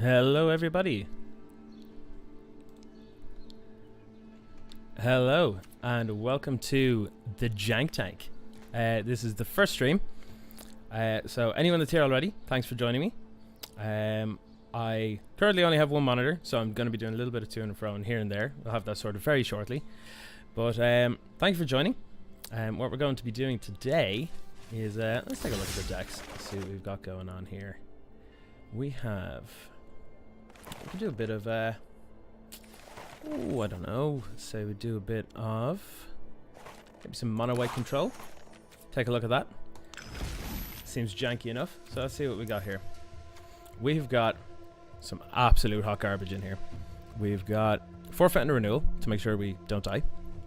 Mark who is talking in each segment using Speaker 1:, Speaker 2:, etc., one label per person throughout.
Speaker 1: Hello everybody. Hello and welcome to the Jank Tank. This is the first stream. So anyone that's here already, thanks for joining me. I currently only have one monitor, so I'm going to be doing a little bit of to and fro and here and there. We'll have that sorted very shortly. But thank you for joining. What we're going to be doing today is, let's take a look at the decks, see what we've got going on here. We can do a bit of, I don't know, say we do a bit of maybe some mono white control. Take a look at that. Seems janky enough, so let's see what we got here. We've got some absolute hot garbage in here. We've got Forfeit and a Renewal to make sure we don't die.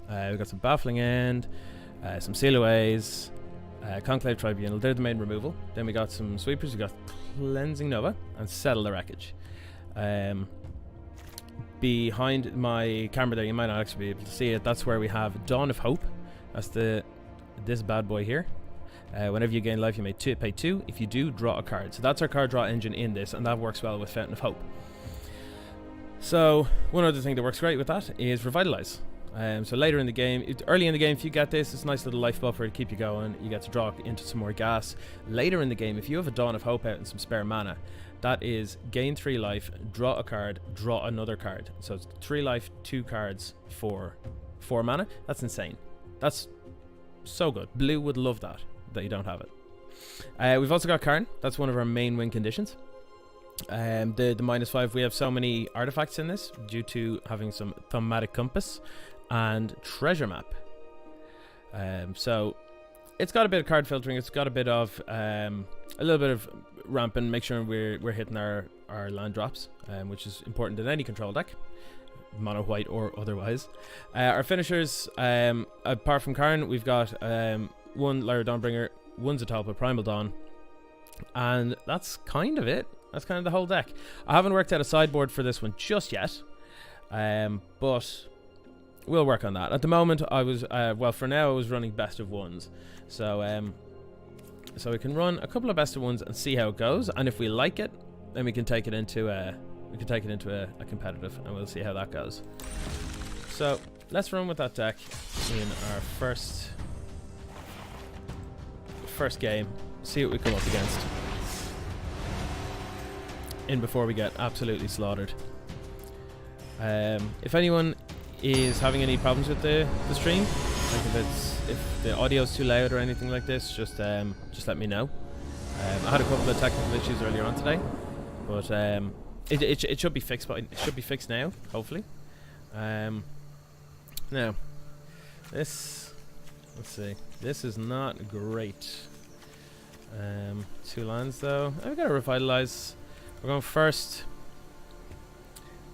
Speaker 1: We've got some Baffling End, some Seal Aways, Conclave Tribunal, they're the main removal. Then we got some sweepers, we got Cleansing Nova and Settle the Wreckage. Behind my camera there, you might not actually be able to see it, that's where we have Dawn of Hope. That's this bad boy here. Whenever you gain life, you may pay 2. If you do, draw a card. So that's our card draw engine in this, and that works well with Fountain of Hope. So one other thing that works great with that is Revitalize. So later in the game, early in the game, if you get this, it's a nice little life buffer to keep you going. You get to draw into some more gas. Later in the game, if you have a Dawn of Hope out and some spare mana, that is gain 3 life, draw a card, draw another card. So it's 3 life, 2 cards for 4 mana. That's insane. That's so good. Blue would love that you don't have it. We've also got Karn. That's one of our main win conditions. The -5, we have so many artifacts in this due to having some Thaumatic Compass and Treasure Map. So it's got a bit of card filtering. It's got a bit of a little bit of ramping, make sure we're hitting our land drops, which is important in any control deck, mono white or otherwise. Our finishers, apart from Karn, we've got 1 Lyra Dawnbringer, 1 Zetalpa, Primal Dawn, and that's kind of it. That's kind of the whole deck. I haven't worked out a sideboard for this one just yet, but we'll work on that. At the moment, I was well, for now I was running best of ones, so we can run a couple of best of ones and see how it goes. And if we like it, then we can take it into a competitive, and we'll see how that goes. So let's run with that deck in our first game. See what we come up against in before we get absolutely slaughtered. If anyone is having any problems with the stream, like if the audio is too loud or anything like this, just let me know. I had a couple of technical issues earlier on today, but it should be fixed. But it should be fixed now, hopefully. Now this, let's see. This is not great. 2 lands though. I've got to Revitalize. We're going first.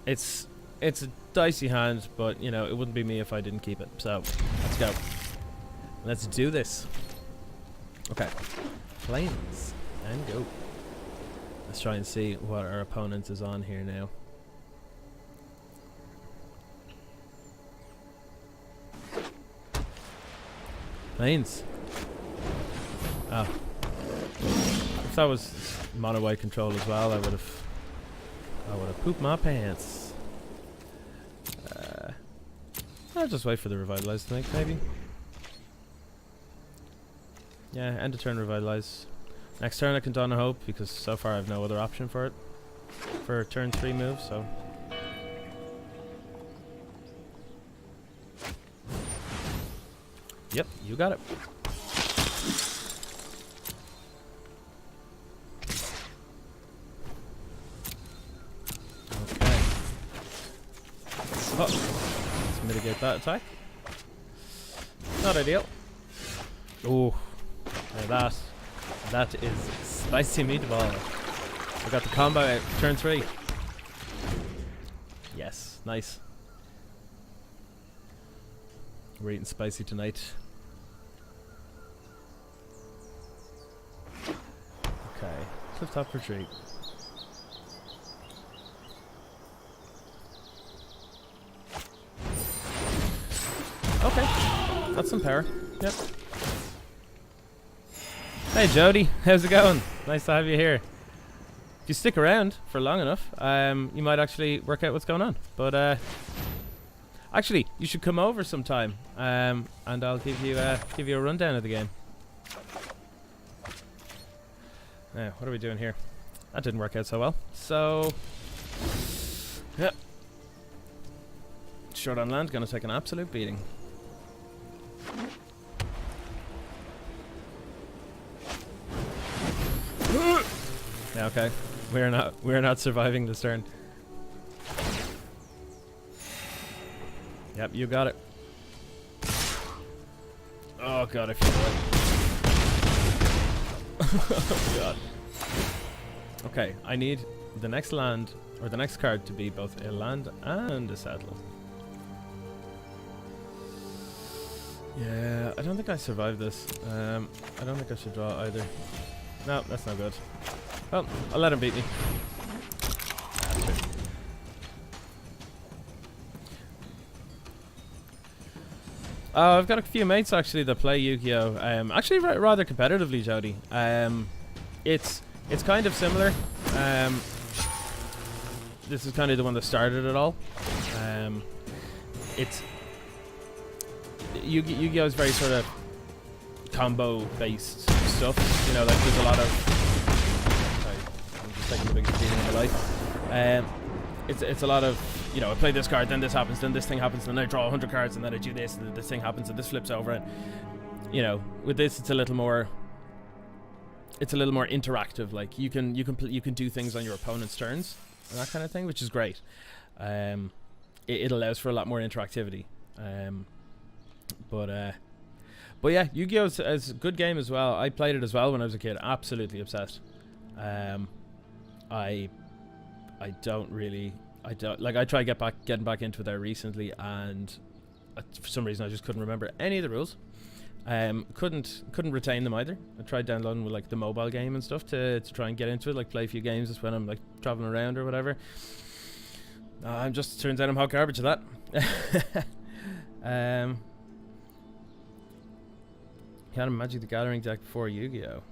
Speaker 1: It's a dicey hand, but you know, it wouldn't be me if I didn't keep it. So let's go. Let's do this. Okay. Planes and go. Let's try and see what our opponent is on here now. Planes. Oh. If that was mono white control as well, I would have pooped my pants. I'll just wait for the Revitalize to make, maybe. Yeah, end of turn Revitalize. Next turn I can Dawn of Hope, because so far I have no other option for it. For turn 3 move, so. Yep, you got it. Okay. Oh. Mitigate that attack. Not ideal. Oh, now that is spicy meatball. I got the combo out. Turn 3. Yes, nice. We're eating spicy tonight. Okay, cliff-top retreat. Okay, that's some power. Yep. Hey Jody, how's it going? Nice to have you here. if you stick around for long enough, you might actually work out what's going on. But actually, you should come over sometime, and I'll give you a rundown of the game. Now, what are we doing here? That didn't work out so well. So, yeah, short on land, gonna take an absolute beating. Yeah, okay. We're not surviving this turn. Yep, you got it. Oh god, I feel it. Oh god. Okay, I need the next land, or the next card, to be both a land and a settle. Yeah, I don't think I survived this. I don't think I should draw either. No, that's not good. Well, I'll let him beat me. I've got a few mates actually that play Yu-Gi-Oh! Actually rather competitively, Jody. It's kind of similar. This is kind of the one that started it all. It's Yu-Gi-Oh! Is very sort of combo based stuff. You know, like there's a lot of. I'm just taking the biggest beating of my life. It's a lot of, you know, I play this card, then this happens, then this thing happens, then I draw 100 cards, and then I do this, and then this thing happens, and this flips over, and you know, with this it's a little more interactive. Like you can do things on your opponent's turns and that kind of thing, which is great. It allows for a lot more interactivity. But yeah, Yu-Gi-Oh! is a good game as well. I played it as well when I was a kid. Absolutely obsessed. I tried getting back into it there recently, and for some reason I just couldn't remember any of the rules. Couldn't retain them either. I tried downloading with like the mobile game and stuff to try and get into it, like play a few games just when I'm like traveling around or whatever. Turns out I'm hot garbage at that. You had a Magic the Gathering deck before Yu-Gi-Oh!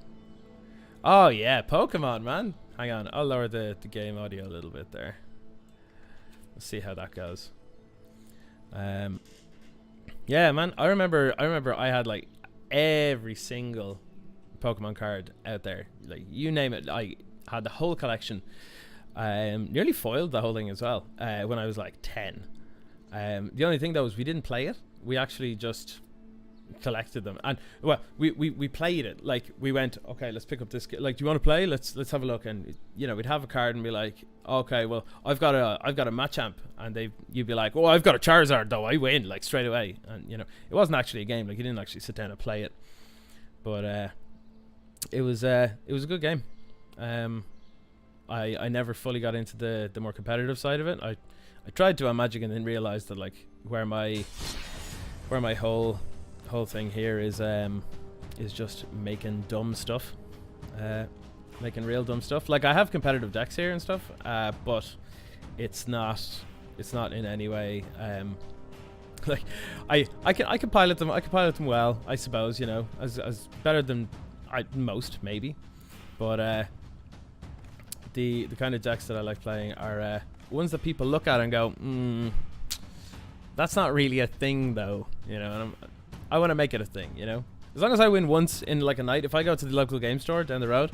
Speaker 1: Oh yeah, Pokemon, man. Hang on, I'll lower the game audio a little bit there. Let's see how that goes. Yeah, man, I remember I had like every single Pokemon card out there. Like you name it, I had the whole collection. Nearly foiled the whole thing as well when I was like 10. The only thing though was we didn't play it. We actually just collected them, and well, we played it. Like we went, okay, let's pick up this. Like, do you want to play? Let's have a look. And you know, we'd have a card and be like, okay, well, I've got a Machamp, and you'd be like, oh, I've got a Charizard though. I win like straight away. And you know, it wasn't actually a game. Like you didn't actually sit down and play it, but it was a good game. I never fully got into the more competitive side of it. I tried to on Magic and then realized that like where my whole thing here is just making dumb stuff, making real dumb stuff. Like I have competitive decks here and stuff, but it's not in any way like I can pilot them. I can pilot them well, I suppose. You know, as better than most maybe, but the kind of decks that I like playing are ones that people look at and go, that's not really a thing though, you know. And I want to make it a thing, you know. As long as I win once in like a night, if I go to the local game store down the road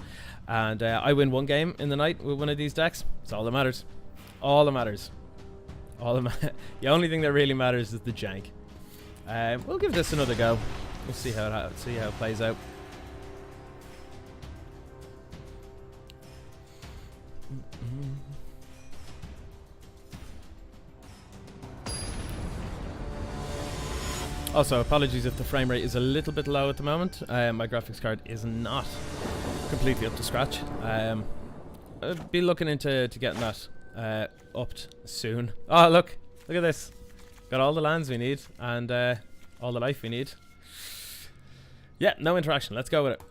Speaker 1: and I win one game in the night with one of these decks, it's all that matters. All that matters. The only thing that really matters is the jank. We'll give this another go. We'll see how it plays out. Also, apologies if the frame rate is a little bit low at the moment. My graphics card is not completely up to scratch. I'll be looking into getting that upped soon. Oh, look at this. Got all the lands we need and all the life we need. Yeah, no interaction. Let's go with it.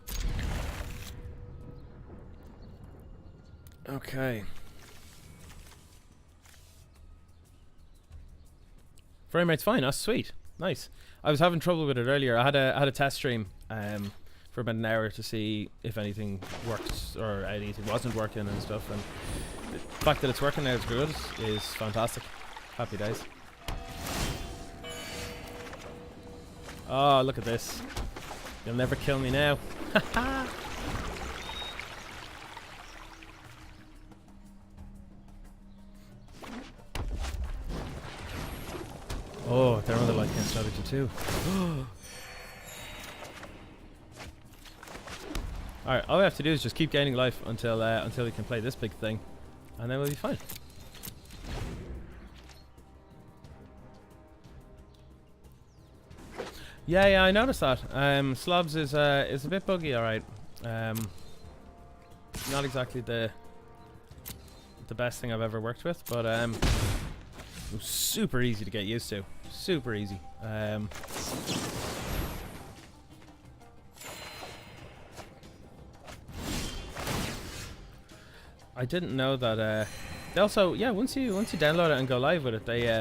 Speaker 1: Okay. Frame rate's fine. That's sweet. Nice. I was having trouble with it earlier. I had a test stream for about an hour to see if anything worked or anything wasn't working and stuff. And the fact that it's working now is good is fantastic. Happy days. Oh, look at this. You'll never kill me now. Oh, their other light gain strategy too. Alright, all we have to do is just keep gaining life until we can play this big thing, and then we'll be fine. Yeah, I noticed that. Slobs is a bit buggy, alright. Not exactly the best thing I've ever worked with, but it was super easy to get used to. Super easy. I didn't know that. They also, yeah, once you download it and go live with it, they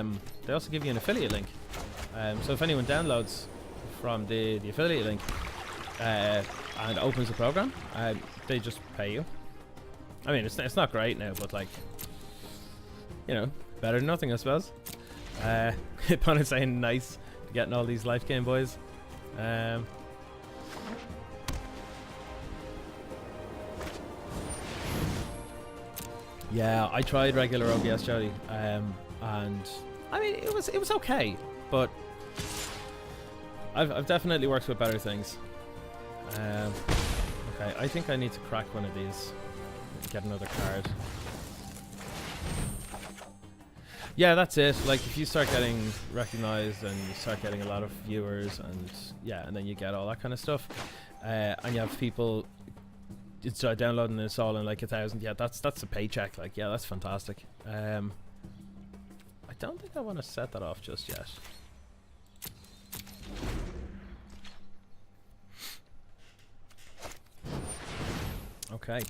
Speaker 1: also give you an affiliate link. So if anyone downloads from the affiliate link and opens the program, they just pay you. I mean, it's not great now, but like, you know, better than nothing, I suppose. Hippon is saying nice to getting all these life game boys. Yeah, I tried regular OBS, Jody, and I mean it was okay, but I've definitely worked with better things. Okay, I think I need to crack one of these. Get another card. Yeah, that's it. Like, if you start getting recognized and you start getting a lot of viewers, and yeah, and then you get all that kind of stuff, and you have people start downloading and installing like 1,000. Yeah, that's a paycheck. Like, yeah, that's fantastic. I don't think I want to set that off just yet. Okay.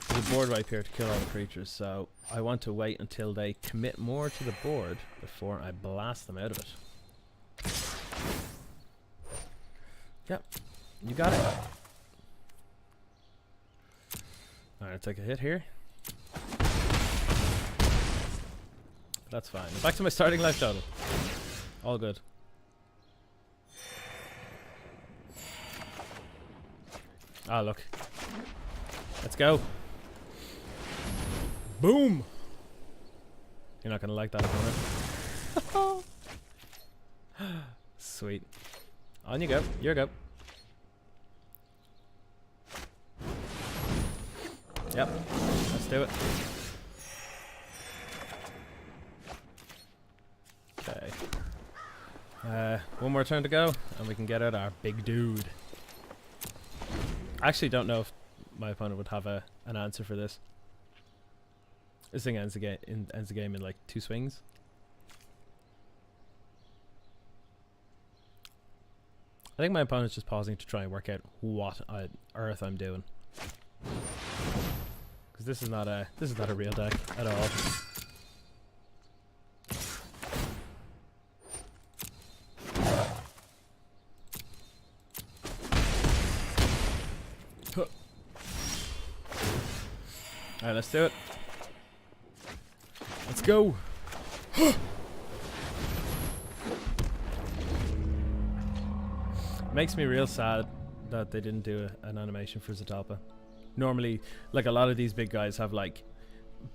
Speaker 1: There's a board wipe here to kill all the creatures, so I want to wait until they commit more to the board before I blast them out of it. Yep, you got it. Alright, take a hit here. That's fine. Back to my starting life total. All good. Ah, look. Let's go. Boom! You're not gonna like that, opponent. Sweet. On you go. You go. Yep. Let's do it. Okay. One more turn to go, and we can get out our big dude. I actually don't know if my opponent would have an answer for this. This thing ends the game in like 2 swings. I think my opponent's just pausing to try and work out what on earth I'm doing, because this is not a real deck at all. Alright, let's do it. Let's go. Makes me real sad that they didn't do an animation for Zatalpa. Normally, like, a lot of these big guys have like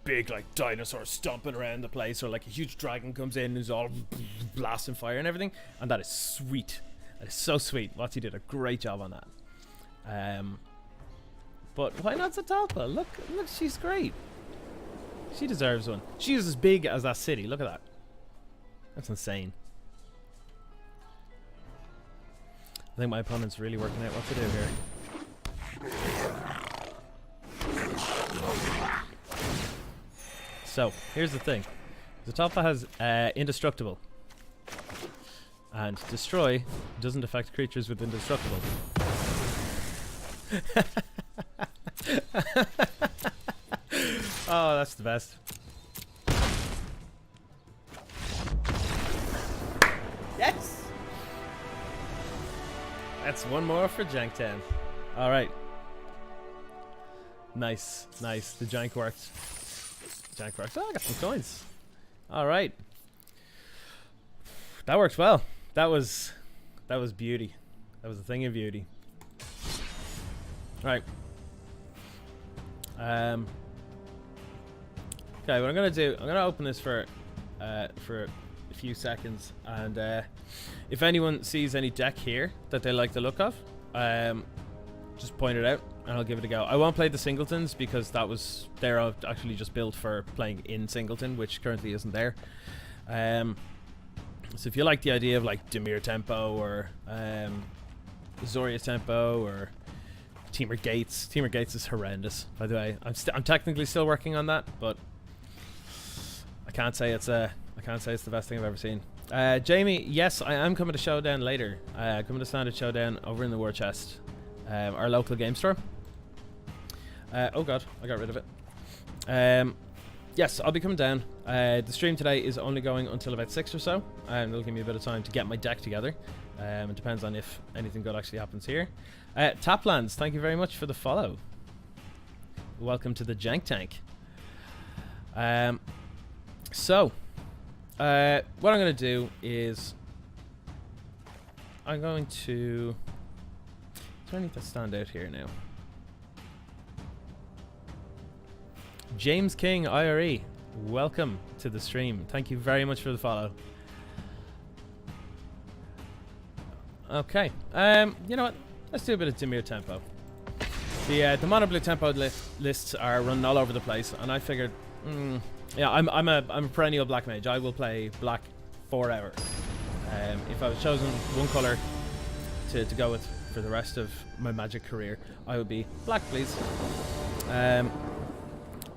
Speaker 1: big like dinosaurs stomping around the place, or like a huge dragon comes in who's all blasting fire and everything, and that is sweet. That is so sweet. Watsy did a great job on that. But why not Zatalpa? Look, she's great. She deserves one. She is as big as that city. Look at that. That's insane. I think my opponent's really working out what to do here. So, here's the thing. Zatalpa has Indestructible. And Destroy doesn't affect creatures with Indestructible. Oh, that's the best. Yes! That's one more for Jank 10. Alright. Nice, nice. The Jank worked. Jank worked. Oh, I got some coins. Alright. That worked well. That was beauty. That was a thing of beauty. Right. Okay, what I'm gonna do, I'm gonna open this for a few seconds, and if anyone sees any deck here that they like the look of, just point it out and I'll give it a go. I won't play the singletons because they're actually just built for playing in singleton, which currently isn't there. So if you like the idea of like Temur tempo or Zoria tempo or Temur Gates is horrendous, by the way. I'm technically still working on that, but I can't say it's the best thing I've ever seen. Jamie, yes, I am coming to Showdown later. Coming to Standard Showdown over in the War Chest, our local game store. Oh god, I got rid of it. Yes, I'll be coming down. The stream today is only going until about 6 or so, and it'll give me a bit of time to get my deck together. It depends on if anything good actually happens here. Taplands, thank you very much for the follow. Welcome to the Jank Tank. So, what I'm going to do is I'm going to... Do I need to stand out here now? James King IRE, welcome to the stream. Thank you very much for the follow. Okay, you know what? Let's do a bit of Temur tempo. The mono blue tempo lists are running all over the place, and I figured, yeah, I'm a perennial black mage. I will play black forever. If I was chosen one color to go with for the rest of my magic career, I would be black, please.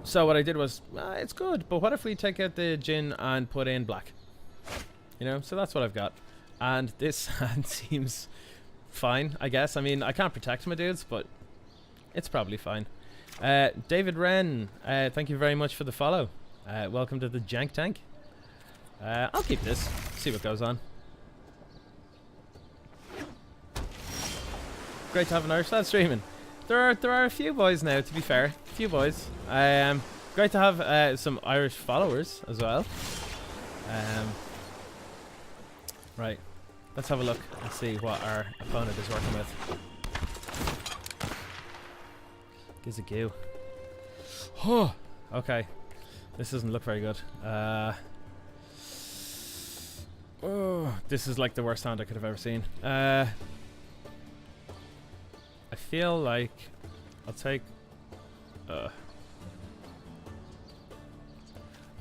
Speaker 1: So what I did was, it's good, but what if we take out the Jin and put in black? You know, so that's what I've got. And this hand seems fine, I guess. I mean, I can't protect my dudes, but it's probably fine. David Wren, thank you very much for the follow. Welcome to the Jank Tank. I'll keep this, see what goes on. Great to have an Irish lad streaming. There are a few boys now, to be fair. A few boys. Great to have some Irish followers as well. Right. Let's have a look and see what our opponent is working with. Gives a goo. Oh, okay. This doesn't look very good. Oh, this is like the worst hand I could have ever seen. I feel like I'll take... I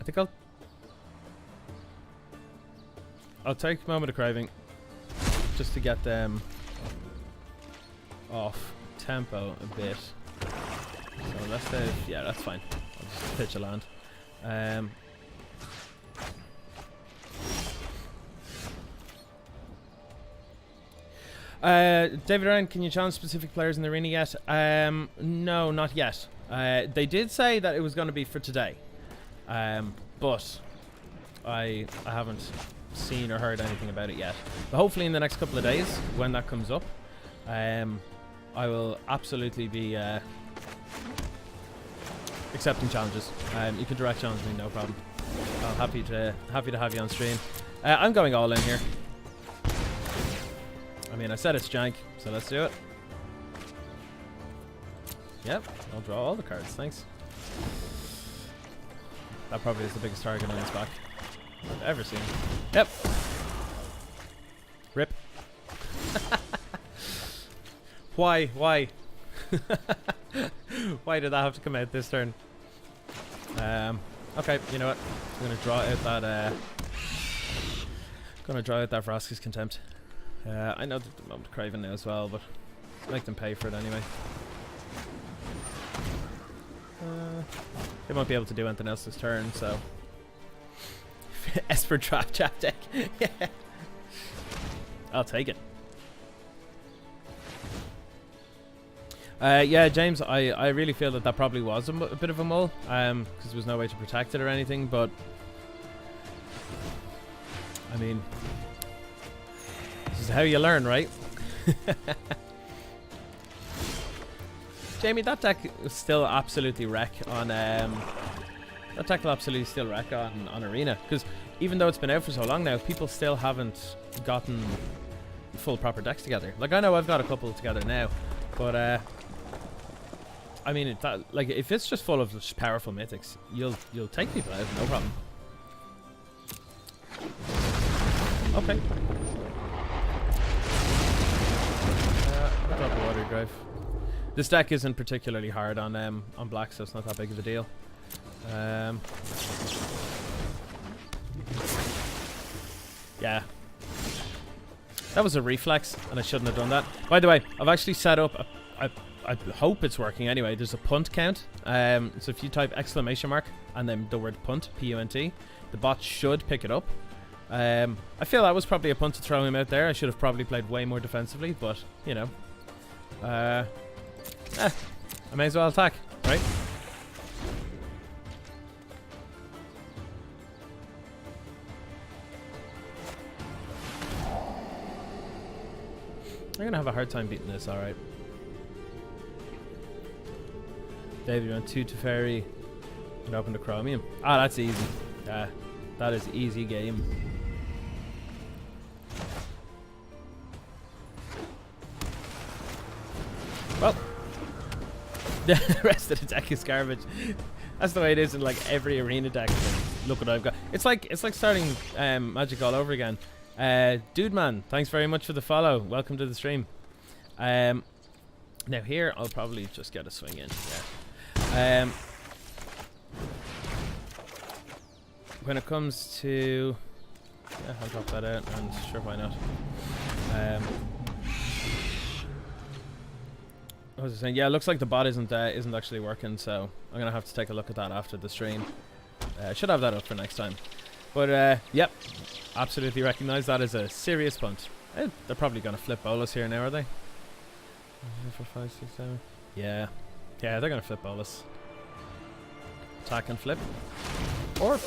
Speaker 1: think I'll take Moment of Craving just to get them off tempo a bit. So let's say, yeah, that's fine. I'll just pitch a land. David Ryan, can you challenge specific players in the arena yet? No, not yet. They did say that it was going to be for today, but I haven't seen or heard anything about it yet. But hopefully in the next couple of days, when that comes up, I will absolutely be accepting challenges. You can direct challenge me, no problem. I'm happy to have you on stream. I'm going all in here. I mean, I said it's Jank, so let's do it. Yep, I'll draw all the cards, thanks. That probably is the biggest target on his back I've ever seen. Yep. Rip. Why? Why? Why did that have to come out this turn? Okay, you know what? I'm gonna draw out that Vraska's Contempt. I know that the Moment of Craving now as well, but make them pay for it anyway. They won't be able to do anything else this turn, so... Esper Trap Chat deck. Yeah. I'll take it. Yeah, James, I really feel that probably was a bit of a mull, because there was no way to protect it or anything, but... I mean... This is how you learn, right? Jamie, that deck is still absolutely wreck on that deck will absolutely still wreck on Arena, because even though it's been out for so long now, people still haven't gotten full proper decks together. Like, I know I've got a couple together now, but I mean, like, if it's just full of just powerful mythics, you'll take people out, no problem. Okay. Drop a water drive. This deck isn't particularly hard on black, so it's not that big of a deal. Yeah. That was a reflex, and I shouldn't have done that. By the way, I've actually set up I hope it's working anyway. There's a punt count. So if you type exclamation mark and then the word punt, P-U-N-T, the bot should pick it up. I feel that was probably a punt to throw him out there. I should have probably played way more defensively, but, you know. I may as well attack, right? I'm gonna have a hard time beating this, alright. David, you want 2 Teferi and open the Chromium. Ah, that's easy. That is easy game. Well, the rest of the deck is garbage. That's the way it is in like every arena deck. Look what I've got. It's like starting Magic all over again. Dude man, thanks very much for the follow. Welcome to the stream. Now here I'll probably just get a swing in. Yeah. When it comes to, yeah, I'll drop that out, and sure, why not. What was I saying? Yeah, it looks like the bot isn't actually working, so I'm gonna have to take a look at that after the stream. I should have that up for next time. But yep, absolutely recognise that as a serious punt. They're probably gonna flip bolus here now, are they? 4, 5, 6, 7. Yeah, they're gonna flip bolus. Attack and flip, or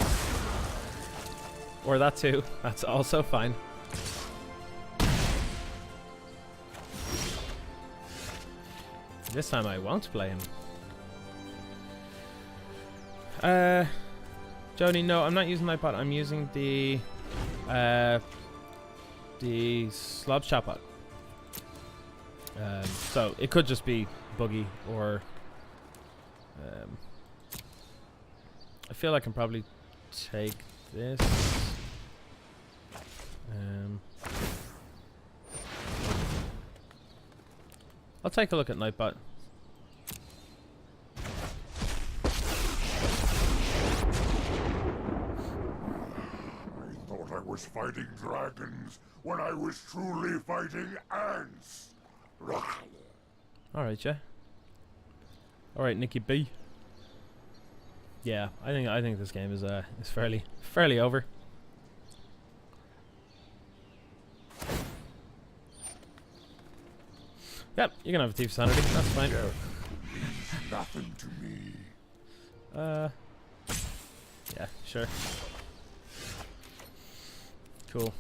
Speaker 1: that too. That's also fine. This time I won't play him. Jody, no, I'm not using Nightbot. I'm using the Slob Chatbot. So it could just be buggy, or I feel I can probably take this. I'll take a look at Nightbot.
Speaker 2: I was fighting dragons when I was truly fighting ants.
Speaker 1: Alright, yeah. Alright, Nikki B. Yeah, I think this game is fairly over. Yep, you can have a thief sanity. That's fine.
Speaker 2: Nothing to me.
Speaker 1: Yeah, sure. Cool.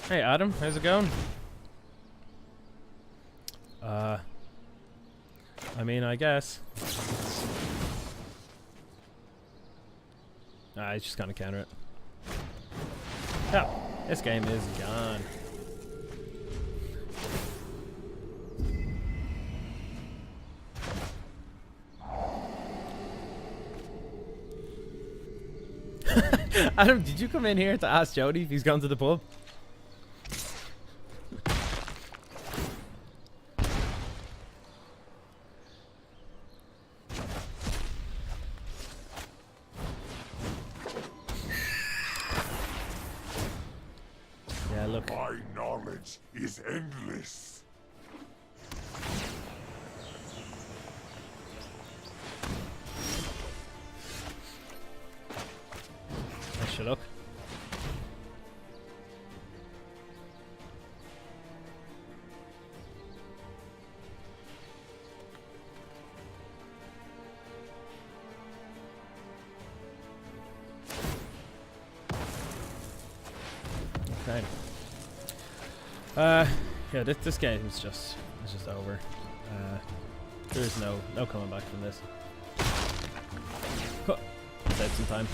Speaker 1: Hey Adam, how's it going? I mean, I guess. He's just gonna counter it. Yeah, this game is gone. Adam, did you come in here to ask Jody if he's gone to the pub? Yeah, look.
Speaker 2: My knowledge is endless.
Speaker 1: Nice look. Okay. Yeah, this game is just over. There is no coming back from this. Save some time.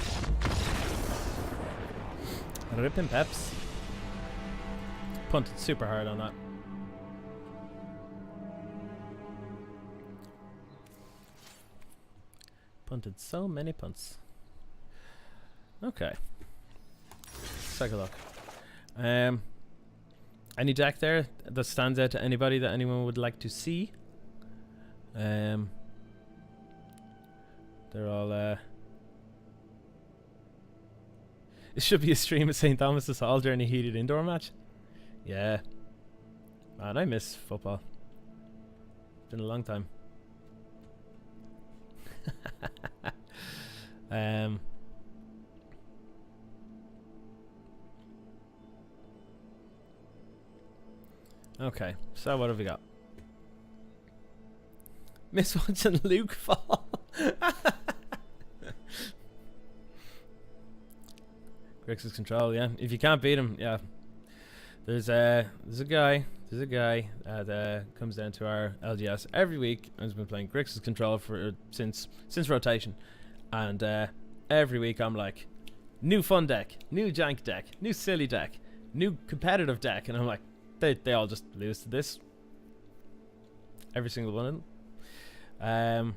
Speaker 1: Ripping peps. Punted super hard on that. Punted so many punts. Okay. Let's take a look. Any deck there that stands out to anybody that anyone would like to see? They're all it should be a stream of St. Thomas's Hall during a heated indoor match. Yeah. Man, I miss football. It's been a long time. Okay, so what have we got? Miss watching Luke fall. Grix's control, yeah. If you can't beat him, yeah. There's a guy that comes down to our LGS every week and has been playing Grix's control for since rotation, and every week I'm like, new fun deck, new jank deck, new silly deck, new competitive deck, and I'm like, they all just lose to this. Every single one of them.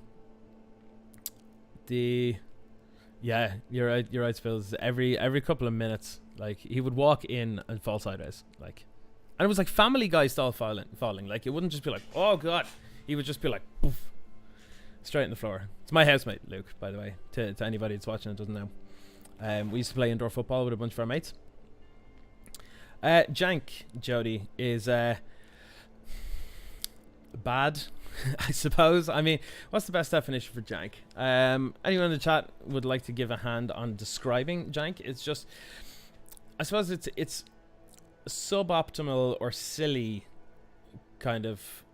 Speaker 1: Yeah, you're right, Spills. Every couple of minutes, like, he would walk in and fall sideways, like, and it was like Family Guy style falling. Like, it wouldn't just be like, oh god, he would just be like, poof, straight on the floor. It's my housemate, Luke, by the way, to anybody that's watching and doesn't know. We used to play indoor football with a bunch of our mates. Jank, Jody, is bad, I suppose. I mean, what's the best definition for jank? Anyone in the chat would like to give a hand on describing jank? It's just, I suppose it's suboptimal or silly kind of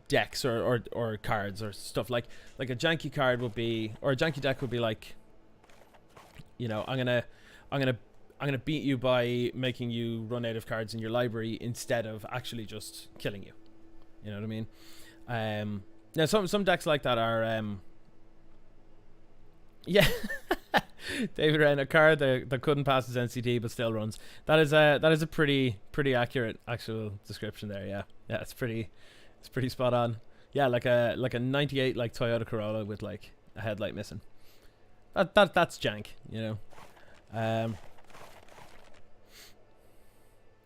Speaker 1: decks or cards or stuff. Like a janky card would be, or a janky deck would be like, you know, I'm gonna beat you by making you run out of cards in your library instead of actually just killing you. You know what I mean? Now some decks like that are yeah. David ran a card that couldn't pass his NCT but still runs. That is a pretty accurate actual description there. Yeah, it's pretty spot on. Yeah, like a 98 like Toyota Corolla with like a headlight missing. That's jank, you know.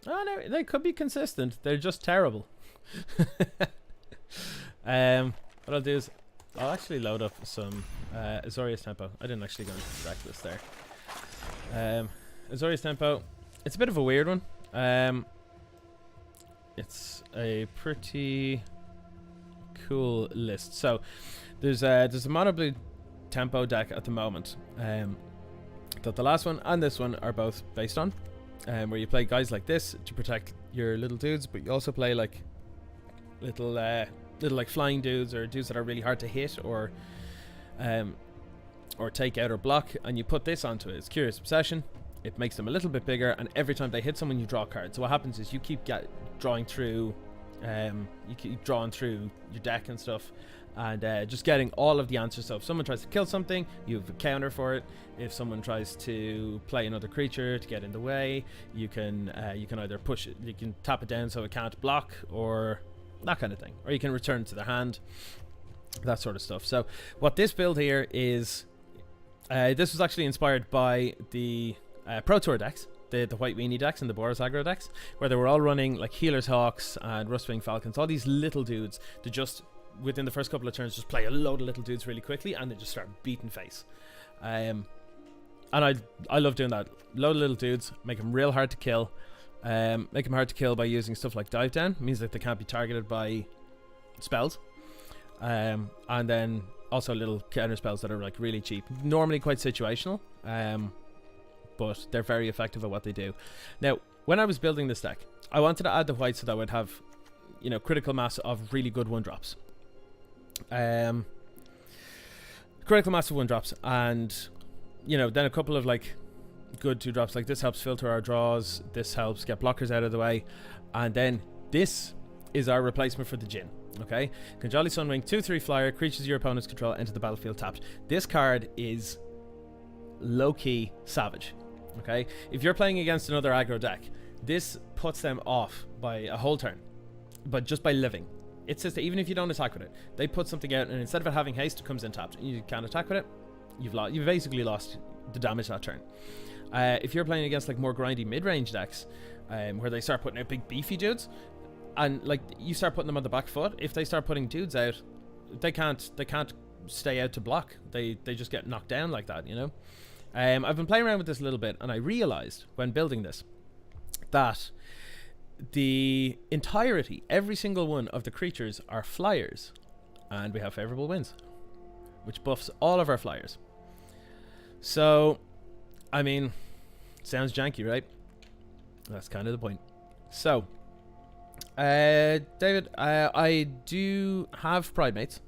Speaker 1: Oh no, they could be consistent. They're just terrible. What I'll do is I'll actually load up some Azorius Tempo. I didn't actually go into the deck list there. Azorius Tempo. It's a bit of a weird one. It's a pretty cool list. So there's a mono blue Tempo deck at the moment. That the last one and this one are both based on. Where you play guys like this to protect your little dudes, but you also play like little like flying dudes or dudes that are really hard to hit or take out or block, and you put this onto it. It's Curious Obsession. It makes them a little bit bigger, and every time they hit someone, you draw a card. So what happens is you keep drawing through your deck and stuff, and just getting all of the answers. So if someone tries to kill something, you have a counter for it. If someone tries to play another creature to get in the way, you can either push it, you can tap it down so it can't block, or that kind of thing, or you can return it to their hand, that sort of stuff. So what this build here is, this was actually inspired by the Pro Tour decks, the White Weenie decks and the Boros aggro decks, where they were all running like Healer's Hawks and Rustwing Falcons, all these little dudes to just, within the first couple of turns, just play a load of little dudes really quickly and they just start beating face. And I love doing that. Load of little dudes, make them real hard to kill. Make them hard to kill by using stuff like Dive Down. It means that they can't be targeted by spells. And then also little counter spells that are like really cheap. Normally quite situational. But they're very effective at what they do. Now, when I was building this deck, I wanted to add the white so that I would have, you know, critical mass of really good 1-drops. Critical mass of 1-drops, and, you know, then a couple of like good 2-drops. Like this helps filter our draws. This helps get blockers out of the way. And then this is our replacement for the Djinn. Okay, Conjali Sunwing, 2/3 flyer, creatures your opponent's control enter the battlefield tapped. This card is low-key savage. Okay, if you're playing against another aggro deck, this puts them off by a whole turn, but just by living. It says that even if you don't attack with it, they put something out, and instead of it having haste, it comes in tapped. You can't attack with it. You've basically lost the damage that turn. If you're playing against like more grindy mid-range decks, where they start putting out big beefy dudes, and like you start putting them on the back foot, if they start putting dudes out, they can't stay out to block. They just get knocked down like that, you know. I've been playing around with this a little bit, and I realized when building this that the entirety, every single one of the creatures are flyers, and we have favorable winds, which buffs all of our flyers. So, I mean, sounds janky, right? That's kind of the point. So, David, I do have Pride Mates.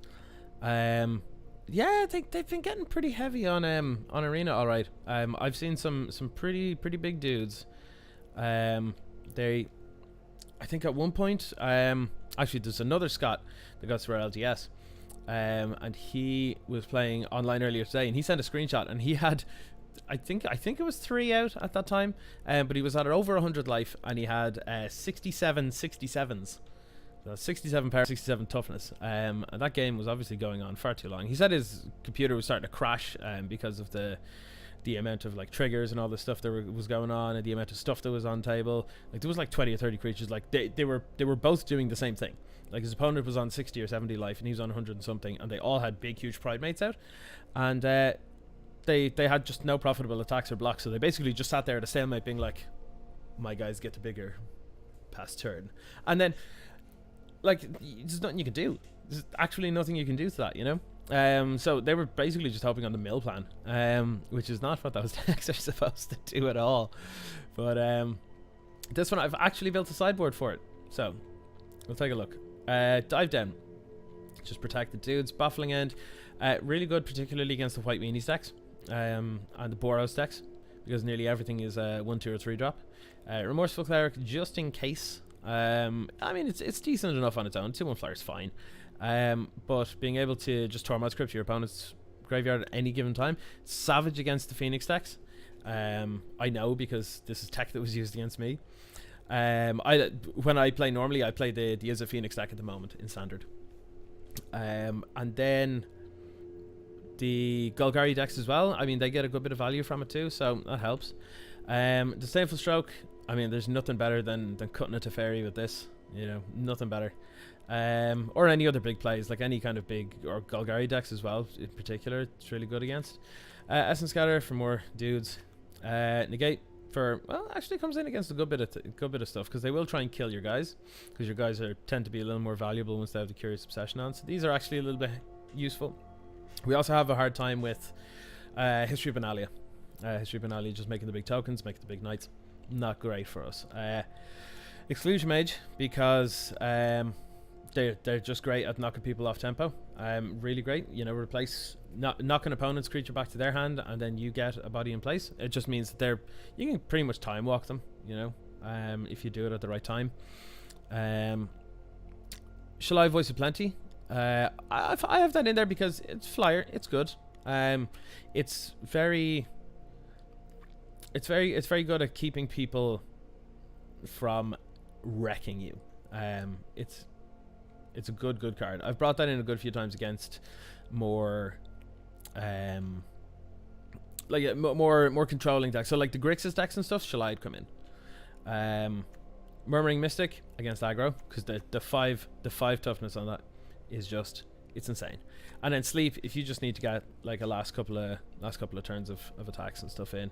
Speaker 1: Yeah, I think they've been getting pretty heavy on Arena, all right. I've seen some pretty big dudes. I think at one point, actually there's another Scott that goes through our LGS, and he was playing online earlier today, and he sent a screenshot, and he had, I think it was 3 out at that time, but he was at over 100 life, and he had 67 67s. So 67 power, 67 toughness, and that game was obviously going on far too long. He said his computer was starting to crash because of the amount of like triggers and all the stuff that was going on, and the amount of stuff that was on table. Like there was like 20 or 30 creatures. Like they were both doing the same thing. Like his opponent was on 60 or 70 life, and he was on 100 and something, and they all had big huge Pride Mates out, and they had just no profitable attacks or blocks. So they basically just sat there at a stalemate, being like, my guys get the bigger past turn, and then like there's nothing you can do. There's actually nothing you can do to that, you know. So they were basically just hoping on the mill plan, which is not what those decks are supposed to do at all. But this one, I've actually built a sideboard for it, so we'll take a look. Dive down, just protect the dudes. Baffling End, really good, particularly against the White Weenies decks and the Boros decks, because nearly everything is 1, 2, or 3 drop. Remorseful Cleric, just in case. I mean, it's decent enough on its own. 2/1 flyer is fine. But being able to just Tormod script your opponent's graveyard at any given time, savage against the Phoenix decks. I know because this is tech that was used against me. When I play normally, I play the Izza Phoenix deck at the moment in standard. And then the Golgari decks as well. I mean, they get a good bit of value from it too, so that helps. Disdainful Stroke. I mean, there's nothing better than cutting a Teferi with this. You know, nothing better. Or any other big plays, like any kind of big, or Golgari decks as well in particular, it's really good against. Essence Scatter for more dudes. Negate for, well, actually comes in against a good bit of stuff, because they will try and kill your guys, because your guys tend to be a little more valuable once they have the Curious Obsession on, so these are actually a little bit useful. We also have a hard time with History of Benalia. History of Benalia, just making the big tokens, making the big knights, not great for us. Exclusion Mage, because they're just great at knocking people off tempo. Really great, you know, replace knock an opponent's creature back to their hand, and then you get a body in place. It just means that you can pretty much time walk them, you know, if you do it at the right time. Shalai, Voice of Plenty. I have that in there because it's flyer, it's good. It's very good at keeping people from wrecking you. It's a good card. I've brought that in a good few times against more more controlling decks. So like the Grixis decks and stuff, Shalai'd come in. Murmuring Mystic against aggro, because the five toughness on that is just, it's insane. And then Sleep, if you just need to get like a last couple of turns of attacks and stuff in.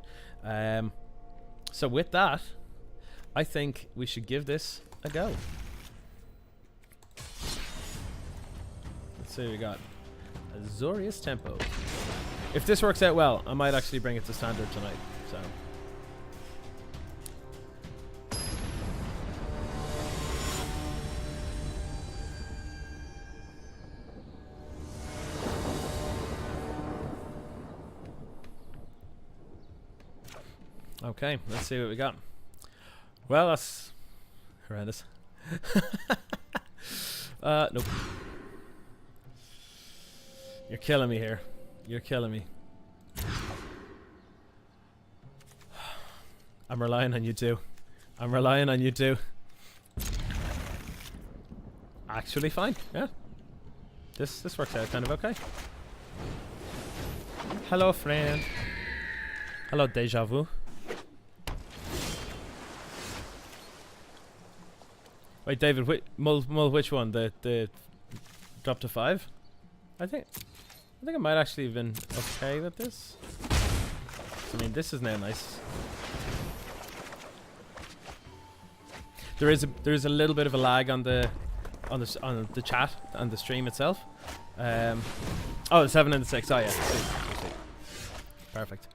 Speaker 1: So with that, I think we should give this a go. Let's see what we got. Azorius Tempo. If this works out well, I might actually bring it to standard tonight. So Okay, let's see what we got. Well, that's horrendous. Nope. You're killing me here. You're killing me. I'm relying on you too. I'm relying on you too. Actually fine, yeah. This works out kind of okay. Hello, friend. Hello, deja vu. Wait, David, mull which one? The drop to 5? I think I might actually have been okay with this. I mean, this is now nice. There is a little bit of a lag on the chat and the stream itself. Oh, the 7 and the 6. Oh yeah, sweet. Perfect.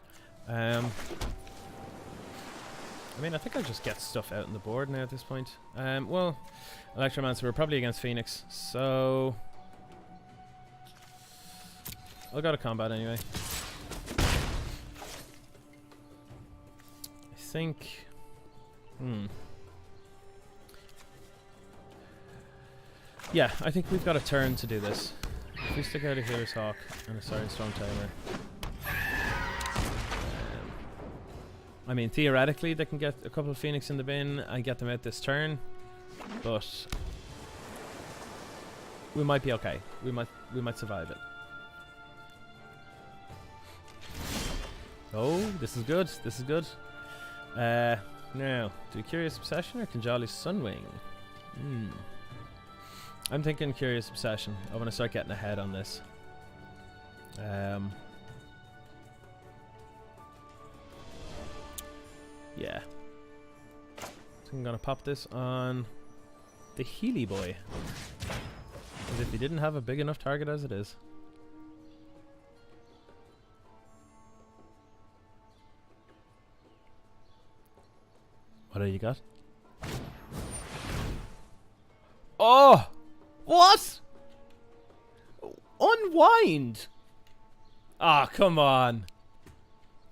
Speaker 1: I mean, I think I'll just get stuff out on the board now at this point. Well, Electromancer, we're probably against Phoenix, so I'll go to combat anyway. I think. Yeah, I think we've got a turn to do this. If we stick out a Healer's Hawk and a Siren Storm Tamer. I mean, theoretically, they can get a couple of Phoenix in the bin and get them out this turn, but we might be okay. We might survive it. Oh, this is good. This is good. Now, do Curious Obsession or Kinjali's Sunwing? I'm thinking Curious Obsession. I want to start getting ahead on this. Yeah. So I'm gonna pop this on the Healy Boy, as if he didn't have a big enough target as it is. What do you got? Oh! What? Unwind? Ah, oh, come on.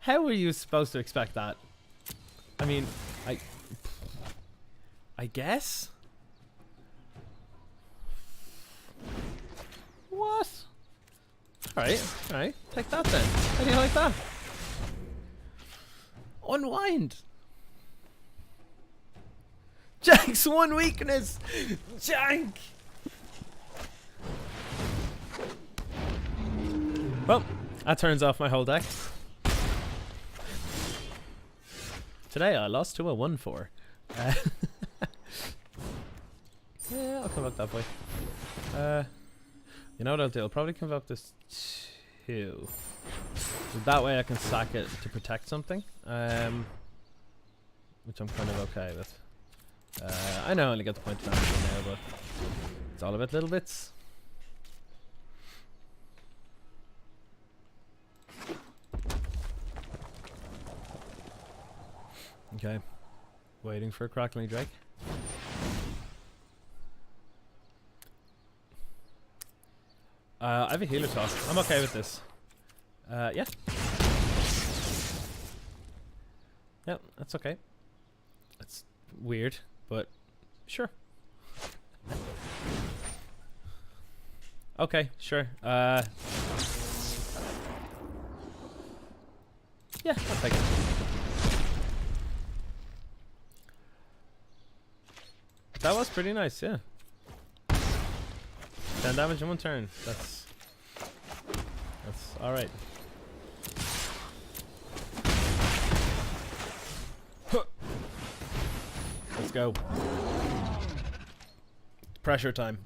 Speaker 1: How were you supposed to expect that? I mean, I guess? What? Alright, take that then. How do you like that? Unwind. Jank's one weakness! Jank! Well, that turns off my whole deck. Today I lost to a 1-4. Yeah, I'll convoke that boy. You know what I'll do? I'll probably convoke this 2. So that way I can sack it to protect something. Which I'm kind of okay with. I know I only get the point of damage now, but it's all about little bits. Okay, waiting for a Crackling Drake. I have a Healer Talk. I'm okay with this. Yeah. Yeah, that's okay. That's weird, but sure. Okay, sure. Yeah, I'll take it. That was pretty nice, yeah. 10 damage in one turn. That's alright. Let's go. Pressure time.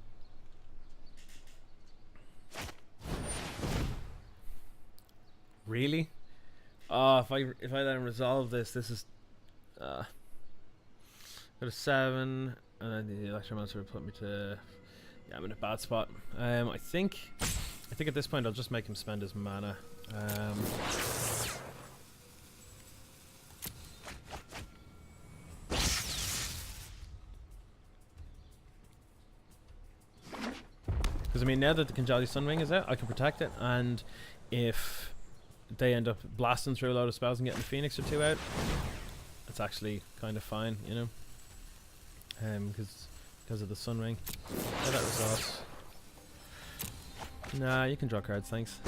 Speaker 1: Really? Oh, if I let him resolve this is go to 7, and then the Electromancer will put me to. Yeah, I'm in a bad spot. I think at this point I'll just make him spend his mana. Because I mean, now that the Kinjali Sunwing is out, I can protect it, and if they end up blasting through a load of spells and getting a Phoenix or 2 out, it's actually kind of fine, you know, because of the sun ring. Oh, that was lost. Nah, you can draw cards, thanks.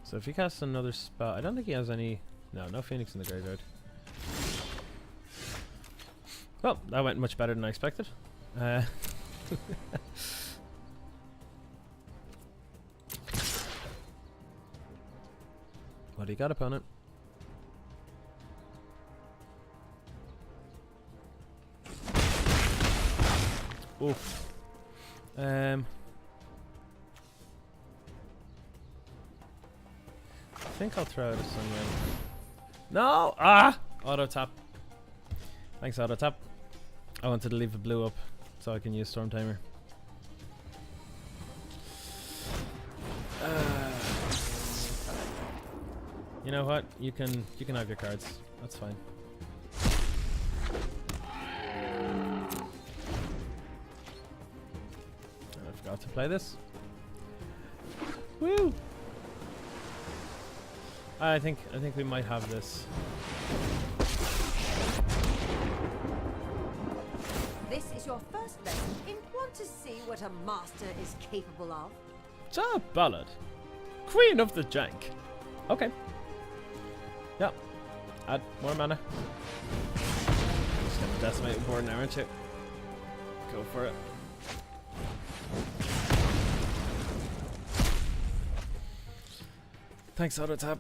Speaker 1: So if he casts another spell, I don't think he has any. No Phoenix in the graveyard. Well, that went much better than I expected. What do you got, opponent? Oof. I think I'll throw out a Sunray. No! Ah! Auto tap. Thanks, auto tap. I wanted to leave the blue up so I can use Storm Tamer. You know what? You can have your cards. That's fine. And I forgot to play this. Woo! I think we might have this.
Speaker 3: This is your first lesson in want to see what a master is capable of.
Speaker 1: Ta Ballad, Queen of the Jank. Okay. Yep. Add more mana. Just gonna decimate the board now, aren't you? Go for it. Thanks, auto tap.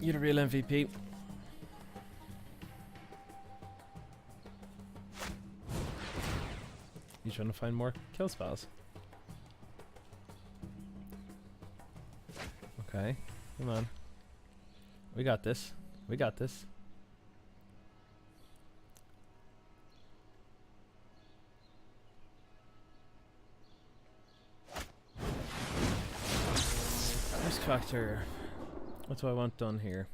Speaker 1: You're the real MVP. You trying to find more kill spells? Okay, come on. We got this. We got this. Risk factor. What do I want done here?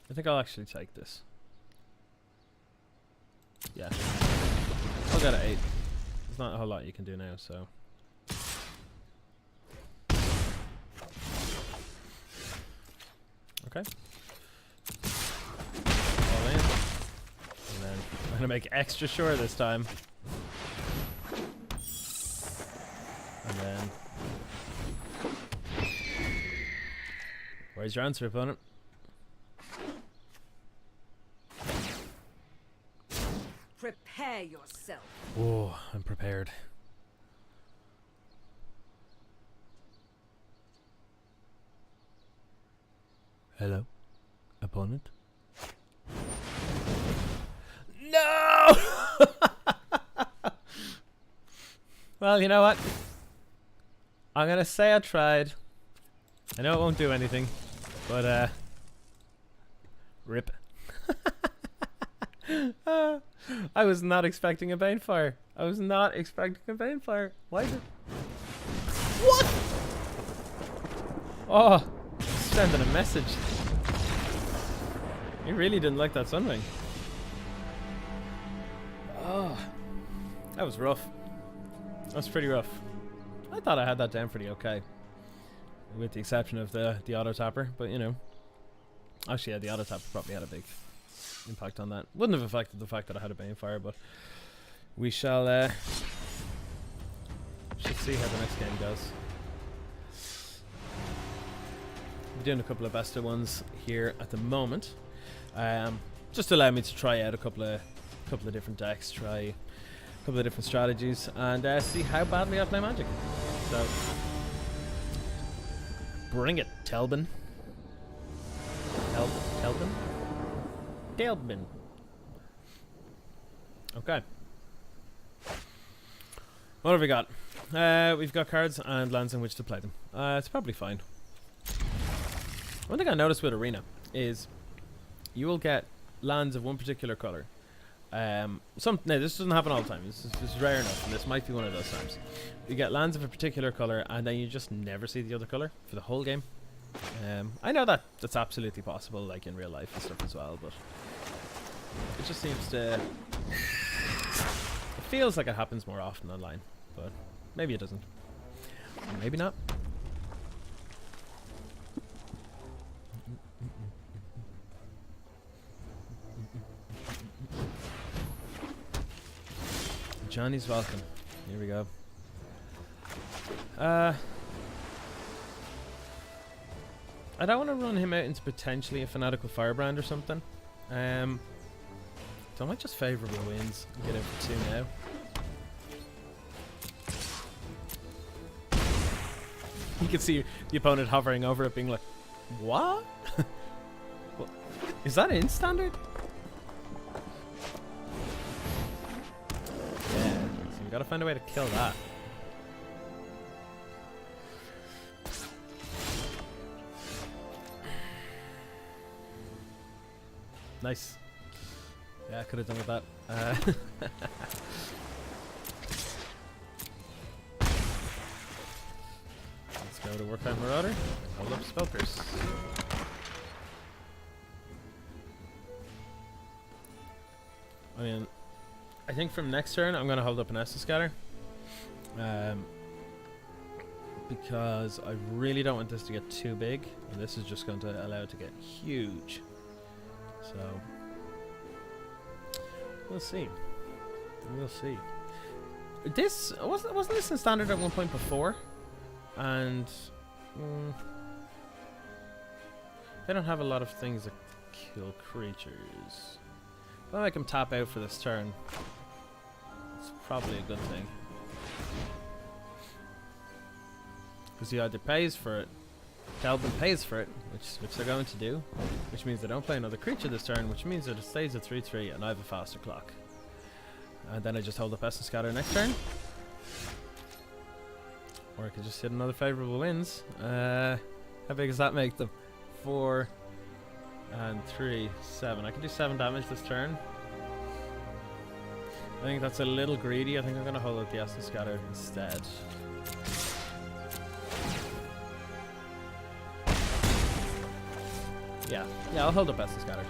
Speaker 1: I think I'll actually take this. Yeah. I'll get an 8. There's not a whole lot you can do now, so. Okay. All in. And then I'm gonna make extra sure this time. And then. Where's your answer, opponent?
Speaker 3: Prepare yourself.
Speaker 1: Oh, I'm prepared. Hello, opponent? No! Well, you know what? I'm gonna say I tried. I know it won't do anything, but rip. I was not expecting a Banefire. I was not expecting a Banefire. Why did... What? Oh, sending a message. He really didn't like that Sunring. Oh, that was rough. That was pretty rough. I thought I had that down pretty okay, with the exception of the auto tapper. But you know, actually, yeah, the auto tapper probably had a big impact on that. Wouldn't have affected the fact that I had a Banefire, but we shall see how the next game goes. We're doing a couple of best of ones here at the moment, just to allow me to try out a couple of different decks, try a couple of different strategies, and see how badly I play Magic. So bring it, Telbin. Telbin? Telbin. Okay. What have we got? We've got cards and lands in which to play them. It's probably fine. One thing I noticed with Arena is you will get lands of one particular color. Now this doesn't happen all the time. This is rare enough, and this might be one of those times. You get lands of a particular color, and then you just never see the other color for the whole game. I know that's absolutely possible, like in real life and stuff as well, but it just seems to feels like it happens more often online, but maybe it doesn't. Maybe not. Johnny's welcome. Here we go. I don't want to run him out into potentially a fanatical firebrand or something. So I might just favourable wins and get out for 2 now. You can see the opponent hovering over it, being like, "What? What? Is that in standard?" Yeah, so we gotta find a way to kill that. Nice. Yeah, I could have done with that. Let's go to Warcry Marauder. Hold up Spell Pierce. I mean, I think from next turn I'm going to hold up an Estus Scatter. Because I really don't want this to get too big. And this is just going to allow it to get huge. So, we'll see. We'll see. This wasn't this in standard at one point before, and they don't have a lot of things that kill creatures. If I make them tap out for this turn, it's probably a good thing, because he either pays for it. Calvin pays for it, which they're going to do, which means they don't play another creature this turn, which means that it stays at 3/3 and I have a faster clock. And then I just hold up Essence Scatter next turn. Or I could just hit another favourable wins. How big does that make them? 4 and 3, 7. I can do 7 damage this turn. I think that's a little greedy. I think I'm going to hold up the Essence Scatter instead. Yeah, I'll hold up Essence Scatter.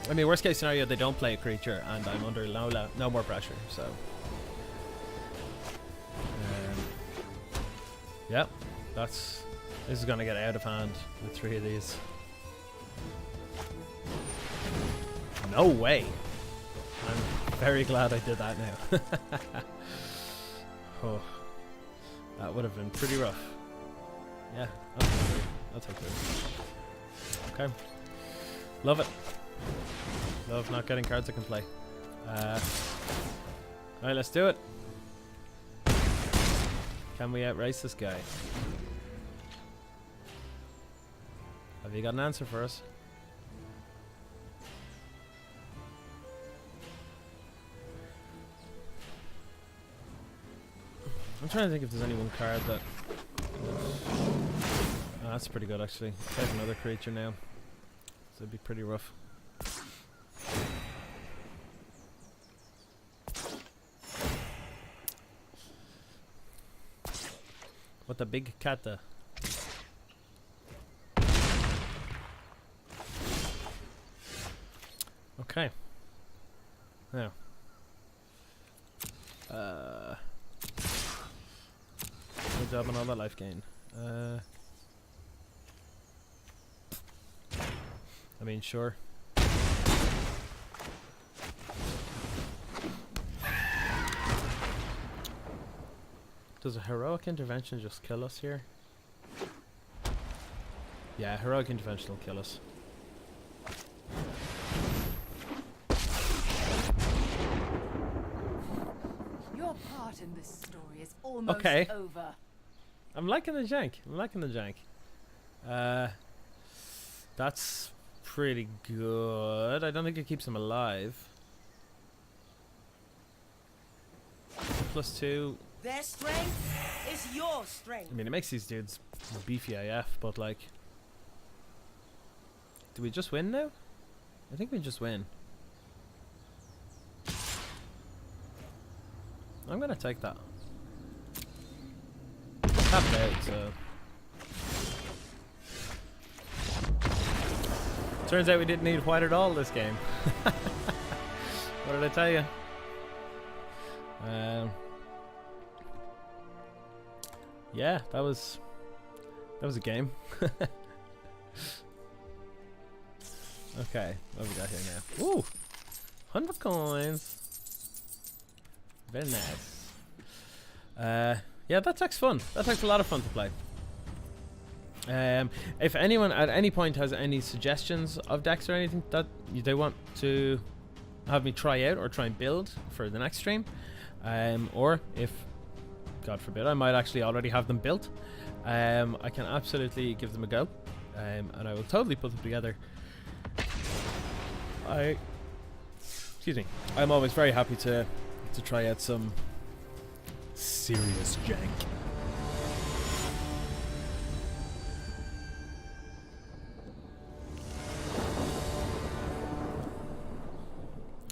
Speaker 1: I mean, worst case scenario, they don't play a creature and I'm under no more pressure, so. Yeah, this is gonna get out of hand with 3 of these. No way! I'm very glad I did that now. Oh, that would have been pretty rough. Yeah, I'll take it. Okay. Love it. Love not getting cards I can play. Alright, let's do it. Can we outrace this guy? Have you got an answer for us? I'm trying to think if there's any one card that... Oh, that's pretty good actually. Take another creature now. So it'd be pretty rough. What the big cat? Okay. Now. Good job on all that life gain. I mean, sure. Does a heroic intervention just kill us here? Yeah, heroic intervention will kill us.
Speaker 3: Your part in this story is almost over.
Speaker 1: I'm liking the jank. I'm liking the jank. That's pretty good. I don't think it keeps him alive. +2.
Speaker 4: Their strength is your strength.
Speaker 1: I mean, it makes these dudes beefy AF, but like... Do we just win now? I think we just win. I'm gonna take that. Tapped out, so... Turns out we didn't need white at all this game. What did I tell you? Yeah, that was a game. Okay, what have we got here now? Ooh, 100 coins. Very nice. Yeah, that takes fun. That takes a lot of fun to play. If anyone at any point has any suggestions of decks or anything that they want to have me try out or try and build for the next stream, or if, God forbid, I might actually already have them built, I can absolutely give them a go, and I will totally put them together. Excuse me. I'm always very happy to try out some serious jank.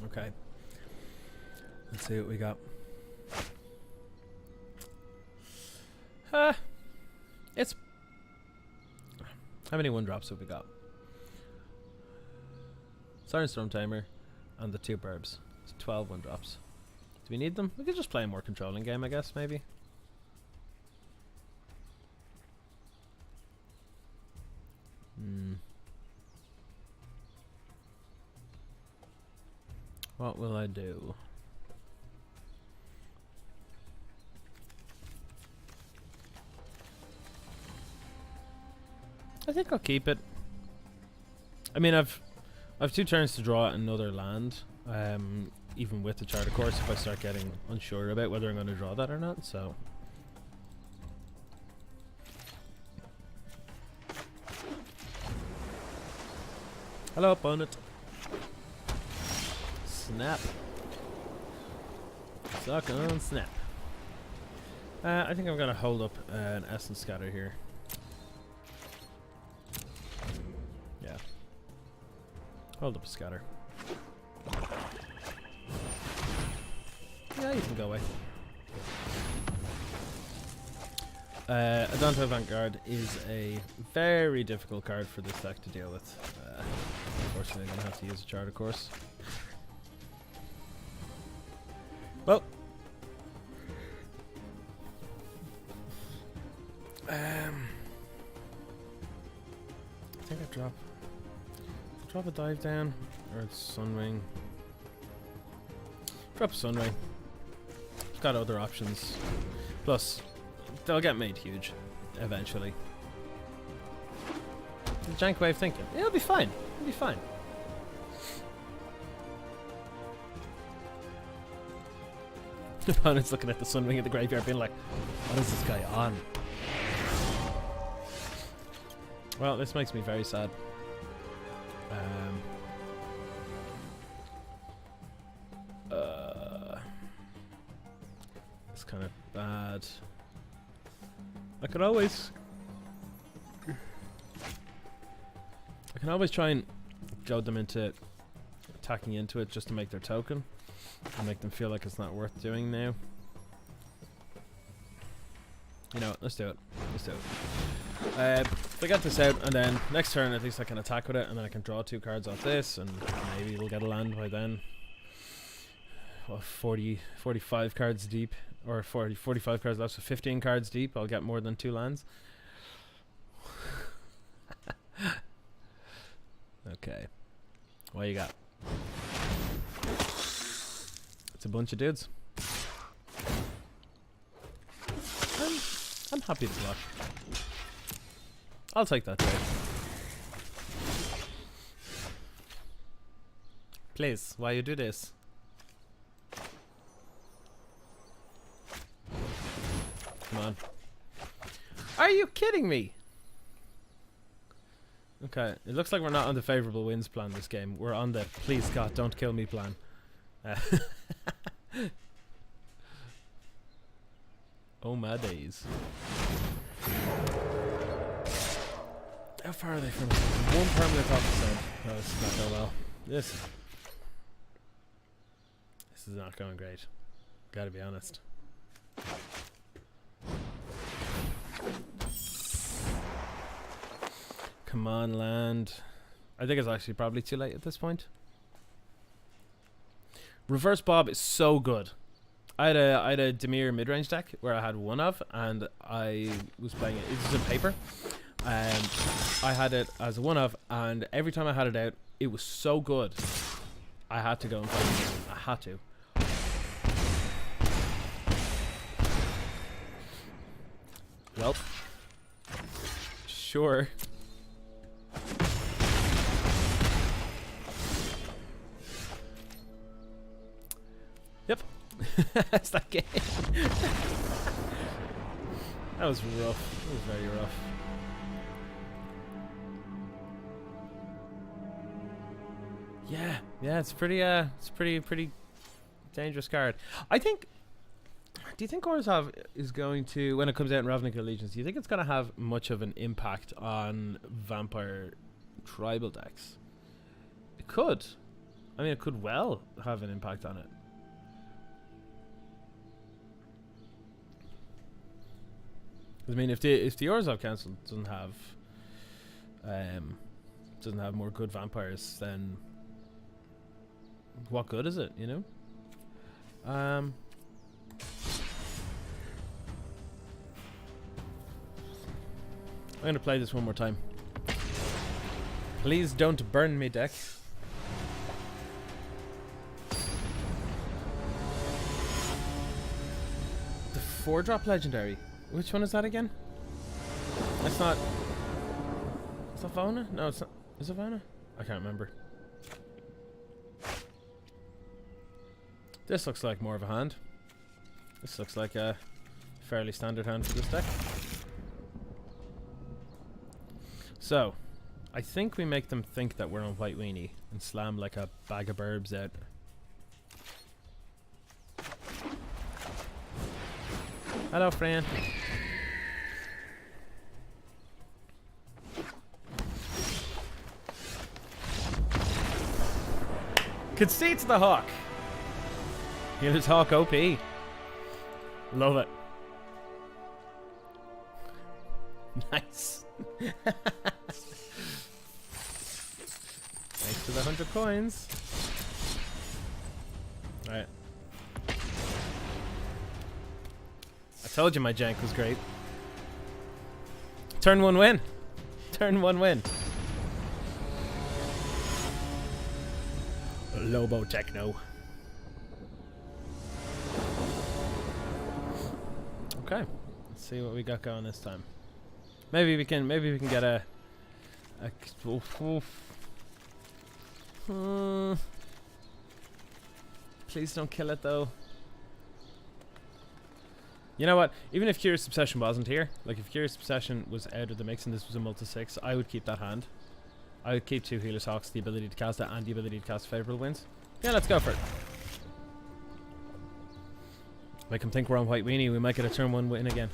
Speaker 1: Okay. Let's see what we got. It's... How many 1-drops have we got? Siren Storm Tamer and the 2 burbs. It's 12 1-drops. Do we need them? We could just play a more controlling game, I guess, maybe. What will I do? I think I'll keep it. I mean, I've 2 turns to draw another land, even with the charter course, if I start getting unsure about whether I'm going to draw that or not, so... Hello, opponent. Snap. Suck on snap. I think I'm going to hold up an Essence Scatter here. Yeah. Hold up a scatter. Yeah, you can go away. Adonto Vanguard is a very difficult card for this deck to deal with. Unfortunately, I'm going to have to use a charter course. Well. I think I drop a dive down, or it's Sunwing. Drop a Sunwing. It's got other options. Plus, they'll get made huge eventually. The Jank way of thinking. It'll be fine. It'll be fine. The opponent's looking at the Sunwing in the graveyard being like, what is this guy on? Well, this makes me very sad. It's kind of bad. I can always try and goad them into attacking into it just to make their token and make them feel like it's not worth doing now. You know what, let's do it. Let's do it. If I get this out, and then next turn at least I can attack with it, and then I can draw 2 cards off this, and maybe we'll get a land by then. Well, 45 cards deep, or 45 cards left, so 15 cards deep, I'll get more than 2 lands. Okay. What you got? It's a bunch of dudes. I'm happy to block. I'll take that trade. Please, why you do this? Come on. Are you kidding me? Okay, it looks like we're not on the favorable wins plan this game. We're on the please God don't kill me plan. Oh my days. How far are they from us? 1 permanent opposite. No, this is not going well. This is not going great. Gotta be honest. Come on, land. I think it's actually probably too late at this point. Reverse Bob is so good. I had a Temur mid-range deck where I had one of, and I was playing it. It was in paper. I had it as a one of, and every time I had it out, it was so good. I had to go and play it. I had to. Well, sure. Yep. That's that game. That was rough. That was very rough. Yeah, it's pretty dangerous card. I think. Do you think Orzhov is going to, when it comes out in Ravnica Allegiance, do you think it's going to have much of an impact on vampire tribal decks? It could. I mean, it could well have an impact on it. I mean, if the Orzhov Council doesn't have more good vampires, then what good is it? You know. I'm gonna play this one more time. Please don't burn me, deck. The 4-drop legendary. Which one is that again? That's not. Is that Vona? No, it's not. Is it Vona? I can't remember. This looks like more of a hand. This looks like a fairly standard hand for this deck. So, I think we make them think that we're on White Weenie and slam like a bag of burbs out. Hello, Fran. Concedes the Hawk. Here's Hawk OP. Love it. Nice. Thanks to the 100 coins. Alright. I told you my jank was great. Turn 1 win. Turn 1 win. Lobo Techno. Okay. Let's see what we got going this time. Maybe we can get a please don't kill it though. You know what? Even if Curious Obsession wasn't here, like if Curious Obsession was out of the mix and this was a multi-6, I would keep that hand. I would keep 2 Healer's Hawks, the ability to cast it and the ability to cast favorable wins. Yeah, let's go for it. Make him think we're on White Weenie, we might get a turn 1 win again.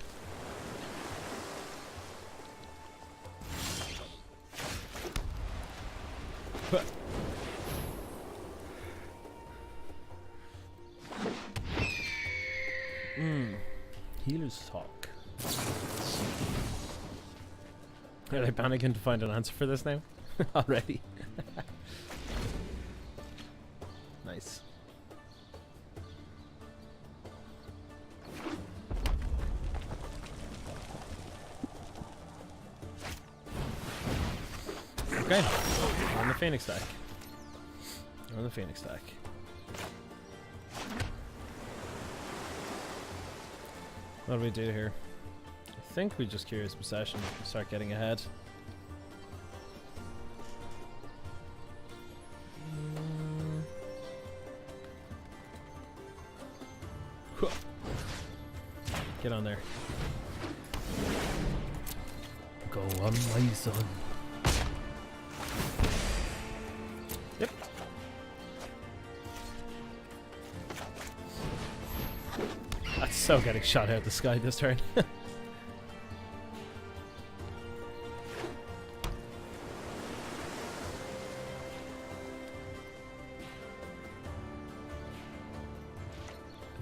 Speaker 1: Healer's Hawk. Are they panicking to find an answer for this now? Already. Nice. Okay. On the Phoenix stack. On the Phoenix stack. What do we do here? I think we just Curious Obsession and start getting ahead. Get on there. Go on, my son. Yep. That's so getting shot out of the sky this turn. Have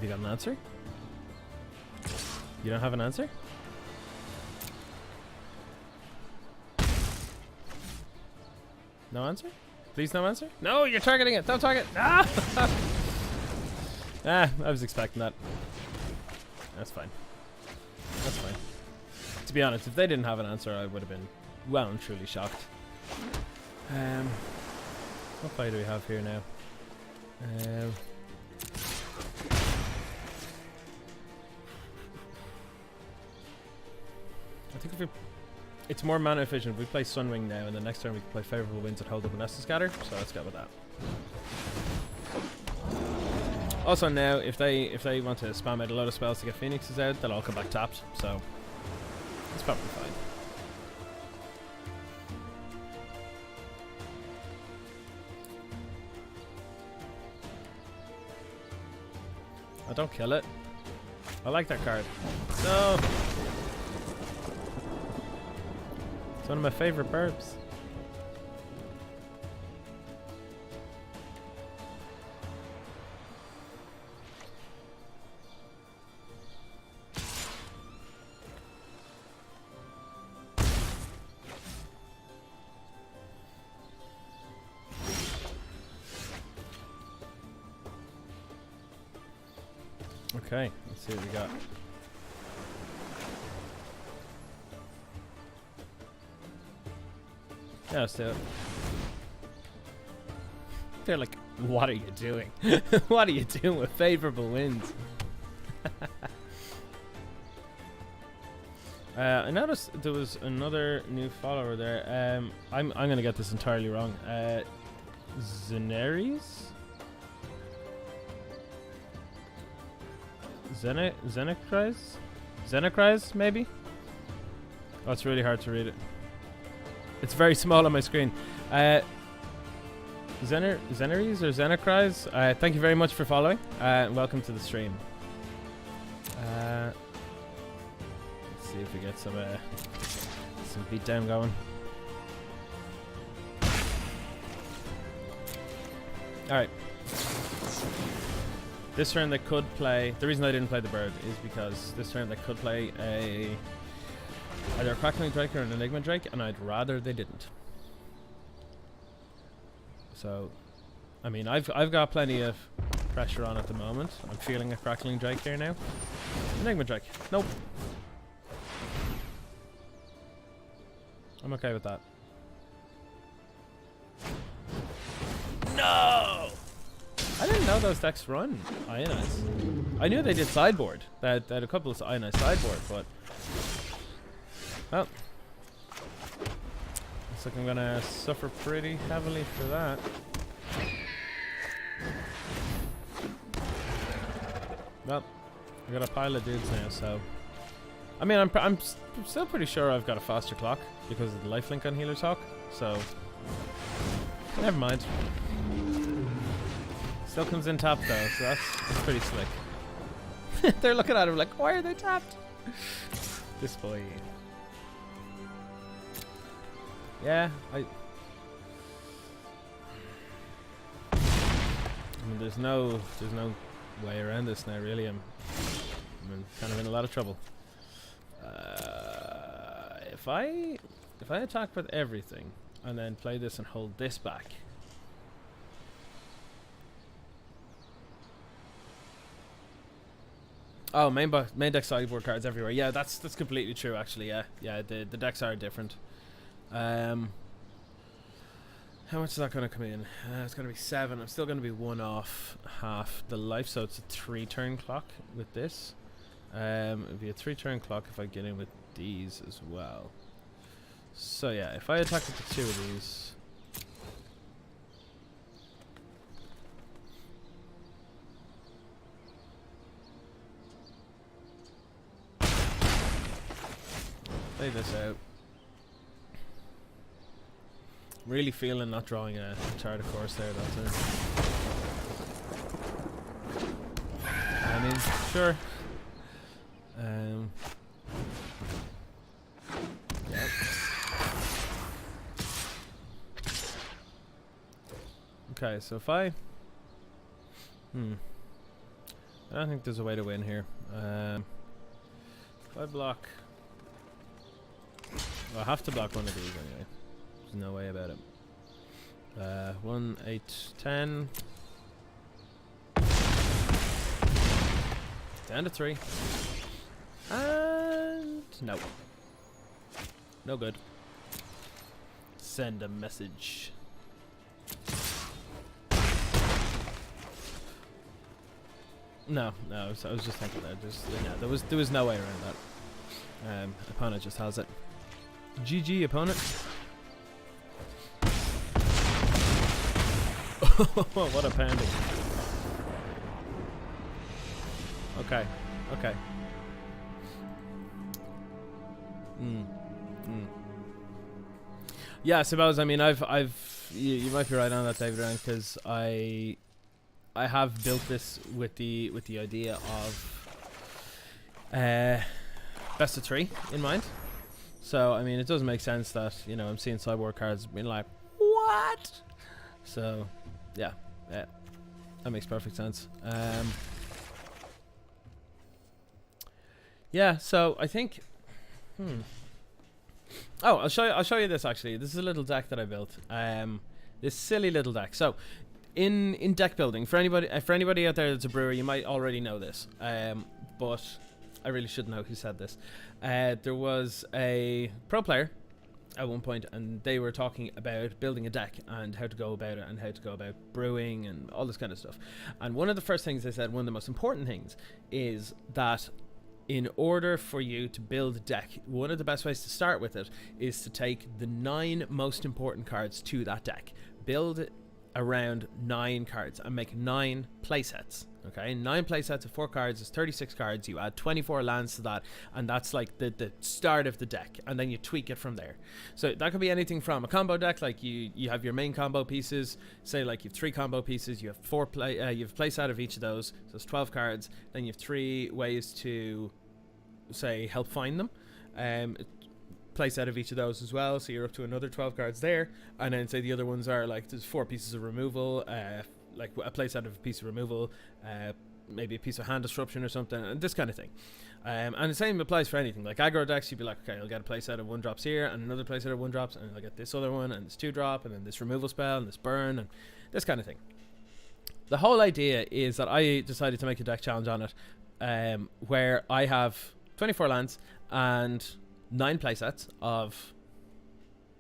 Speaker 1: you got an answer? You don't have an answer? No answer? Please no answer? No, you're targeting it. Don't target. No! I was expecting that. That's fine. That's fine. To be honest, if they didn't have an answer, I would have been well and truly shocked. What play do we have here now? I think if we... It's more mana efficient if we play Sunwing now, and the next turn we can play Favourable Winds and hold up an Estus Scatter, so let's go with that. Also now, if they want to spam out a lot of spells to get Phoenixes out, they'll all come back tapped, so it's probably fine. Oh, don't kill it. I like that card. No! It's one of my favourite birds. Okay, let's see what we got. Yeah, let's do it. They're like, what are you doing? What are you doing with Favourable Winds? I noticed there was another new follower there. I'm gonna get this entirely wrong. Zeneries? Zenekrais, maybe? Oh, it's really hard to read it. It's very small on my screen. Zeneries or Zenekrais? Thank you very much for following. Welcome to the stream. Let's see if we get some beatdown going. Alright. This turn they could play... The reason I didn't play the bird is because this turn they could play either a Crackling Drake or an Enigma Drake, and I'd rather they didn't. So, I mean, I've got plenty of pressure on at the moment. I'm feeling a Crackling Drake here now. Enigma Drake. Nope. I'm okay with that. No! I didn't know those decks run Ionize. I knew they did sideboard. They had a couple of Ionize sideboard, but... Well. Looks like I'm gonna suffer pretty heavily for that. Well, I got a pile of dudes now, so... I mean, I'm still pretty sure I've got a faster clock because of the lifelink on Healer's Hawk, so... Never mind. Still comes in tapped though, so that's pretty slick. They're looking at him like, why are they tapped? This boy. Yeah, I mean, there's no way around this now, really. I'm kind of in a lot of trouble. If I attack with everything and then play this and hold this back. Oh, main deck sideboard cards everywhere. Yeah, that's completely true. Actually, yeah. The decks are different. How much is that going to come in? It's going to be 7. I'm still going to be 1 off half the life, so it's a 3-turn clock with this. It'd be a 3-turn clock if I get in with these as well. So yeah, if I attack with the 2 of these. Play this out. Really feeling not drawing a chart of course there, that's it. I mean, sure. Yeah. Okay, so if I don't think there's a way to win here. If I block, well, I have to block one of these anyway. There's no way about it. 1, 8, 10. Down to 3. And no. No good. Send a message. No, I was just thinking there was no way around that. Opponent just has it. GG, opponent. What a pounding. Okay. Yeah, I suppose. I mean, you might be right on that, David, because I have built this with the idea of best of 3 in mind. So I mean, it does make sense that I'm seeing sideboard cards being like, what? So yeah, that makes perfect sense. Yeah, so I think. Oh, I'll show you this actually. This is a little deck that I built. This silly little deck. So, in deck building, for anybody out there that's a brewer, you might already know this. But I really should know who said this. There was a pro player at one point, and they were talking about building a deck and how to go about it and how to go about brewing and all this kind of stuff. And one of the first things they said, one of the most important things, is that in order for you to build a deck, one of the best ways to start with it is to take the 9 most important cards to that deck. Build around 9 cards and make 9 playsets. Okay, 9 playsets of 4 cards is 36 cards. You add 24 lands to that, and that's like the start of the deck, and then you tweak it from there. So that could be anything from a combo deck, like you have your main combo pieces. Say like you have 3 combo pieces, you have 4 you have playset of each of those, so it's 12 cards. Then you have 3 ways to say help find them. Playset of each of those as well, so you're up to another 12 cards there. And then say the other ones are like there's 4 pieces of removal, like a playset of a piece of removal, maybe a piece of hand disruption or something, and this kind of thing. And the same applies for anything. Like aggro decks, you'd be like, okay, I'll get a playset of 1 drops here, and another playset of 1 drops, and I'll get this other one, and this 2 drop, and then this removal spell, and this burn, and this kind of thing. The whole idea is that I decided to make a deck challenge on it, where I have 24 lands and 9 playsets of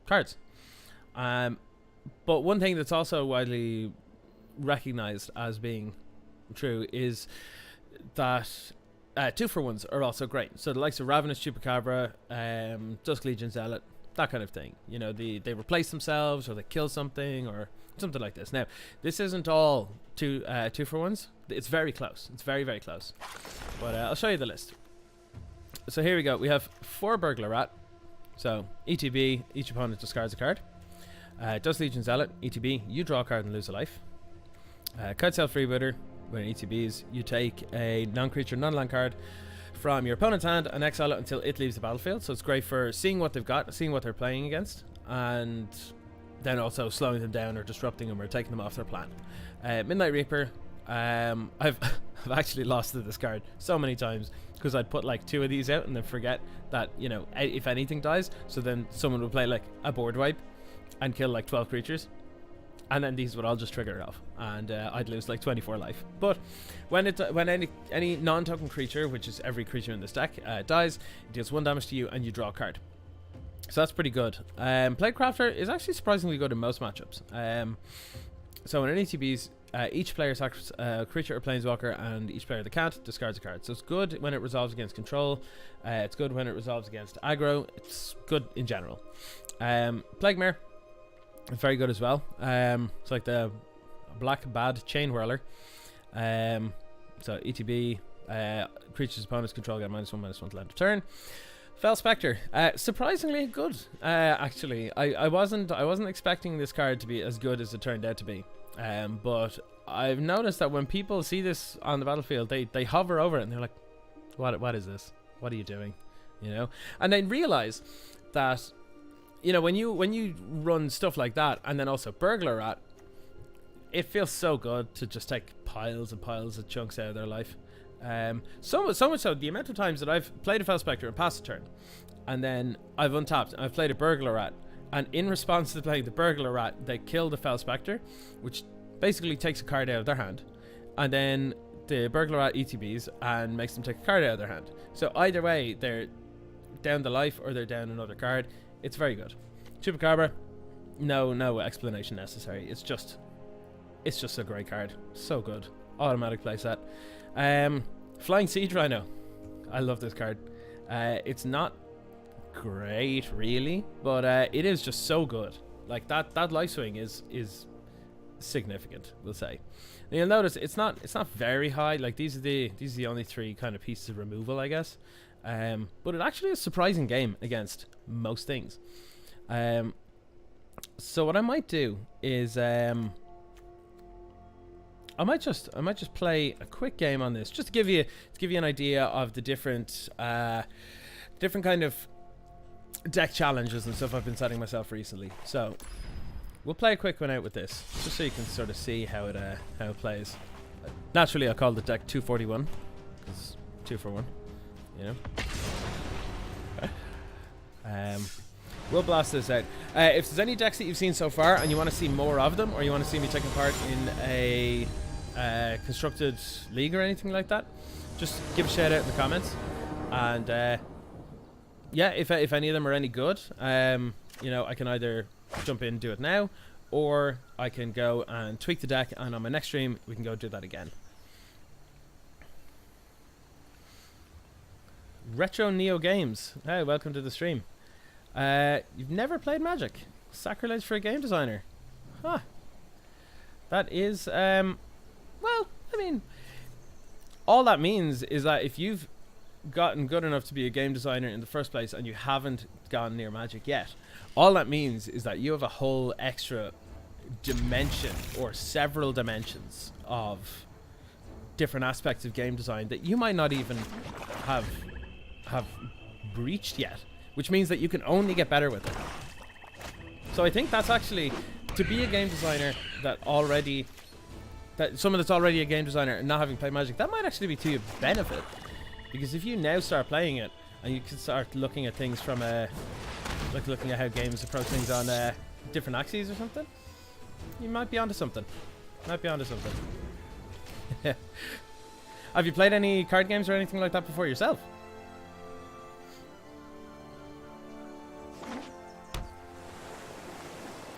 Speaker 1: cards. But one thing that's also widely recognized as being true is that 2-for-1s are also great. So the likes of Ravenous Chupacabra, Dusk Legion Zealot, that kind of thing. They replace themselves, or they kill something, or something like this. Now, this isn't all 2-for-1s. It's very close. It's very, very close. But I'll show you the list. So here we go. We have 4 Burglar Rat. So ETB, each opponent discards a card. Dust Legion Zealot, ETB, you draw a card and lose a life. Kitesail Freebooter, when it ETBs, you take a non-creature, non-land card from your opponent's hand and exile it until it leaves the battlefield. So it's great for seeing what they've got, seeing what they're playing against, and then also slowing them down or disrupting them or taking them off their plan. Midnight Reaper, I've actually lost to this card so many times because I'd put like 2 of these out and then forget that, if anything dies, so then someone would play like a board wipe and kill like 12 creatures, and then these would all just trigger it off, and I'd lose like 24 life. But when any non-token creature, which is every creature in this deck, dies, it deals 1 damage to you and you draw a card. So that's pretty good. Plaguecrafter is actually surprisingly good in most matchups. So in an ETBs, each player sacrifices a creature or planeswalker, and each player that can't discards a card. So it's good when it resolves against control. It's good when it resolves against aggro. It's good in general. Plague Mare, very good as well. It's like the black bad chain whirler. So ETB, creatures opponents control get -1/-1 to end of turn. Fel Spectre, surprisingly good. Actually, I wasn't expecting this card to be as good as it turned out to be. But I've noticed that when people see this on the battlefield, they hover over it and they're like, "What is this? What are you doing?" And they realize that, when you run stuff like that, and then also Burglar Rat, it feels so good to just take piles and piles of chunks out of their life. So much so, the amount of times that I've played a Fel Spectre and passed a turn, and then I've untapped and I've played a Burglar Rat, and in response to playing the Burglar Rat, they kill the Fel Spectre, which basically takes a card out of their hand, and then the Burglar ETBs and makes them take a card out of their hand. So either way, they're down the life or they're down another card. It's very good. Chupacabra, no explanation necessary. It's just a great card. So good. Automatic playset. Flying Siege Rhino. I love this card. It's not great really, but it is just so good. Like that life swing is significant, we'll say. And you'll notice it's not very high. Like these are the only 3 kind of pieces of removal, I guess. But it actually is a surprising game against most things. So what I might do is I might just play a quick game on this, just to give you an idea of the different kind of deck challenges and stuff I've been setting myself recently. So we'll play a quick one out with this, just so you can sort of see how it plays. Naturally, I call the deck 241 because 2 for 1, you know. We'll blast this out. If there's any decks that you've seen so far and you want to see more of them, or you want to see me taking part in a constructed league or anything like that, just give a shout out in the comments. And yeah, if any of them are any good, you know, I can either jump in and do it now, or I can go and tweak the deck, and on my next stream we can go do that again. Retro Neo Games, hey, welcome to the stream. You've never played Magic? Sacrilege for a game designer. Huh. That is, well, I mean, all that means is that if you've gotten good enough to be a game designer in the first place and you haven't gone near Magic yet, all that means is that you have a whole extra dimension or several dimensions of different aspects of game design that you might not even have breached yet, which means that you can only get better with it. So I think that's actually, to be a game designer someone that's already a game designer and not having played Magic, that might actually be to your benefit. Because if you now start playing it and you can start looking at things from like looking at how games approach things on different axes or something, you might be onto something. Have you played any card games or anything like that before yourself?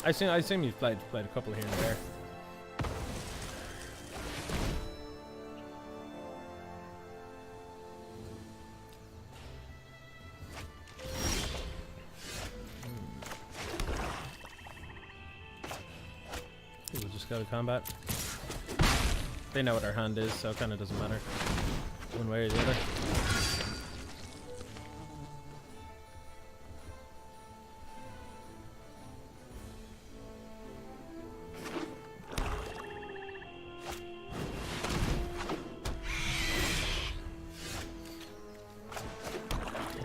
Speaker 1: I assume you've played a couple here and there. We'll just go to combat. They know what our hand is, so it kind of doesn't matter one way or the other.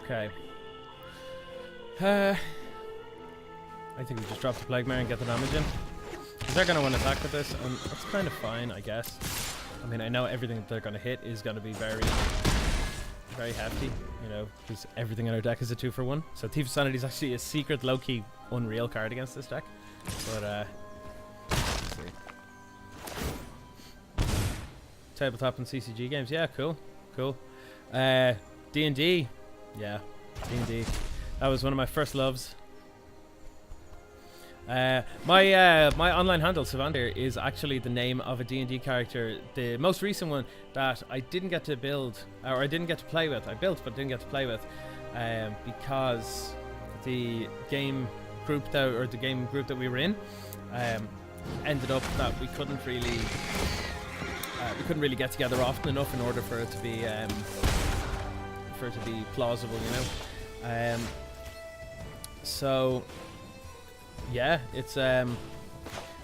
Speaker 1: Okay. I think we just drop the Plague Mare and get the damage in. They're going to want to attack with this, and that's kind of fine, I guess. I mean, I know everything that they're going to hit is going to be very, very hefty, you know, because everything in our deck is a 2 for 1. So Thief of Sanity is actually a secret, low-key, unreal card against this deck. But, let's see. Tabletop and CCG games, yeah, cool. D&D, yeah, D&D. That was one of my first loves. My online handle, Syvantir, is actually the name of a D&D character, the most recent one that I didn't get to build, or I didn't get to play with. I built but didn't get to play with, because the game group that we were in ended up that we couldn't really get together often enough in order for it to be plausible, you know. So yeah, it's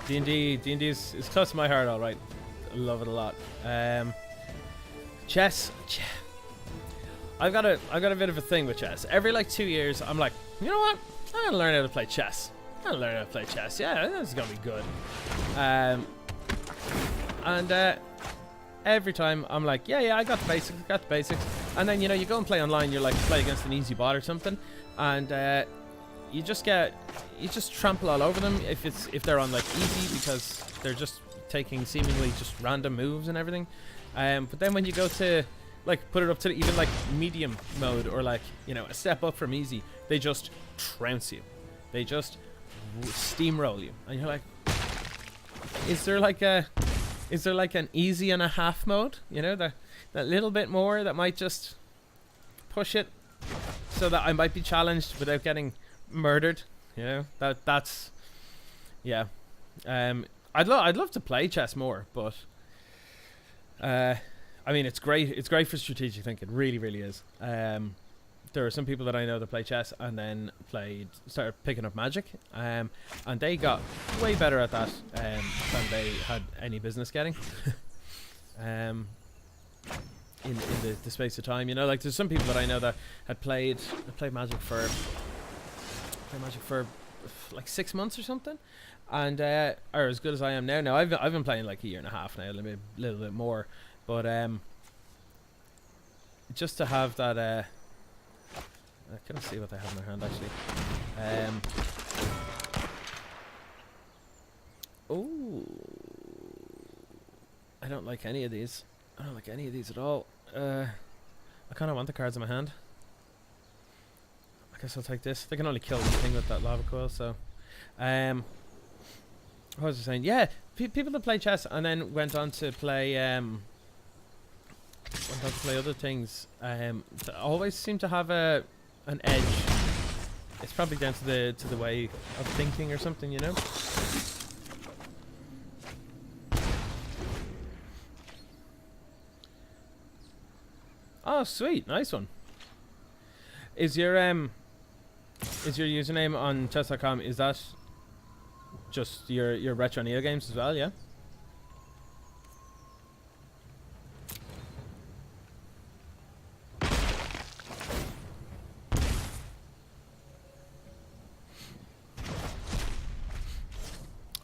Speaker 1: D&D is close to my heart, all right. I love it a lot. Chess. I've got a bit of a thing with chess. Every like 2 years, I'm like, you know what? I'm gonna learn how to play chess. Yeah, this is gonna be good. And every time I'm like, yeah, I got the basics. And then, you know, you go and play online, you're like, play against an easy bot or something, and you just trample all over them if they're on like easy, because they're just taking seemingly just random moves and everything. But then when you go to like put it up to even like medium mode or like, you know, a step up from easy, they just trounce you. They just steamroll you, and you're like, is there like an easy and a half mode? You know, that little bit more that might just push it so that I might be challenged without getting murdered. You know, that's yeah. I'd love to play chess more, but I mean, it's great. It's great for strategic thinking. It really, really is. There are some people that I know that play chess and then started picking up Magic, and they got way better at that than they had any business getting. In the space of time, you know, like there's some people that I know that had played Magic for like 6 months or something, and are as good as I am now. Now I've been playing like a year and a half now, a little bit more, but just to have that. I can't see what they have in their hand actually. Oh, I don't like any of these. I don't like any of these at all. I kind of want the cards in my hand. I guess I'll take this. They can only kill one thing with that lava coil, so. What was I saying? Yeah, people that play chess and then went on to play other things. Always seem to have an edge. It's probably down to the way of thinking or something, you know. Oh, sweet, nice one. Is your username on chess.com, is that just your retro Neo games as well? Yeah.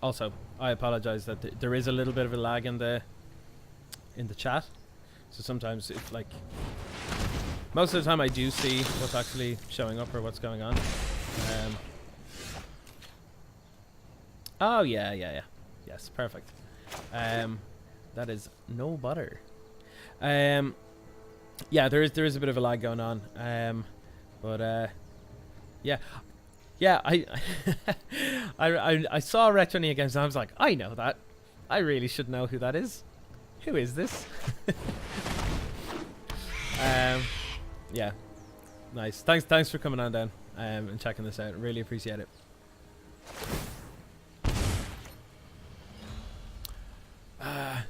Speaker 1: Also, I apologize that there is a little bit of a lag in the chat, so sometimes it's like most of the time I do see what's actually showing up or what's going on. Oh yeah, yes, perfect. That is no butter. Yeah, there is a bit of a lag going on. But yeah. Yeah, I saw Retro Neo Games and I was like, I know that. I really should know who that is. Who is this? Yeah, nice. Thanks for coming on down and checking this out. Really appreciate it.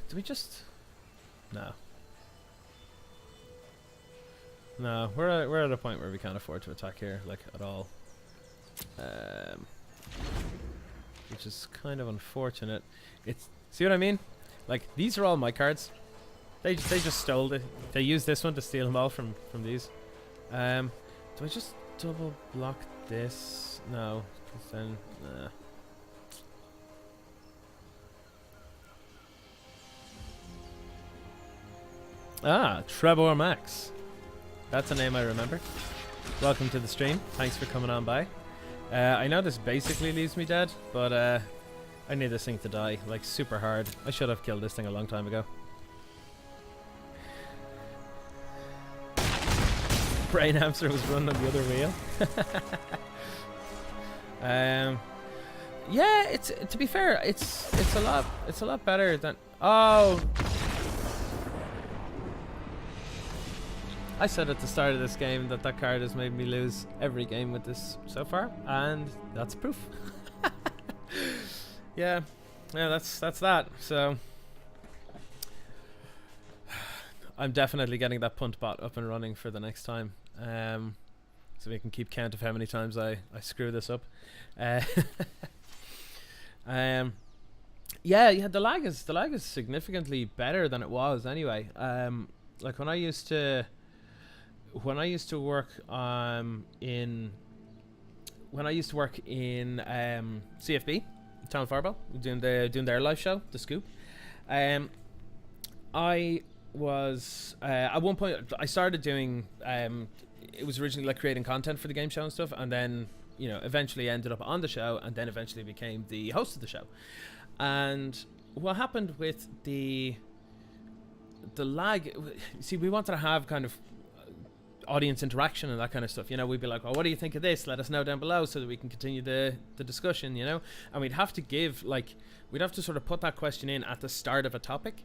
Speaker 1: Do we just? No. No, we're at a point where we can't afford to attack here, like at all. Which is kind of unfortunate. See what I mean? Like, these are all my cards. They just stole it. They used this one to steal them all from these. Do I just double block this? No, 'cause then Trevor Max. That's a name I remember. Welcome to the stream. Thanks for coming on by. I know this basically leaves me dead, but I need this thing to die, like, super hard. I should have killed this thing a long time ago. Brain Hamster was running on the other wheel. Yeah, to be fair, it's a lot better than. Oh, I said at the start of this game that card has made me lose every game with this so far, and that's proof. Yeah, that's that. So I'm definitely getting that punt bot up and running for the next time, so we can keep count of how many times I screw this up. Yeah, the lag is significantly better than it was anyway. Like when I used to work in CFB, Town Fireball, doing their live show, The Scoop. I was at one point I started doing it was originally like creating content for the game show and stuff, and then, you know, eventually ended up on the show, and then eventually became the host of the show. And what happened with the lag. See, we wanted to have kind of audience interaction and that kind of stuff. You know, we'd be like, "Oh, what do you think of this? Let us know down below so that we can continue the discussion." You know, and we'd have to give we'd have to sort of put that question in at the start of a topic,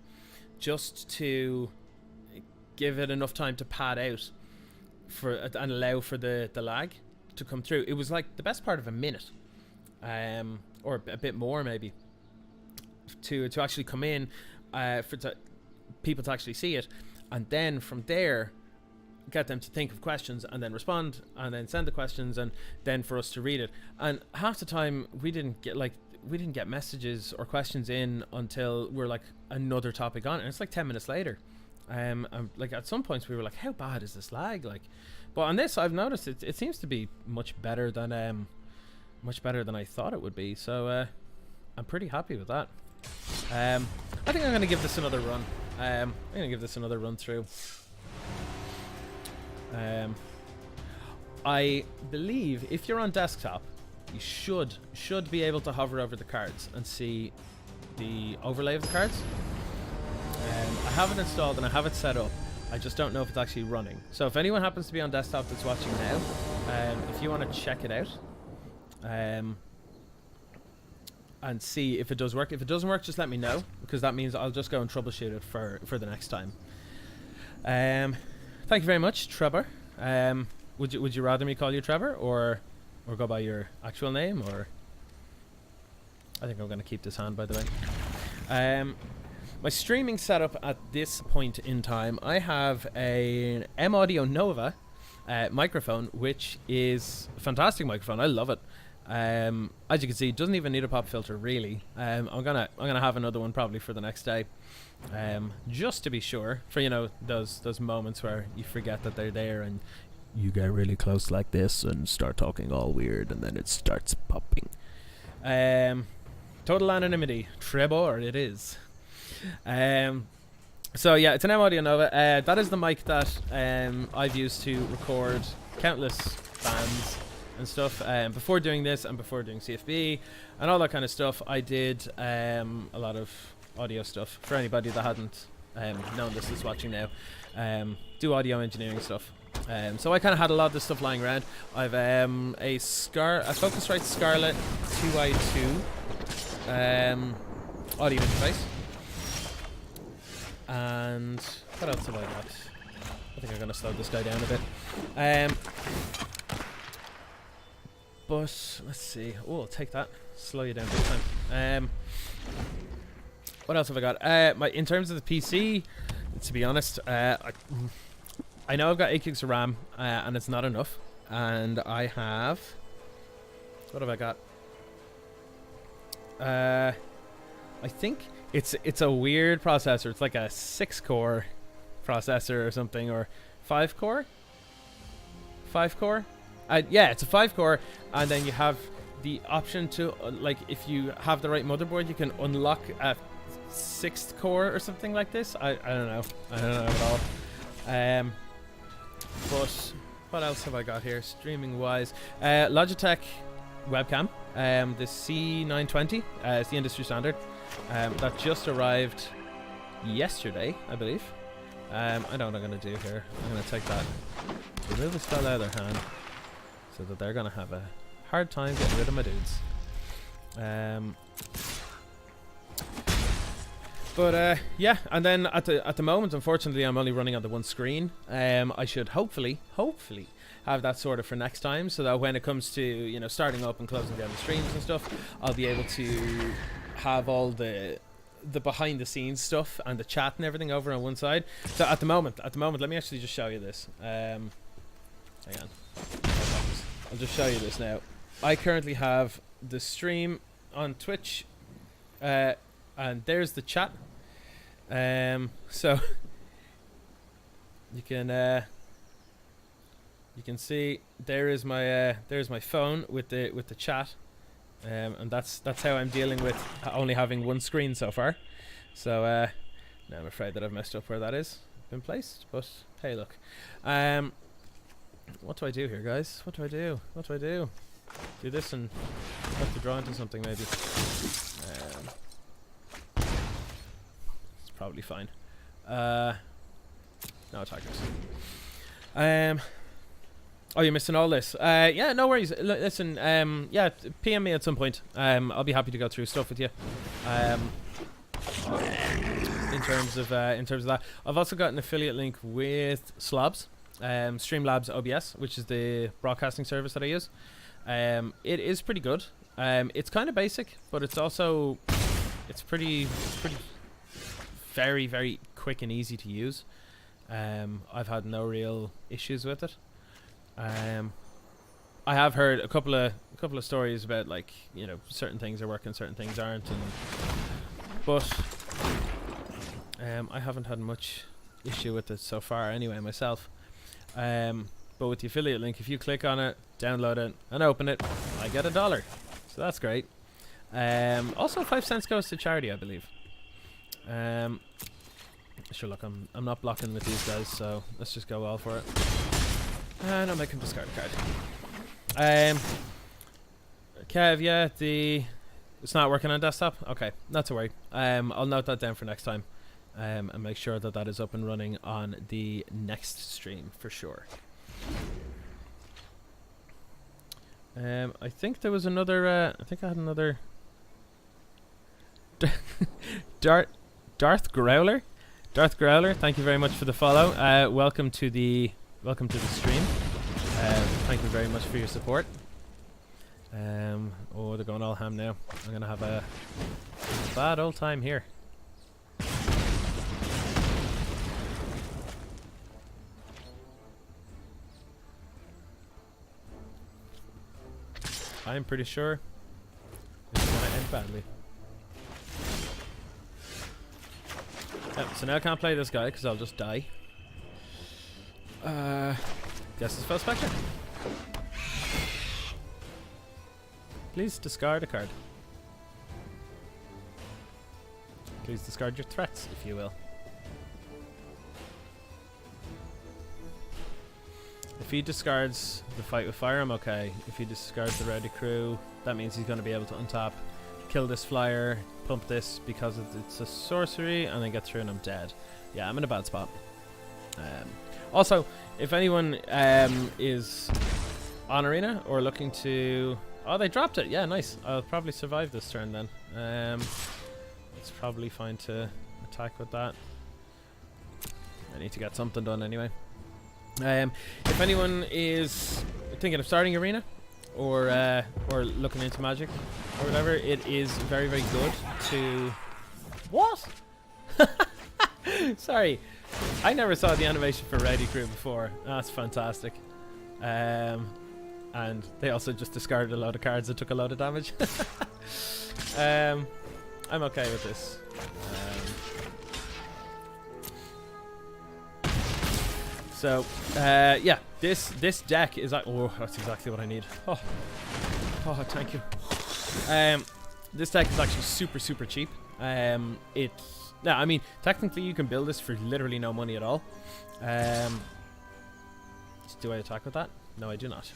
Speaker 1: just to give it enough time to pad out and allow for the lag to come through. It was like the best part of a minute, or a bit more maybe, to actually come in, people to actually see it, and then from there get them to think of questions and then respond and then send the questions and then for us to read it. And half the time we didn't get messages or questions in until we're like another topic on, and it's like 10 minutes later. Like at some points we were like, how bad is this lag? Like, but on this I've noticed it seems to be much better than I thought it would be. So I'm pretty happy with that. I think I'm gonna give this another run. I'm gonna give this another run through. I believe if you're on desktop, you should be able to hover over the cards and see the overlay of the cards. I have it installed and I have it set up. I just don't know if it's actually running. So if anyone happens to be on desktop that's watching now, if you want to check it out, and see if it does work. If it doesn't work, just let me know, because that means I'll just go and troubleshoot it for the next time. Thank you very much, Trevor. Would you rather me call you Trevor or go by your actual name? Or I think I'm going to keep this hand, by the way. My streaming setup at this point in time, I have an M Audio Nova microphone, which is a fantastic microphone. I love it. As you can see, it doesn't even need a pop filter, really. I'm gonna have another one probably for the next day, just to be sure, for those moments where you forget that they're there and you get really close like this and start talking all weird and then it starts popping. Total anonymity, Trevor, it is. So yeah, it's an M Audio Nova. That is the mic that I've used to record countless bands and stuff. Before doing this and before doing CFB and all that kind of stuff, I did a lot of audio stuff. For anybody that hadn't known this is watching now, do audio engineering stuff. So I kind of had a lot of this stuff lying around. I've a Focusrite Scarlett 2i2 audio interface. And what else have I got? I think I'm going to slow this guy down a bit. But let's see. Oh, I'll take that. Slow you down big time. What else have I got? In terms of the PC, to be honest, I know I've got 8 gigs of RAM, and it's not enough. And I have... What have I got? I think it's a weird processor. It's like a 6-core processor or something, or 5-core? 5-core? Yeah, it's a 5-core, and then you have the option to, if you have the right motherboard, you can unlock a 6th core or something like this. I don't know. I don't know at all. But what else have I got here, streaming-wise? Logitech webcam, the C920, it's the industry standard. That just arrived yesterday, I believe. I know what I'm going to do here. I'm going to take that, remove the spell out of their hand, so that they're going to have a hard time getting rid of my dudes. But yeah, and then at the moment, unfortunately, I'm only running on the one screen. I should hopefully have that sorted for next time, so that when it comes to starting up and closing down the streams and stuff, I'll be able to have all the behind the scenes stuff and the chat and everything over on one side. So at the moment, let me actually just show you this. Hang on, I'll just show you this now. I currently have the stream on Twitch, and there's the chat. So you can see there's my phone with the chat, and that's how I'm dealing with only having one screen so far. So now I'm afraid that I've messed up where that is been placed, but hey, look. What do I do here, guys? What do I do? Do this and have to draw into something maybe. It's probably fine. No attackers. Oh, you're missing all this. Yeah, no worries. Listen, yeah, PM me at some point. I'll be happy to go through stuff with you. In terms of that, I've also got an affiliate link with Slobs, Streamlabs OBS, which is the broadcasting service that I use. It is pretty good. It's kind of basic, but it's also pretty very, very quick and easy to use. I've had no real issues with it. I have heard a couple of stories about, like, you know, certain things are working, certain things aren't, but I haven't had much issue with it so far anyway myself. But with the affiliate link, if you click on it, download it and open it, I get $1, so that's great. Also 5 cents goes to charity, I believe. Sure, look, I'm not blocking with these guys, so let's just go all for it. And I'll make him discard a card. Kev, yeah, it's not working on desktop? Okay, not to worry. I'll note that down for next time. And make sure that is up and running on the next stream for sure. I think there was another, I think I had another Darth Growler. Darth Growler, thank you very much for the follow. Welcome to the stream. Thank you very much for your support. Oh, they're going all ham now. I'm gonna have a bad old time here. I'm pretty sure it's gonna end badly. Yep, so now I can't play this guy because I'll just die. Guess it's Spell Spectre. Please discard a card. Please discard your threats, if you will. If he discards the Fight with Fire, I'm okay. If he discards the Rowdy Crew, that means he's going to be able to untap, kill this flyer, pump this because it's a sorcery, and then get through and I'm dead. Yeah, I'm in a bad spot. Also, if anyone is on Arena or looking to... Oh, they dropped it. Yeah, nice. I'll probably survive this turn then. It's probably fine to attack with that. I need to get something done anyway. If anyone is thinking of starting Arena or looking into Magic or whatever, it is very, very good to... What? Sorry. I never saw the animation for Rowdy Crew before. That's fantastic. And they also just discarded a load of cards that took a load of damage. I'm okay with this. So, yeah, this deck is like... Oh, that's exactly what I need. Oh, thank you. This deck is actually super, super cheap. Yeah, I mean, technically you can build this for literally no money at all. Do I attack with that? No, I do not.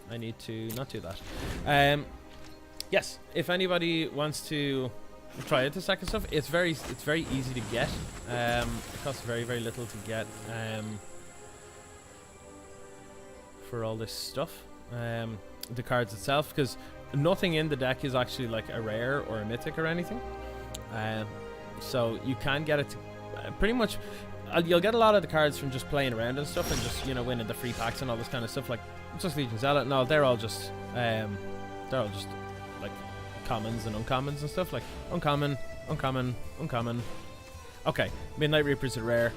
Speaker 1: I need to not do that. Yes, if anybody wants to try out this deck and stuff, it's very easy to get. It costs very, very little to get for all this stuff. The cards itself, because nothing in the deck is actually like a rare or a mythic or anything. So you can get it to, pretty much. You'll get a lot of the cards from just playing around and stuff, and just, you know, winning the free packs and all this kind of stuff. Like just Legion Zealot and all, they're all just like commons and uncommons and stuff. Like uncommon. Okay, Midnight Reaper's a rare.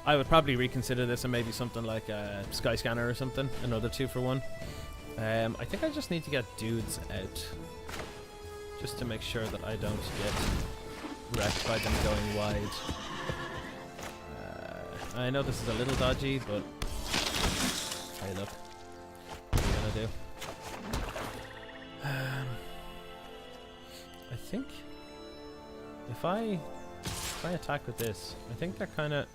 Speaker 1: I would probably reconsider this and maybe something like Sky Scanner or something. Another 2 for 1. I think I just need to get dudes out, just to make sure that I don't get wrecked by them going wide. I know this is a little dodgy, but hey, look, what are you gonna do? I think if I attack with this, I think they're kind of...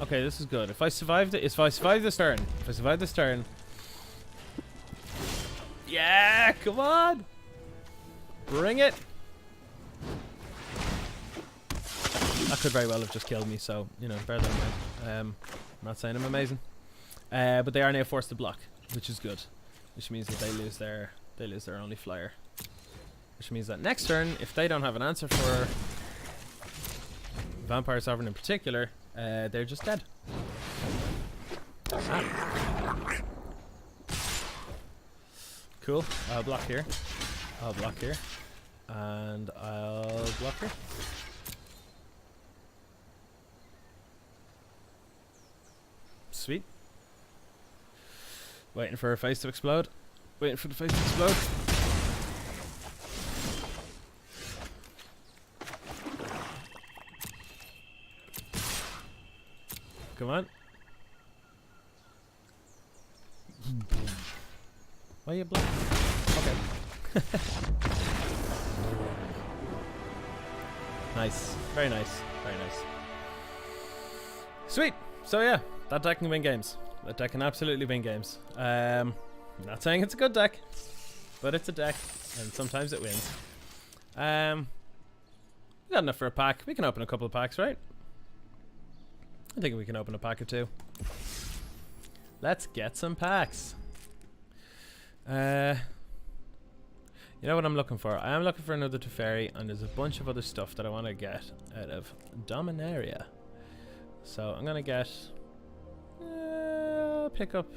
Speaker 1: Okay, this is good. If I survive this turn, yeah, come on, bring it. That could very well have just killed me, so, you know, bear that in mind. I'm not saying I'm amazing. But they are now forced to block, which is good. Which means that they lose their only flyer. Which means that next turn, if they don't have an answer for Vampire Sovereign in particular, they're just dead. Ah. Cool. I'll block here. I'll block here. And I'll block here. Sweet. Waiting for her face to explode. Waiting for the face to explode. Come on. Why are you blocking? Okay. Nice. Very nice. Very nice. Sweet. So yeah, that deck can win games. That deck can absolutely win games. Not saying it's a good deck, but it's a deck, and sometimes it wins. We got enough for a pack. We can open a couple of packs, right? I think we can open a pack or two. Let's get some packs. You know what I'm looking for? I am looking for another Teferi, and there's a bunch of other stuff that I want to get out of Dominaria. So I'm gonna get. I'll pick up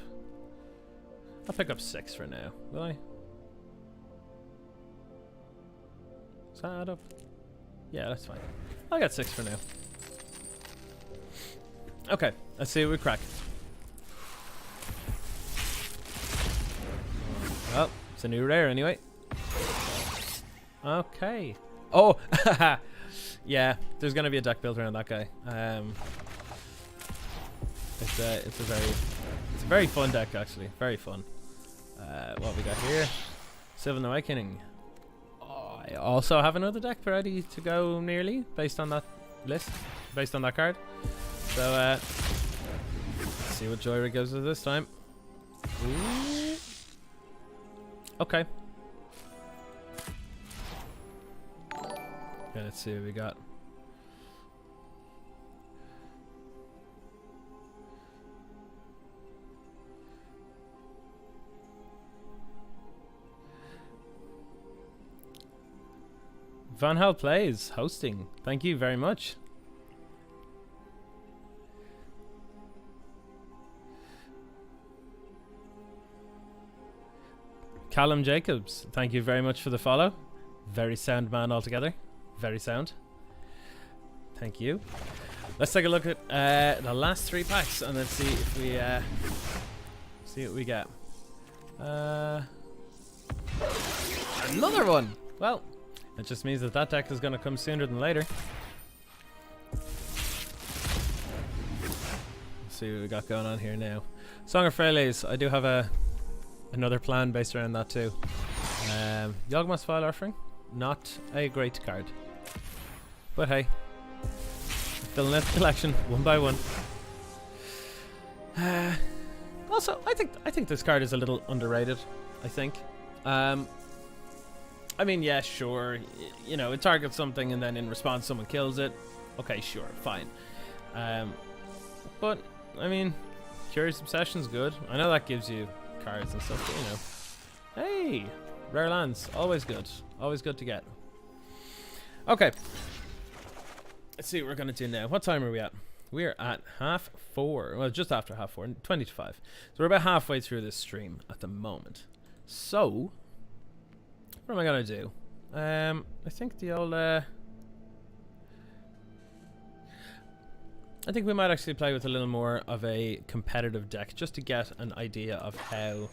Speaker 1: 6 for now. Will I? Does that add up? Yeah, that's fine. I'll get 6 for now. Okay, let's see what we crack. Well, it's a new rare anyway. Okay. Oh, yeah. There's gonna be a deck built around that guy. It's a very fun deck actually. Very fun. What we got here? Sylvan Awakening. Oh, I also have another deck ready to go nearly based on that list, based on that card. So let's see what Joyra gives us this time. Ooh. Okay. Okay, let's see what we got. Van Hal Plays hosting. Thank you very much. Callum Jacobs, thank you very much for the follow. Very sound man altogether. Very sound. Thank you. Let's take a look at the last 3 packs and let's see if we see what we get. Another one. Well, it just means that deck is going to come sooner than later. Let's see what we got going on here now. Song of Freyles. I do have another plan based around that too. Yawgmoth's File Offering. Not a great card. But hey. Filling out the collection one by one. Also, I think this card is a little underrated, I think. I mean, yeah, sure. You know, it targets something and then in response someone kills it. Okay, sure, fine. But, I mean, Curious Obsession's good. I know that gives you cards and stuff, but, you know. Hey! Rare lands. Always good. Always good to get. Okay. Let's see what we're going to do now. What time are we at? We're at 4:30. Well, just after 4:30. 20 to 5. So we're about halfway through this stream at the moment. So, what am I going to do? I think the old... I think we might actually play with a little more of a competitive deck just to get an idea of how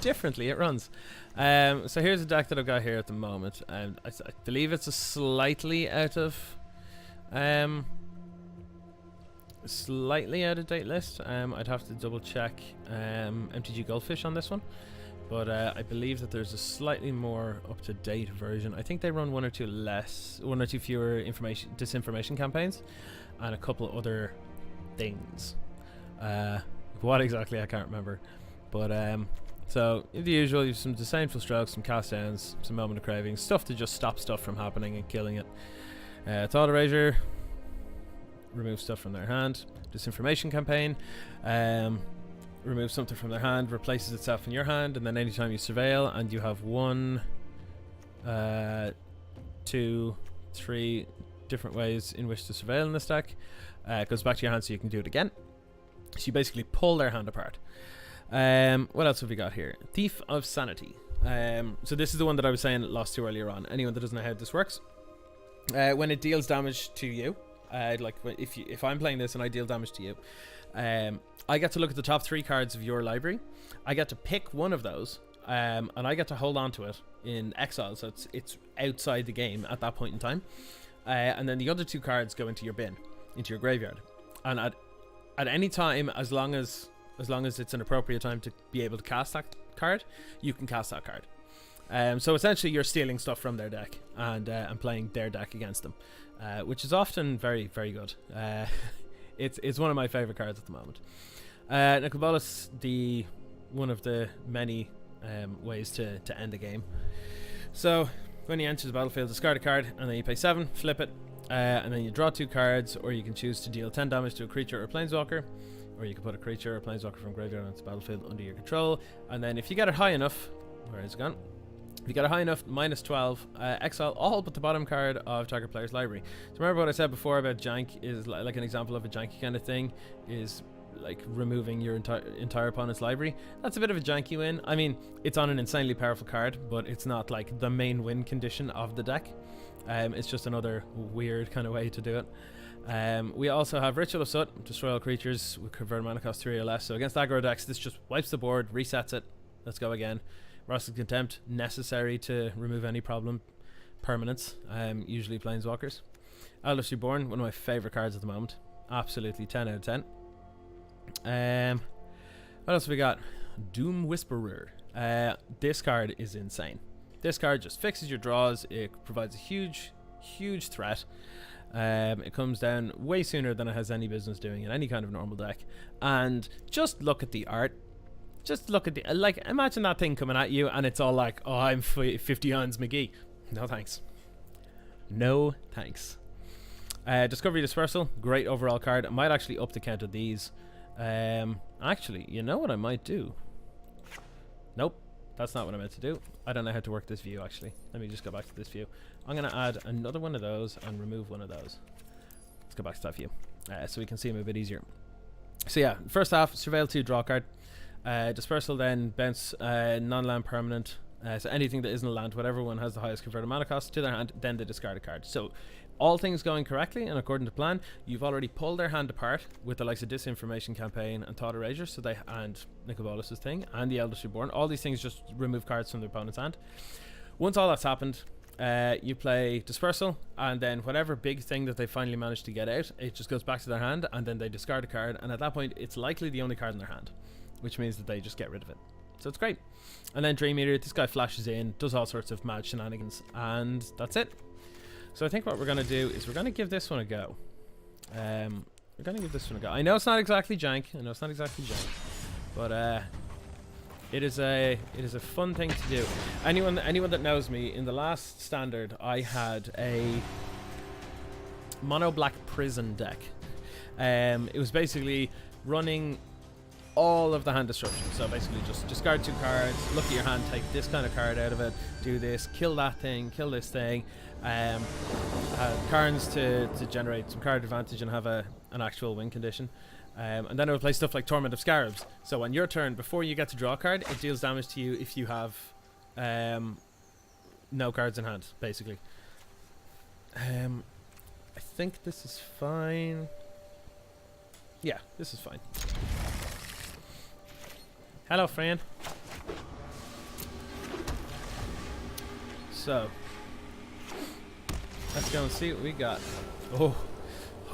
Speaker 1: differently it runs. So here's a deck that I've got here at the moment, and I believe it's a slightly out of date list. I'd have to double check MTG Goldfish on this one, but I believe that there's a slightly more up to date version. I think they run one or two fewer disinformation campaigns, and a couple of other things. What exactly I can't remember, but so the usual, you have some Disdainful Strokes, some cast downs, some Moment of Craving, stuff to just stop stuff from happening and killing it. Thought Erasure. Remove stuff from their hand. Disinformation Campaign. Remove something from their hand, replaces itself in your hand, and then anytime you surveil and you have 1, 2, 3 different ways in which to surveil in this deck, it goes back to your hand so you can do it again. So you basically pull their hand apart. What else have we got here? Thief of Sanity. So this is the one that I was saying lost to earlier on. Anyone that doesn't know how this works, when it deals damage to you, like if I'm playing this and I deal damage to you, I get to look at the top 3 cards of your library. I get to pick one of those, and I get to hold on to it in exile, so it's outside the game at that point in time. And then the other 2 cards go into your bin, into your graveyard. And at any time, as long as it's an appropriate time to be able to cast that card, you can cast that card. So essentially, you're stealing stuff from their deck and playing their deck against them, which is often very, very good. It's one of my favorite cards at the moment. Nicol Bolas, one of the many ways to end the game. So when you enter the battlefield, discard a card, and then you pay 7, flip it, and then you draw 2 cards, or you can choose to deal 10 damage to a creature or planeswalker, or you can put a creature or planeswalker from graveyard onto the battlefield under your control. And then if you get it high enough, where is it gone? If you get it high enough, -12, exile all but the bottom card of target player's library. So remember what I said before about Jank is like an example of a janky kind of thing, is like removing your entire opponent's library. That's a bit of a janky win. I mean, it's on an insanely powerful card, but it's not like the main win condition of the deck. It's just another weird kind of way to do it. We also have Ritual of Soot, destroy all creatures with convert mana cost 3 or less. So against aggro decks, this just wipes the board, resets it. Let's go again. Rostral Contempt, necessary to remove any problem permanents, usually planeswalkers. Eldritch Reborn, one of my favorite cards at the moment. Absolutely 10 out of 10. What else have we got? Doom Whisperer. This card is insane. This card just fixes your draws. It provides a huge threat. It comes down way sooner than it has any business doing in any kind of normal deck. And just look at the art. Just look at the, like, imagine that thing coming at you and it's all like, oh, I'm 50 ons McGee. No thanks. No thanks. Discovery Dispersal, great overall card. I might actually up the count of these. Actually, you know what I might do? Nope, that's not what I meant to do. I don't know how to work this view, actually. Let me just go back to this view. I'm going to add another one of those and remove one of those. Let's go back to that view, so we can see them a bit easier. So yeah, first half, Surveil 2, draw card. Dispersal, then bounce non-land permanent. So anything that isn't a land, whatever one has the highest converted mana cost to their hand, then they discard a card. So all things going correctly and according to plan, you've already pulled their hand apart with the likes of Disinformation Campaign and Thought Erasure, so they, and Nicol Bolas' thing, and the Eldritch Reborn. All these things just remove cards from their opponent's hand. Once all that's happened, you play Dispersal, and then whatever big thing that they finally managed to get out, it just goes back to their hand, and then they discard a card, and at that point, it's likely the only card in their hand, which means that they just get rid of it. So it's great. And then Dream Eater, this guy flashes in, does all sorts of mad shenanigans, and that's it. So I think what we're going to do is we're going to give this one a go. We're going to give this one a go. I know it's not exactly jank, but it is a fun thing to do. Anyone that knows me, in the last standard, I had a mono black prison deck. It was basically running all of the hand destruction. So basically just discard 2 cards, look at your hand, take this kind of card out of it, do this, kill that thing, kill this thing, cards to generate some card advantage and have an actual win condition. And then I would play stuff like Torment of Scarabs. So on your turn, before you get to draw a card, it deals damage to you if you have no cards in hand, basically. I think this is fine. Yeah, this is fine. Hello, friend. So, let's go and see what we got. Oh,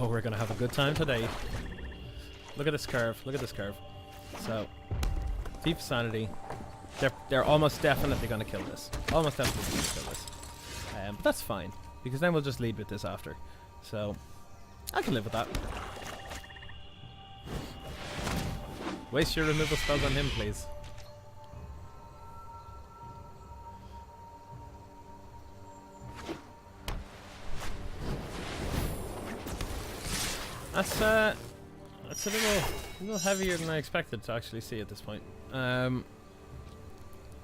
Speaker 1: we're gonna have a good time today. Look at this curve. Look at this curve. So, Thief of Sanity. They're almost definitely gonna kill this. Almost definitely gonna kill this. But that's fine, because then we'll just lead with this after. So, I can live with that. Waste your removal spells on him, please. That's a little heavier than I expected to actually see at this point.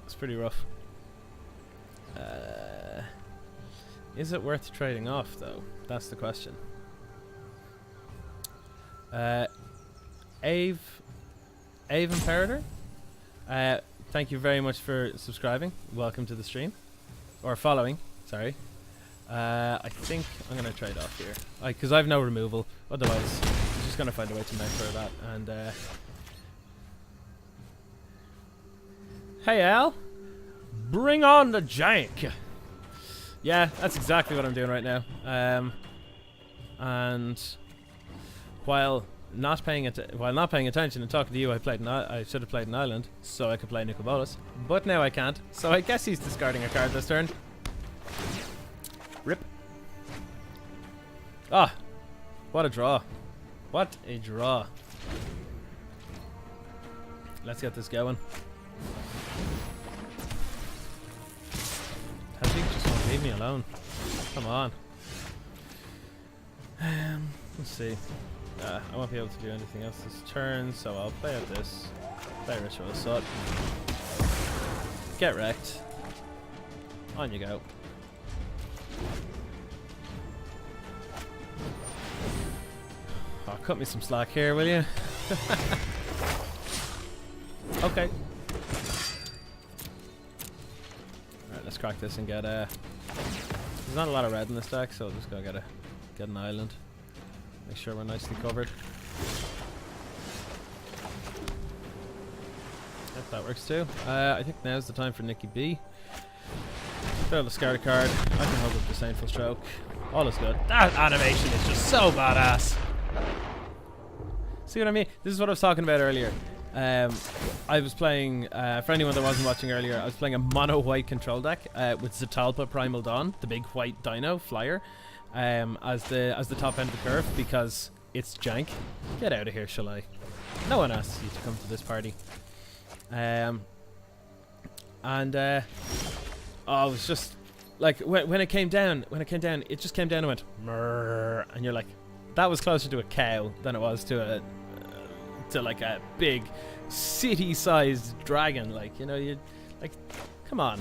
Speaker 1: It's pretty rough. Is it worth trading off though? That's the question. Ave Imperator, thank you very much for subscribing. Welcome to the stream. Or following, sorry. I think I'm going to trade off here. Because I have no removal. Otherwise, I'm just going to find a way to make for that. And, hey, Al. Bring on the jank. Yeah, that's exactly what I'm doing right now. And while not paying attention and talking to you, I should have played an island so I could play Nicol Bolas. But now I can't. So I guess he's discarding a card this turn. Rip. Ah, what a draw. What a draw. Let's get this going. Tajik just won't leave me alone. Come on. Let's see. I won't be able to do anything else this turn, so I'll play out this. Play Ritual Assault. Get wrecked. On you go. Oh, cut me some slack here, will you? Okay. Alright, let's crack this and get there's not a lot of red in this deck, so I'll just go get an island. Make sure we're nicely covered. If that works too. I think now's the time for Nikki B. Throw the discard a card. I can hold up the Saintful Stroke. All is good. That animation is just so badass. See what I mean? This is what I was talking about earlier. I was playing, for anyone that wasn't watching earlier, I was playing a mono white control deck with Zatalpa Primal Dawn, the big white dino flyer, as the top end of the curve because it's jank. Get out of here, shall I? No one asked you to come to this party. Oh, it was just like when it came down, it just came down and went murr, and you're like, that was closer to a cow than it was to like a big city-sized dragon. Like, you know, you like, come on.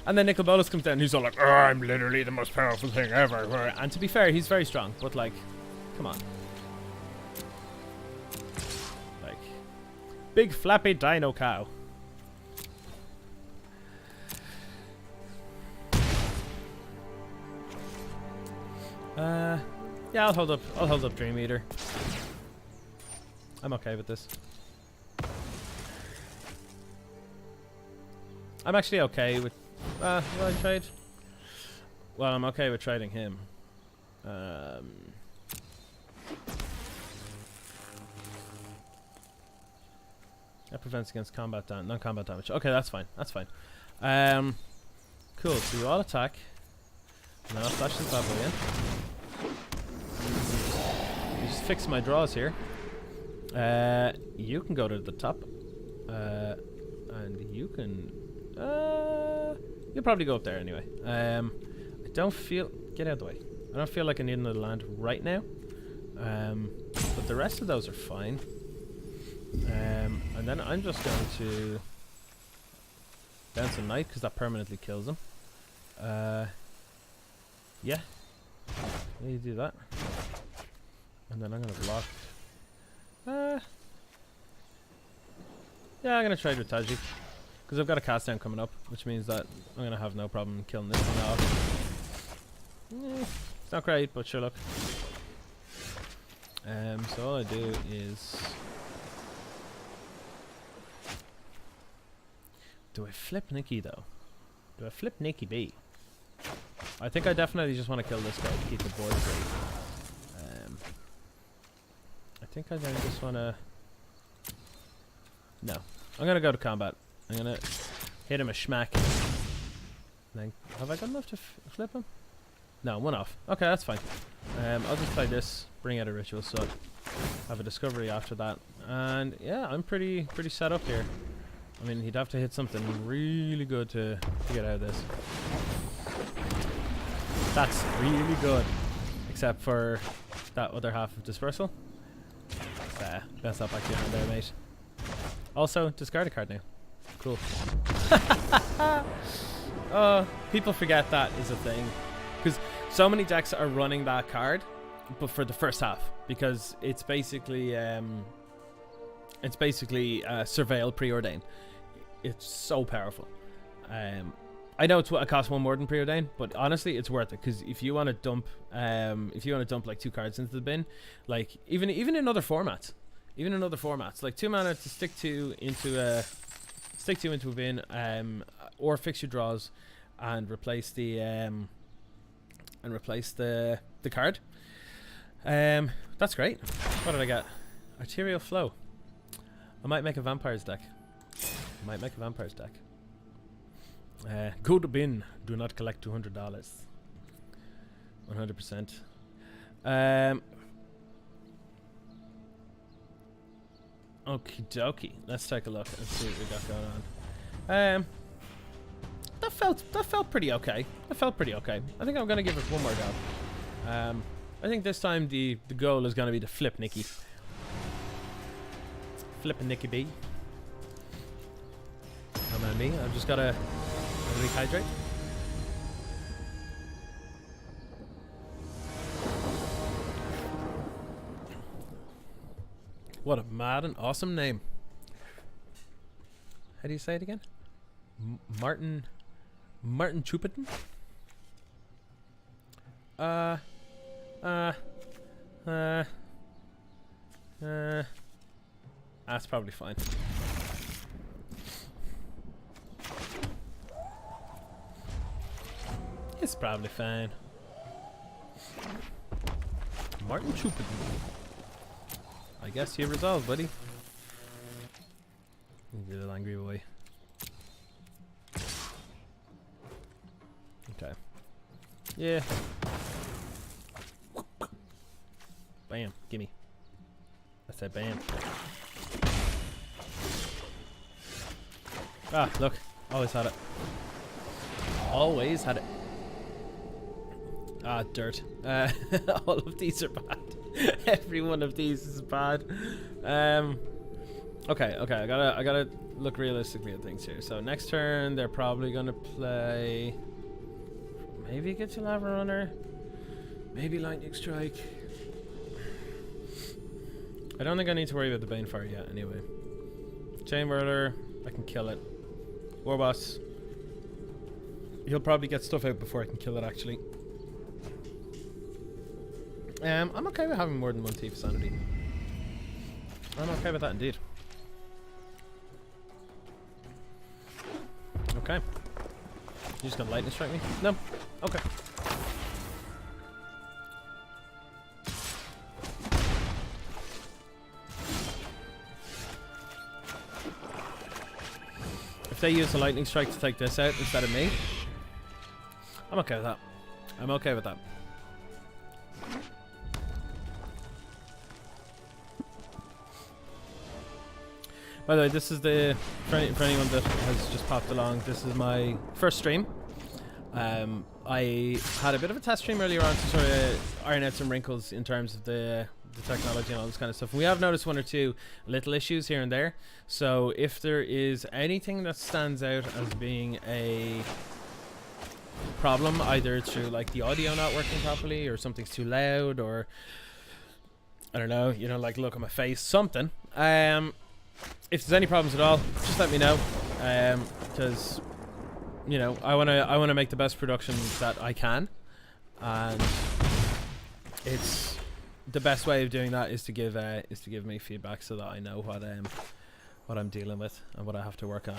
Speaker 1: And then Nicol Bolas comes down and he's all like, oh, I'm literally the most powerful thing ever. And to be fair, he's very strong, but like, come on. Like, big flappy dino cow. Yeah, I'll hold up Dream Eater. I'm okay with this. I'm actually okay with will I trade? Well, I'm okay with trading him. That prevents against non-combat damage. Okay, that's fine. That's fine. Cool. So you all attack. And then I'll flash this bad boy in. Just fix my draws here. You can go to the top. And you can... you'll probably go up there anyway. I don't feel... Get out of the way. I don't feel like I need another land right now. But the rest of those are fine. And then I'm just going to... bounce a knight, because that permanently kills him. Yeah. You do that. And then I'm going to block. Yeah, I'm going to trade with Tajik. Because I've got a cast down coming up, which means that I'm going to have no problem killing this one off. It's not great, but sure, look. So all I do is... Do I flip Nikki, though? Do I flip Nikki B? I think I definitely just want to kill this guy to keep the board free. I think I then just want to... No. I'm going to go to combat. I'm going to hit him a schmack. Then, have I got enough to flip him? No, one off. Okay, that's fine. I'll just play this, bring out a Ritual Assault, have a Discovery after that. And yeah, I'm pretty set up here. I mean, he'd have to hit something really good to get out of this. That's really good. Except for that other half of Dispersal. Bounce that back to your hand there, mate. Also, discard a card now. Cool. Oh, people forget that is a thing. Because so many decks are running that card, but for the first half. Because it's basically Surveil Preordain. It's so powerful. I know it costs one more than Preordain, but honestly, it's worth it. Because if you want to dump, like 2 cards into the bin, like even in other formats, like 2 mana to stick 2 into a bin, or fix your draws, and replace the card. That's great. What did I get? Arterial Flow. I might make a vampires deck. Go to bin. Do not collect $200. 100%. Okie dokie. Let's take a look and see what we got going on. That felt pretty okay. I think I'm gonna give it one more go. I think this time the goal is gonna be to flip Nikki. Flipping Nikki B. Come on me. I've just gotta rehydrate. What a mad and awesome name. How do you say it again? Martin Chupiton? That's probably fine. It's probably fine. Martin Chupiton. I guess you resolved, buddy. You little angry boy. Okay. Yeah. Bam. Gimme. I said bam. Ah, look. Always had it. Always had it. Ah, dirt. All of these are bad. Every one of these is bad. Okay. I gotta look realistically at things here. So next turn, they're probably gonna play. Maybe get to Lava Runner. Maybe Lightning Strike. I don't think I need to worry about the Banefire yet. Anyway, Chain Whirler. I can kill it. Warboss. He'll probably get stuff out before I can kill it. Actually. I'm okay with having more than one Thief Sanity. I'm okay with that indeed. Okay. You just gonna lightning strike me? No. Okay. If they use a lightning strike to take this out instead of me, I'm okay with that. I'm okay with that. By the way, this is for anyone that has just popped along, this is my first stream. I had a bit of a test stream earlier on to sort of iron out some wrinkles in terms of the technology and all this kind of stuff. And we have noticed 1 or 2 little issues here and there. So if there is anything that stands out as being a problem, either through like the audio not working properly, or something's too loud, or I don't know, like look at my face, something. If there's any problems at all, just let me know, because I wanna make the best production that I can, and it's the best way of doing that is to give me feedback so that I know what I'm dealing with and what I have to work on.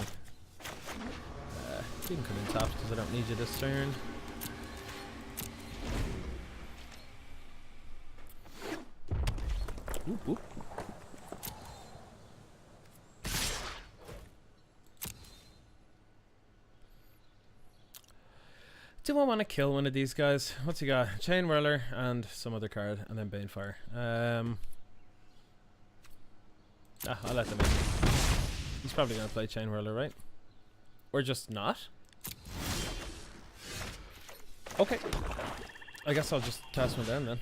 Speaker 1: You can come in tapped because I don't need you this turn. Whoop, whoop. Do I want to kill one of these guys? What's he got? Chain Whirler and some other card, and then Banefire. I'll let them in. He's probably going to play Chain Whirler, right? Or just not? Okay. I guess I'll just cast one down then.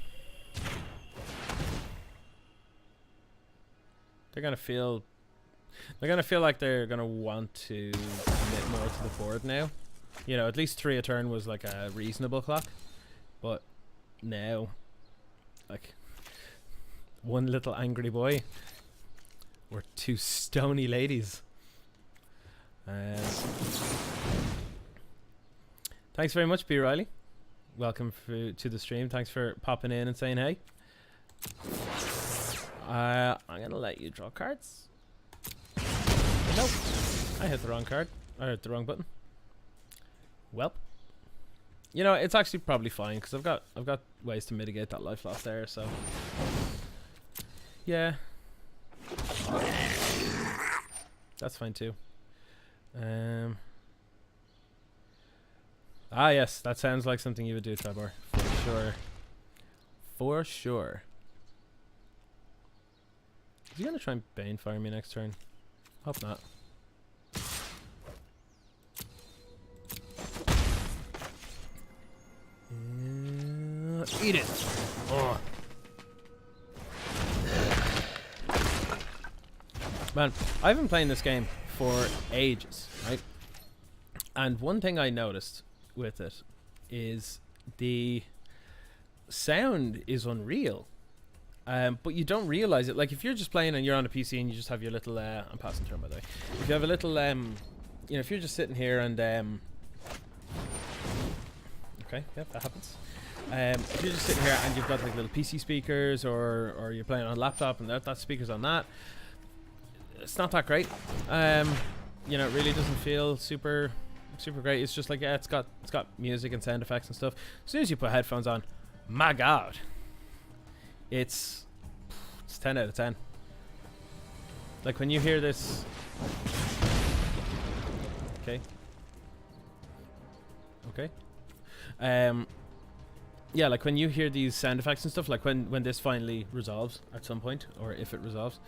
Speaker 1: They're gonna feel like they're gonna want to commit more to the board now. You know, at least 3 a turn was like a reasonable clock, but now, like, one little angry boy or 2 stony ladies. Thanks very much, B. Riley. Welcome to the stream. Thanks for popping in and saying hey. I'm gonna let you draw cards. Nope, I hit the wrong card. I hit the wrong button. Well, you know, it's actually probably fine because I've got ways to mitigate that life loss there. So yeah, that's fine too. Ah yes, that sounds like something you would do, Trevor. For sure. For sure. Is he gonna try and Banefire me next turn? Hope not. Eat it! Oh. Man, I've been playing this game for ages, right? And one thing I noticed with it is the sound is unreal. But you don't realize it. Like, if you're just playing and you're on a PC and you just have your little I'm passing turn, by the way. If you have a little you know, if you're just sitting here and okay, yep, that happens. If you're just sitting here and you've got like little PC speakers, or you're playing on a laptop and that speaker's on that, it's not that great. You know, it really doesn't feel super great. It's just like, yeah, it's got music and sound effects and stuff. As soon as you put headphones on, my god, it's 10 out of 10. Like, when you hear this, okay, yeah, like when you hear these sound effects and stuff, like when this finally resolves at some point, or if it resolves,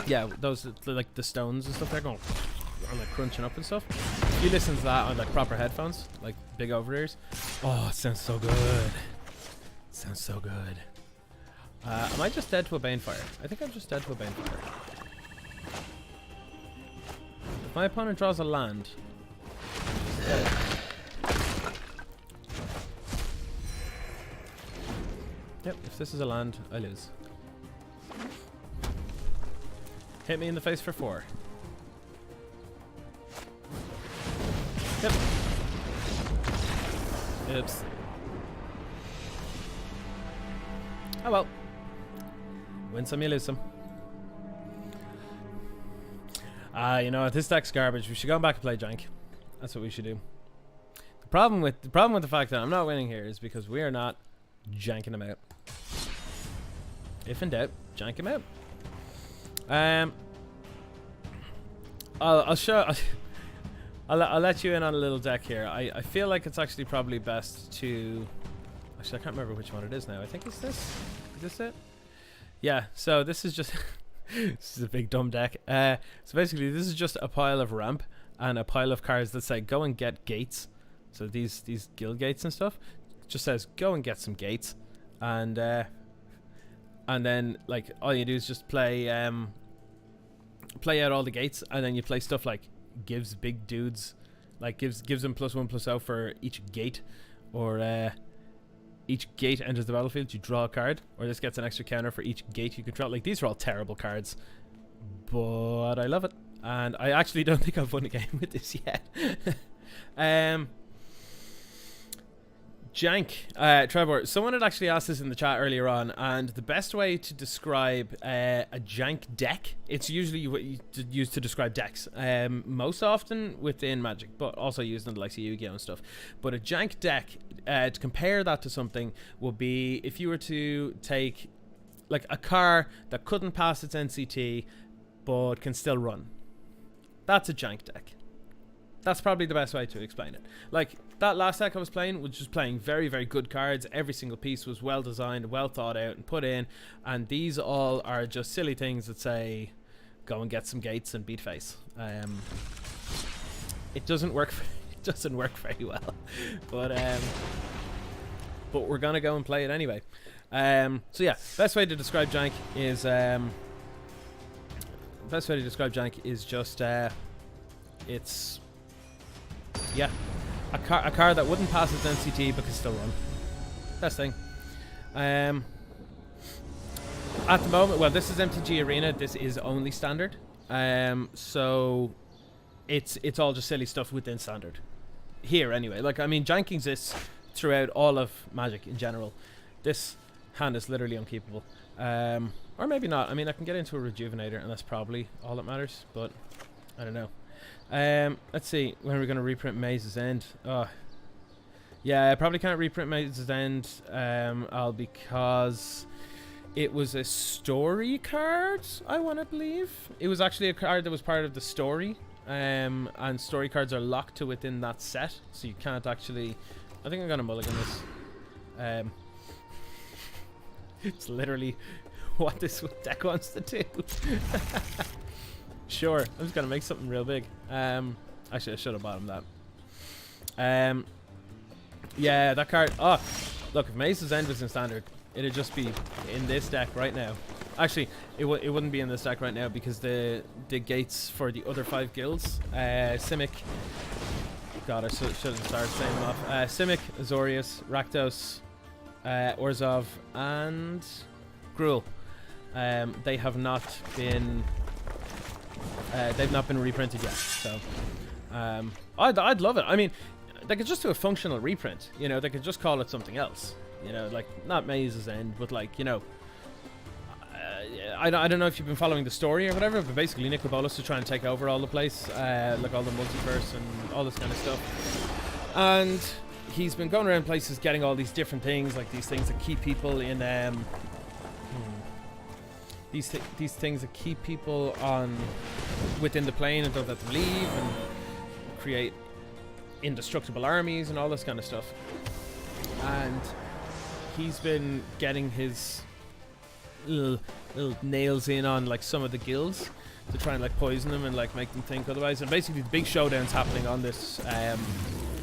Speaker 1: yeah, those, like the stones and stuff, they're going and like crunching up and stuff. If you listen to that on like proper headphones, like big over ears, oh, it sounds so good. It sounds so good. Am I just dead to a Banefire? I think I'm just dead to a Banefire. If my opponent draws a land, yep, if this is a land, I lose. Hit me in the face for 4. Yep. Oops. Oh well. Win some, you lose some. You know what? This deck's garbage. We should go back and play Jank. That's what we should do. The problem with the fact that I'm not winning here is because we are not janking him out. If in doubt, jank him out. I'll show. I'll let you in on a little deck here. I feel like it's actually probably best to. Actually, I can't remember which one it is now. I think it's this. Is this it? Yeah. So this is just. This is a big dumb deck. So basically, this is just a pile of ramp and a pile of cards that say go and get gates. So these guild gates and stuff. It just says go and get some gates, and then like all you do is just play out all the gates, and then you play stuff like gives big dudes, like gives them +1/+0 for each gate, or each gate enters the battlefield, you draw a card, or this gets an extra counter for each gate you control. Like, these are all terrible cards, but I love it, and I actually don't think I've won a game with this yet. Jank, Trevor, someone had actually asked this in the chat earlier on, and the best way to describe a Jank deck, it's usually used to describe decks, most often within Magic, but also used in the likes of Yu-Gi-Oh and stuff. But a Jank deck, to compare that to something, would be if you were to take like a car that couldn't pass its NCT but can still run. That's a Jank deck. That's probably the best way to explain it. Like, that last deck I was playing was just playing very, very good cards. Every single piece was well designed, well thought out and put in. And these all are just silly things that say, go and get some gates and beat face. It doesn't work. It doesn't work very well. But we're gonna go and play it anyway. So yeah, best way to describe Jank is just it's a car that wouldn't pass its NCT but can still run. Best thing. At the moment, well, this is MTG Arena. This is only standard. So it's all just silly stuff within standard. Here anyway. Like, I mean, Jank exists throughout all of Magic in general. This hand is literally unkeepable. Or maybe not. I mean, I can get into a Rejuvenator and that's probably all that matters, but I don't know. Let's see, when are we going to reprint Maze's End? Yeah, I probably can't reprint Maze's End, because it was a story card, I want to believe. It was actually a card that was part of the story, and story cards are locked to within that set, so you can't actually... I think I'm going to mulligan this. It's literally what this deck wants to do. Sure, I'm just gonna make something real big. Actually, I should have bottomed that. Yeah, that card. Oh, look, if Maze's End was in standard, it'd just be in this deck right now. Actually, it wouldn't be in this deck right now because the gates for the other 5 guilds, Simic. God, I should have started saying them off. Simic, Azorius, Rakdos, Orzhov, and Gruul. They have not been. They've not been reprinted yet, so I'd love it. I mean, they could just do a functional reprint. You know, they could just call it something else. You know, like not Maze's End, but like, you know, I don't know if you've been following the story or whatever, but basically Nicol Bolas to try and take over all the place, like all the multiverse and all this kind of stuff. And he's been going around places getting all these different things, like these things that keep people in these things that keep people on within the plane and don't let them leave, and create indestructible armies and all this kind of stuff. And he's been getting his little nails in on like some of the guilds to try and like poison them and like make them think otherwise. And basically the big showdown's happening on this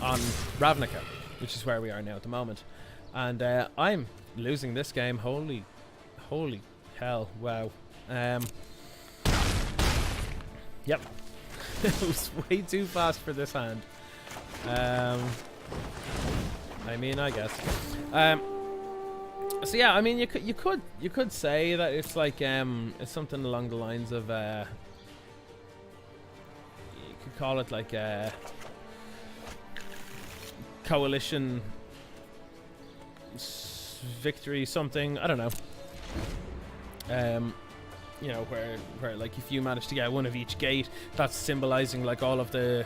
Speaker 1: on Ravnica, which is where we are now at the moment. And I'm losing this game. Holy hell, wow. Yep. It was way too fast for this hand. I mean, I guess. So yeah, I mean, you could say that it's like it's something along the lines of you could call it like a coalition victory something. I don't know. You know, where like if you manage to get one of each gate, that's symbolizing like all of the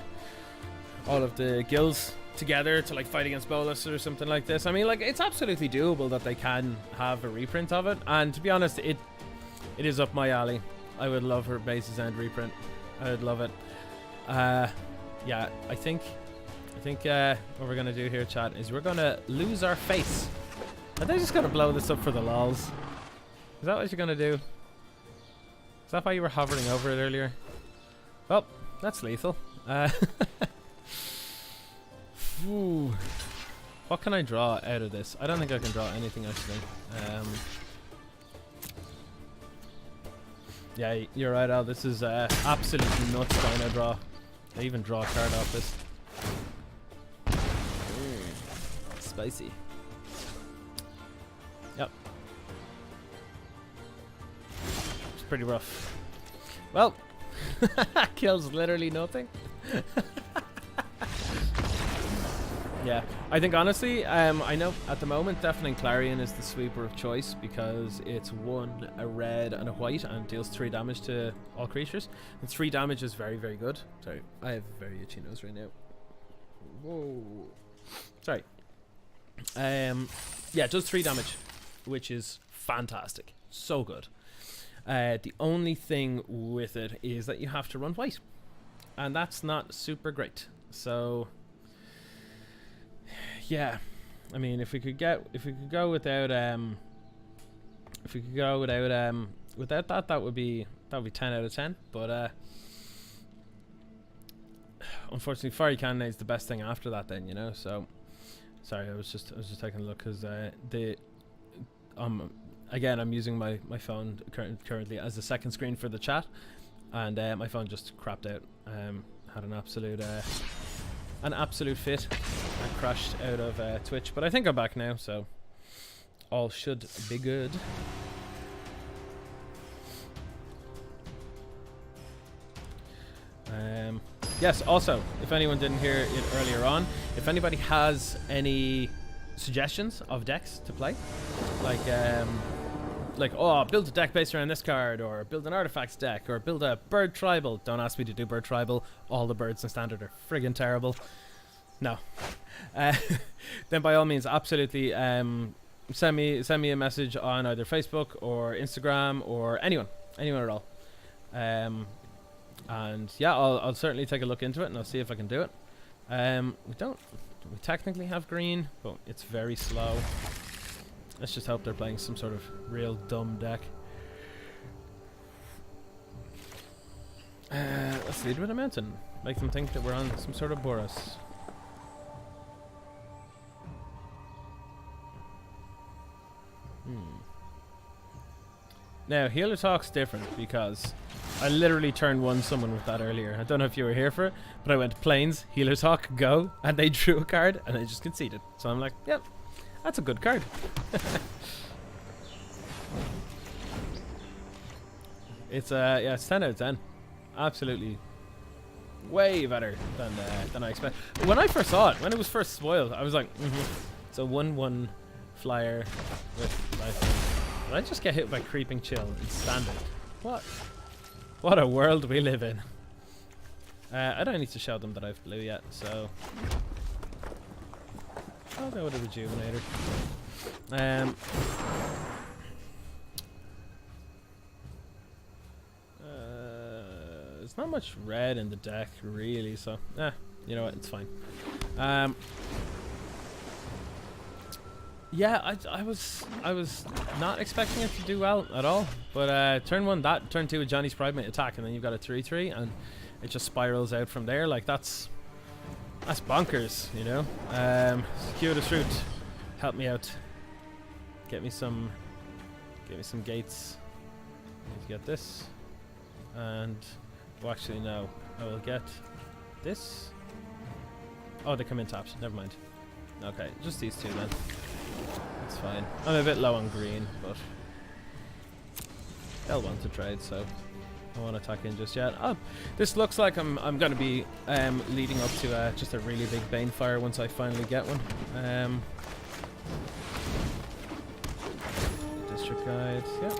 Speaker 1: guilds together to like fight against Bolas or something like this. I mean, like, it's absolutely doable that they can have a reprint of it, and to be honest, it is up my alley. I would love her Maze's End reprint. I would love it. Yeah, I think what we're gonna do here, chat, is we're gonna lose our face. Are they just gonna blow this up for the lols? Is that what you're gonna do? Is that why you were hovering over it earlier? Well, that's lethal. Ooh. What can I draw out of this? I don't think I can draw anything, actually. Yeah, you're right, Al. This is absolutely nuts trying to draw. I even draw a card off this. Spicy. Yep. It's pretty rough. Well, kills literally nothing. Yeah, I think honestly, I know at the moment Deafening Clarion is the sweeper of choice because it's 1, a red and a white, and deals 3 damage to all creatures. And 3 damage is very, very good. Sorry, I have a very itchy nose right now. Whoa. Sorry. Yeah, it does 3 damage, which is fantastic. So good. The only thing with it is that you have to run white, and that's not super great. So yeah, I mean, if we could go without that, that would be 10 out of 10. But unfortunately, Fiery Cannonade is the best thing after that. Then, you know. So sorry, I was just taking a look because again, I'm using my phone currently as the second screen for the chat, and my phone just crapped out. Had an absolute fit and crashed out of Twitch, but I think I'm back now, so all should be good. Yes, also, if anyone didn't hear it earlier on, if anybody has any suggestions of decks to play, like, oh, build a deck based around this card, or build an artifacts deck, or build a bird tribal. Don't ask me to do bird tribal. All the birds in standard are friggin' terrible. No. Then by all means, absolutely send me a message on either Facebook or Instagram or anyone at all. And yeah, I'll certainly take a look into it, and I'll see if I can do it. We technically have green, but it's very slow. Let's just hope they're playing some sort of real dumb deck. Let's lead with a mountain. Make them think that we're on some sort of Boros. Now, Healer Talk's different because I literally turned one someone with that earlier. I don't know if you were here for it, but I went Plains, Healer Talk, go, and they drew a card, and I just conceded. So I'm like, yep, that's a good card. It's yeah, it's 10 out of 10. Absolutely way better than I expected. When I first saw it, when it was first spoiled, I was like, it's a 1/1 flyer with life. Did I just get hit by Creeping Chill in standard? What a world we live in. I don't need to show them that I've blue yet, so I'll go with a Rejuvenator. There's not much red in the deck, really, so you know what, it's fine. Yeah, I was not expecting it to do well at all, but turn 1 that, turn 2 a Johnny's Pride Mate attack, and then you've got a 3/3, and it just spirals out from there. Like that's bonkers, you know. Circuitous Route, help me out. Get me some gates. I need to get this, and well, actually no, I will get this. Oh, they come in tapped. Never mind. Okay, just these two then. That's fine. I'm a bit low on green, but they'll want to trade, so I won't attack in just yet. Oh, this looks like I'm going to be leading up to just a really big Banefire once I finally get one. District Guide, yeah.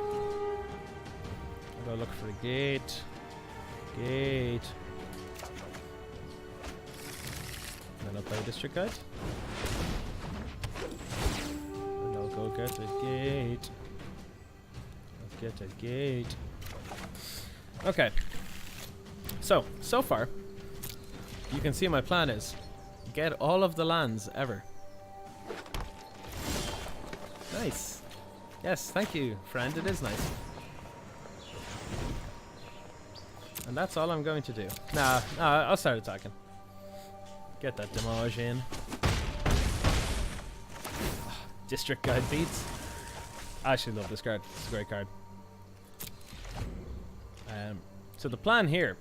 Speaker 1: I'll go look for a gate. Gate. And then I'll play District Guide. Go get a gate. Let's get a gate. Okay. So far, you can see my plan is get all of the lands ever. Nice. Yes, thank you, friend. It is nice. And that's all I'm going to do. Nah, I'll start attacking. Get that damage in. District Guide beats. I actually love this card. It's a great card. So the plan here,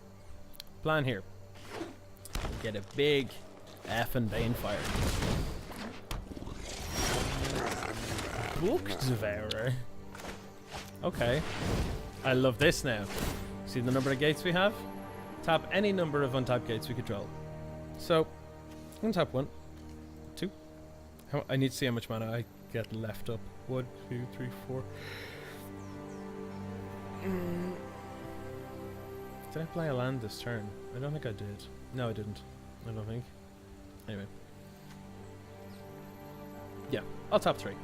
Speaker 1: get a big effing Banefire. Book Devourer. Okay. I love this now. See the number of gates we have? Tap any number of untapped gates we control. So, untap 1, 2. I need to see how much mana I get left up. 1, 2, 3, 4. Did I play a land this turn? I don't think I did. No, I didn't. I don't think. Anyway. Yeah, I'll tap 3.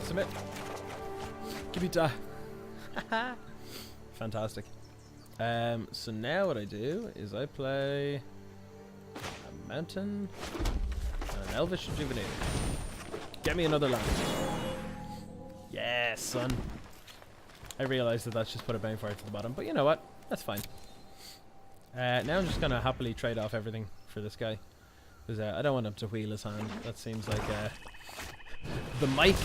Speaker 1: Submit. Give me da. Fantastic. So now what I do is I play a mountain and an Elvish Rejuvenator. Get me another land. Yes, son. I realised that that's just put a Banefire to the bottom, but you know what? That's fine. Now I'm just going to happily trade off everything for this guy. Because I don't want him to wheel his hand. That seems like the mic.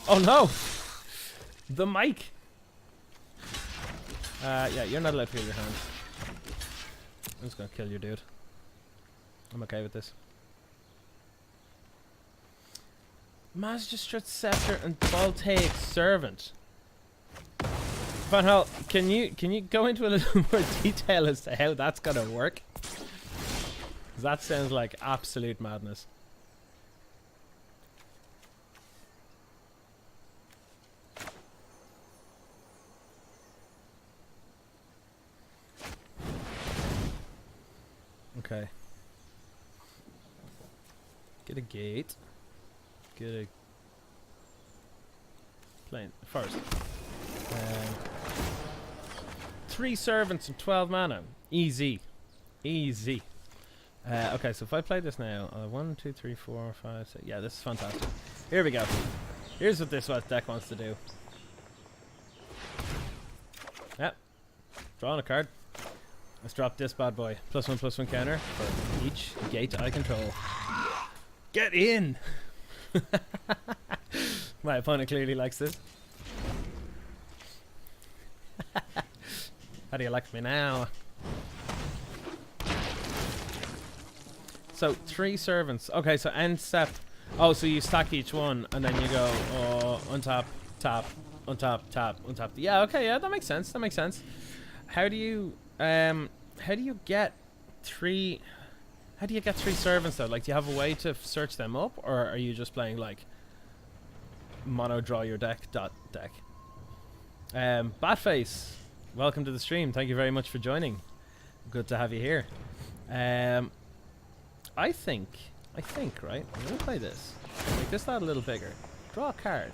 Speaker 1: Oh no! The mic! Yeah, you're not allowed to feel your hands. I'm just gonna kill you, dude. I'm okay with this. Magistrate Scepter and Voltaic Servant. Van Hal, can you go into a little more detail as to how that's gonna work? 'Cause that sounds like absolute madness. Okay. Get a gate. Get a plane first. 3 servants and 12 mana. Easy. Easy. Okay, so if I play this now, 1, 2, 3, 4, 5, 6. Yeah, this is fantastic. Here we go. Here's what this deck wants to do. Yep. Drawing a card. Let's drop this bad boy. +1/+1 counter for each gate I control. Get in! My opponent clearly likes this. How do you like me now? So 3 servants. Okay, so end step. Oh, so you stack each one and then you go untap, tap, untap, tap, untap. Yeah, okay, yeah, that makes sense. That makes sense. How do you get 3? How do you get 3 servants though? Like, do you have a way to search them up, or are you just playing like mono draw your deck deck? Batface, welcome to the stream. Thank you very much for joining. Good to have you here. I think right. I'm gonna play this. Make this that a little bigger. Draw a card.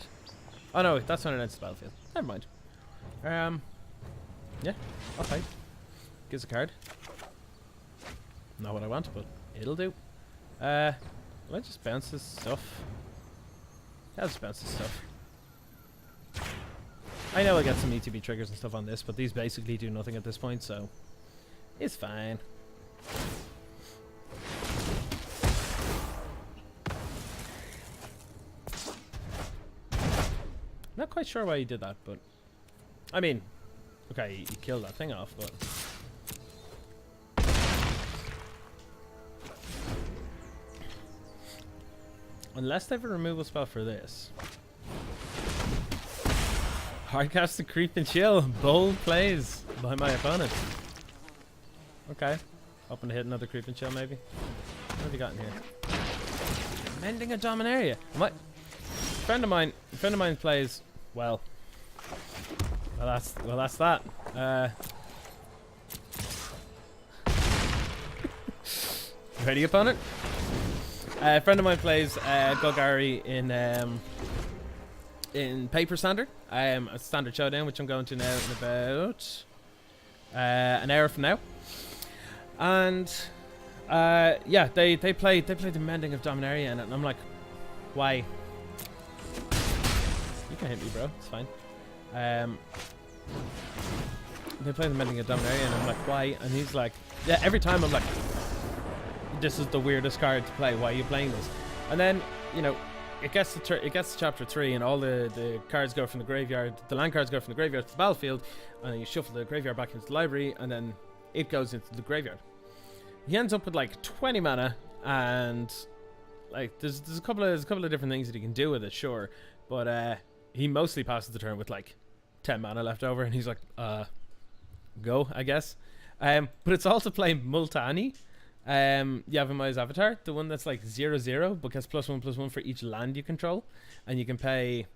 Speaker 1: Oh no, that's when it enters the battlefield. Never mind. Yeah, I'll play. Gives a card. Not what I want, but it'll do. Will I just bounce this stuff? Yeah, I'll just bounce this stuff. I know I get some ETB triggers and stuff on this, but these basically do nothing at this point, so it's fine. Not quite sure why he did that, but I mean, okay, he killed that thing off, but unless they have a removal spell for this. Hardcast the Creep and Chill. Bold plays by my opponent. Okay. Hoping to hit another Creep and Chill maybe. What have you got in here? Mending a Dominaria. What? A friend of mine plays well. Well that's that. Ready, opponent? A friend of mine plays Golgari in Paper Standard. A Standard Showdown, which I'm going to now in about an hour from now. And yeah, they play the Mending of Dominaria, and I'm like, why? You can hit me, bro. It's fine. They play the Mending of Dominaria, and I'm like, why? And he's like, yeah. Every time I'm like, this is the weirdest card to play. Why are you playing this? And then, you know, it gets to chapter 3, and all the cards go from the graveyard. The land cards go from the graveyard to the battlefield, and then you shuffle the graveyard back into the library, and then it goes into the graveyard. He ends up with like 20 mana, and like there's a couple of different things that he can do with it, sure, but he mostly passes the turn with like 10 mana left over, and he's like, go, I guess. But it's also playing Multani. Yavimai's Avatar, the one that's like 0/0, but gets +1/+1 for each land you control, and you can pay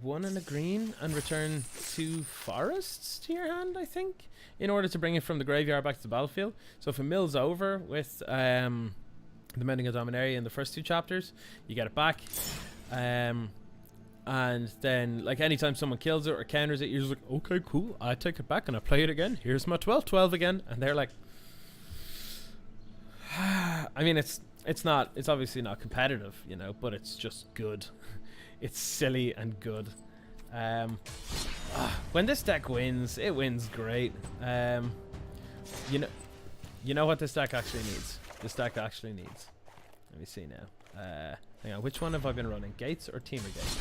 Speaker 1: 1 and a green and return 2 forests to your hand, I think, in order to bring it from the graveyard back to the battlefield. So if it mills over with the Mending of Dominaria in the first 2 chapters, you get it back. And then, like, anytime someone kills it or counters it, you're just like, okay, cool, I take it back and I play it again. Here's my 12/12 again. And they're like, I mean, it's obviously not competitive, you know, but it's just good. It's silly and good. When this deck wins, it wins great. You know what this deck actually needs? This deck actually needs. Let me see now. Hang on, which one have I been running? Gates or Temur Gates?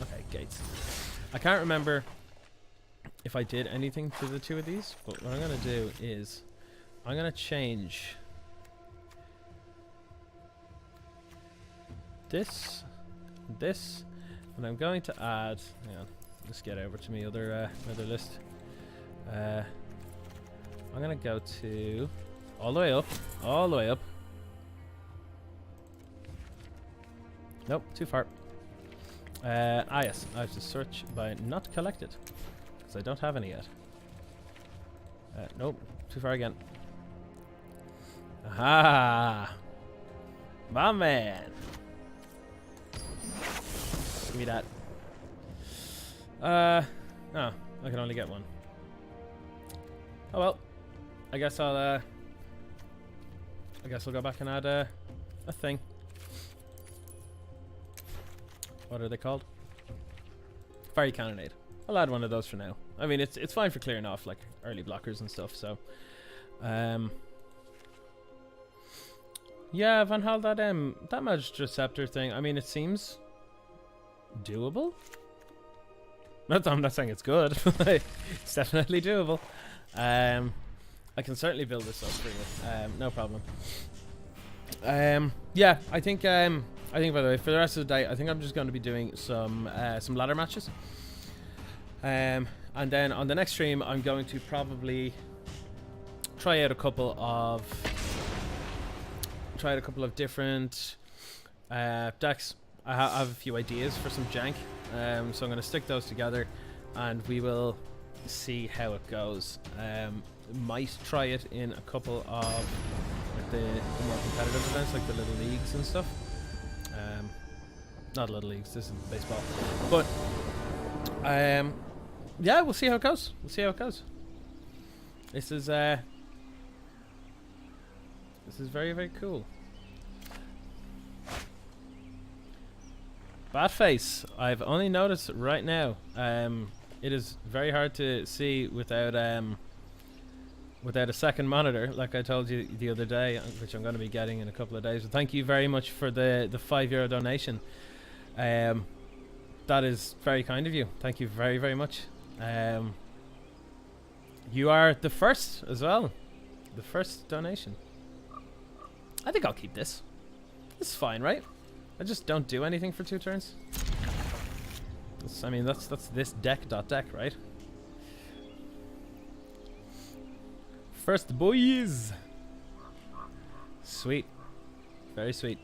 Speaker 1: Okay, gates. I can't remember if I did anything to the two of these, but what I'm going to do is I'm going to change this, and I'm going to add, hang on, just get over to my other list. I'm going to go to all the way up. Nope, too far. Yes, I have to search by not collected, because I don't have any yet. Nope, too far again. Aha! My man! Give me that. No, I can only get one. Oh well. I guess I'll go back and add a thing. What are they called? Fiery Cannonade. I'll add one of those for now. I mean, it's fine for clearing off like early blockers and stuff. So, yeah, Van Hal, that Magic Scepter thing. I mean, it seems doable. I'm not saying it's good, but it's definitely doable. I can certainly build this up for you. No problem. Yeah, I think by the way, for the rest of the day, I think I'm just going to be doing some ladder matches. And then on the next stream, I'm going to probably try out a couple of different decks. I have a few ideas for some jank, so I'm going to stick those together, and we will see how it goes. Might try it in a couple of like the more competitive events, like the little leagues and stuff. Not little leagues, this is baseball. But yeah, we'll see how it goes. This is very, very cool. Batface, I've only noticed right now. It is very hard to see without a second monitor, like I told you the other day, which I'm going to be getting in a couple of days. But thank you very much for the €5 donation. That is very kind of you. Thank you very, very much. You are the first as well. The first donation. I think I'll keep this. This is fine, right? I just don't do anything for 2 turns. I mean, that's this deck, right? First boys. Sweet. Very sweet.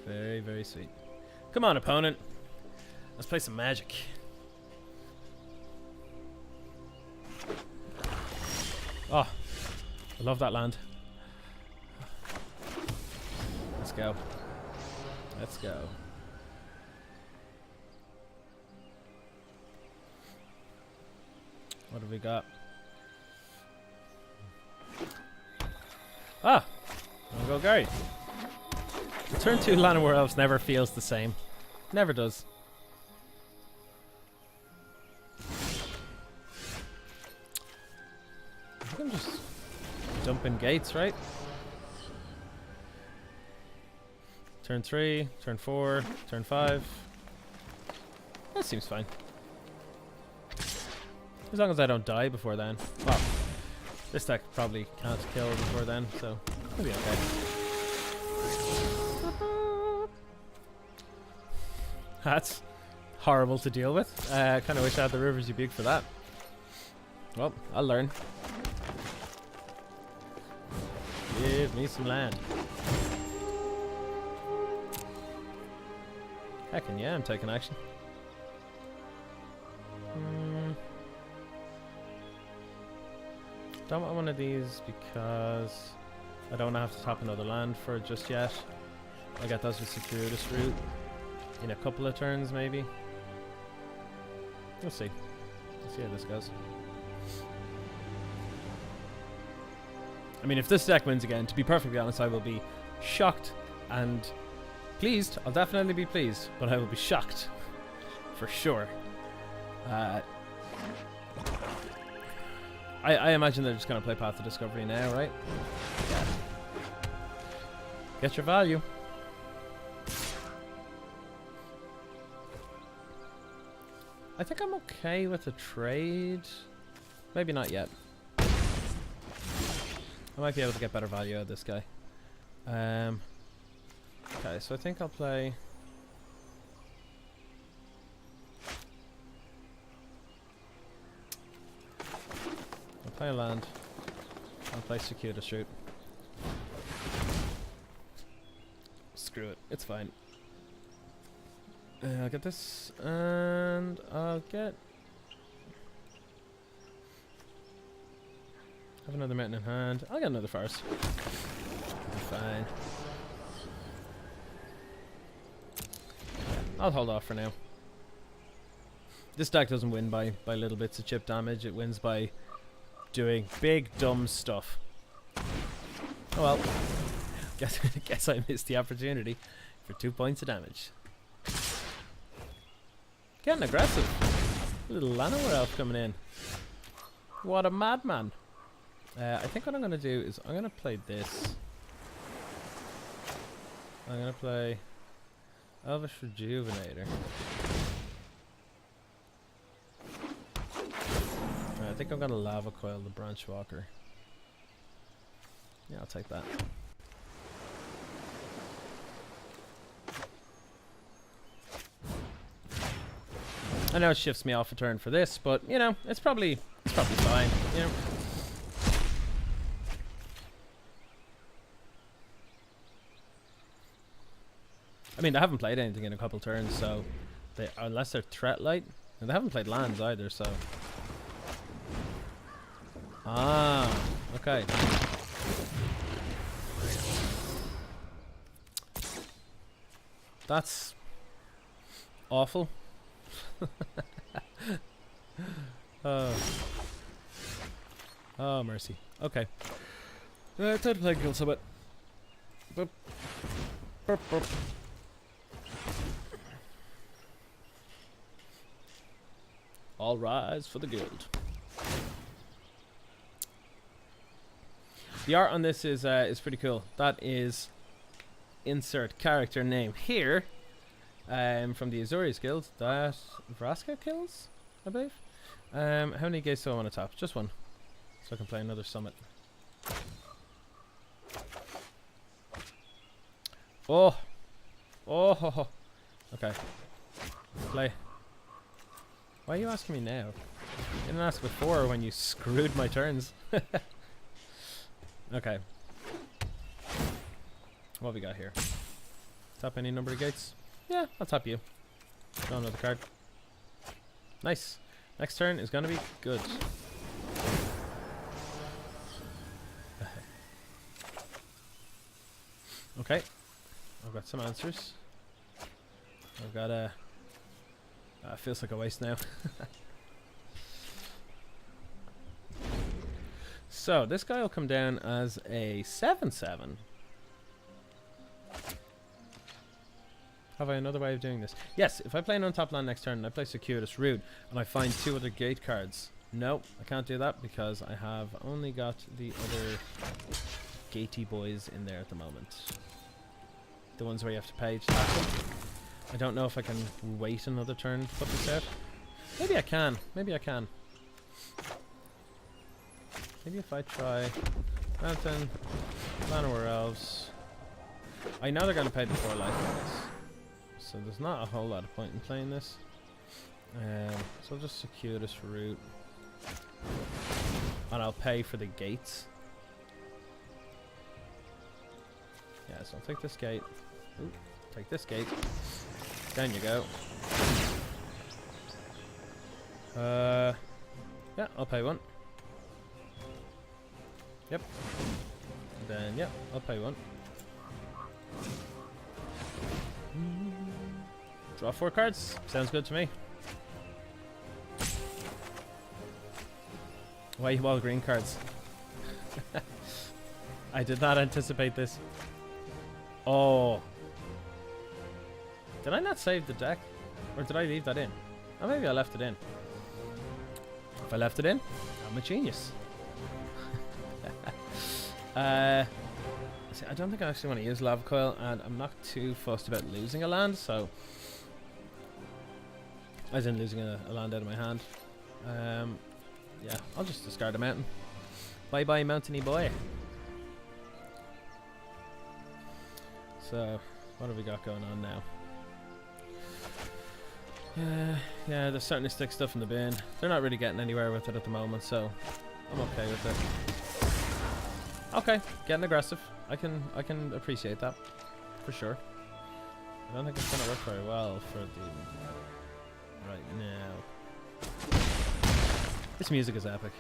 Speaker 1: Very, very sweet. Come on, opponent. Let's play some Magic. Oh, I love that land. Let's go. Let's go. What have we got? Ah! I'll go Gary. The turn 2 Llanowar Elves never feels the same. Never does. I can just dump in gates, right? Turn 3, turn 4, turn 5. That seems fine. As long as I don't die before then. Well, this deck probably can't kill before then, so it'll be okay. That's horrible to deal with. Kind of wish I had the River's Rebuke for that. Well, I'll learn. Give me some land. Heckin' yeah, I'm taking action. Don't want one of these because I don't have to tap another land for it just yet. I get those with Circuitous Route in a couple of turns, maybe. We'll see. We'll see how this goes. I mean, if this deck wins again, to be perfectly honest, I will be shocked and pleased. I'll definitely be pleased, but I will be shocked for sure. I imagine they're just going to play Path to Discovery now, right? Yeah. Get your value. I think I'm okay with the trade. Maybe not yet. I might be able to get better value out of this guy. Okay, so I think I'll play... I'll play a land. I'll play Circuitous Route. Screw it, it's fine. I'll get this, and I'll get... Have another mountain in hand. I'll get another forest. Fine. I'll hold off for now. This deck doesn't win by little bits of chip damage. It wins by doing big dumb stuff. Oh well. Guess I missed the opportunity for 2 points of damage. Getting aggressive. Little Llanowar elf coming in. What a madman. I think what I'm going to do is I'm going to play this. I'm going to play Elvish Rejuvenator. I think I'm going to Lava Coil the Branch Walker. Yeah, I'll take that. I know it shifts me off a turn for this, but you know, it's probably fine, you know. I mean, they haven't played anything in a couple turns, so they, unless they're threat light, and they haven't played lands either, so. Ah, okay. That's awful. Oh, mercy. Okay. Time to play Kill Summit. Boop. Boop, boop. All rise for the guild. The art on this is pretty cool. That is insert character name here. From the Azorius Guild that Vraska kills, I believe. How many gates do I want to tap? Just one. So I can play another summit. Oh! Oh! Ho, ho. Okay. Play. Why are you asking me now? You didn't ask before when you screwed my turns. Okay. What have we got here? Tap any number of gates? Yeah, I'll tap you. Draw another card. Nice. Next turn is gonna be good. Okay. I've got some answers. I've got a... feels like a waste now. So, this guy will come down as a 7/7. Have I another way of doing this? Yes, if I play an untapped land next turn and I play Circuitous Route and I find 2 other gate cards. No, I can't do that because I have only got the other gatey boys in there at the moment. The ones where you have to pay to tap them. I don't know if I can wait another turn to put this out. Maybe I can. Maybe I can. Maybe if I try Mountain, Llanowar Elves. I know they're going to pay the 4 life on this. So there's not a whole lot of point in playing this. So I'll just Circuitous Route. And I'll pay for the gates. Yeah, so I'll take this gate. Ooh, take this gate. Down you go. Yeah, I'll pay 1. Yep. Then, yeah, I'll pay 1. Draw 4 cards. Sounds good to me. Why you all green cards? I did not anticipate this. Oh. Did I not save the deck? Or did I leave that in? Oh, maybe I left it in. If I left it in, I'm a genius. See, I don't think I actually want to use lava coil, and I'm not too fussed about losing a land, so as in losing a land out of my hand. Yeah, I'll just discard a mountain. Bye bye, mountainy boy. So, what have we got going on now? Yeah, they're starting to stick stuff in the bin. They're not really getting anywhere with it at the moment, so I'm okay with it. Okay, getting aggressive. I can appreciate that, for sure. I don't think it's gonna work very well for the right now. This music is epic.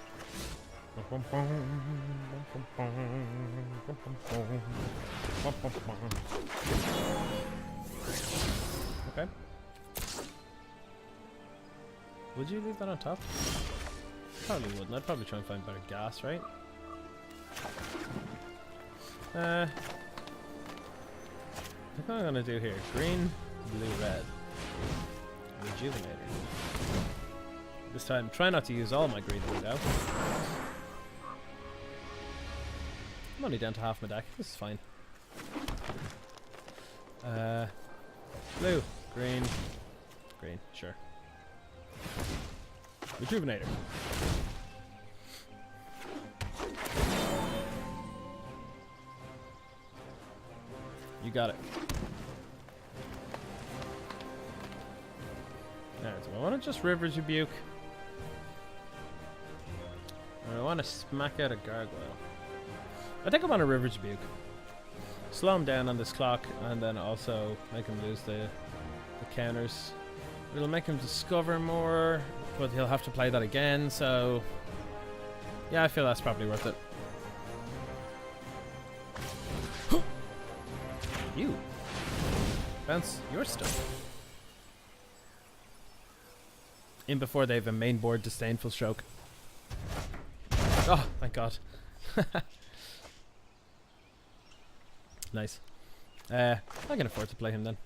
Speaker 1: Okay. Would you leave that on top? Probably wouldn't. I'd probably try and find better gas, right? I think what I'm gonna do here. Green, blue, red. Rejuvenator. This time, try not to use all my green blue though. I'm only down to half my deck. This is fine. Blue, green, green, sure. Rejuvenator. You got it. Alright, so I want to just River's Rebuke. I want to smack out a gargoyle. I think I want a River's Rebuke. Slow him down on this clock, and then also make him lose the counters. It'll make him discover more, but he'll have to play that again, so yeah, I feel that's probably worth it. You bounce your stuff in before they have a main board disdainful stroke. Oh, thank God. Nice. I can afford to play him then,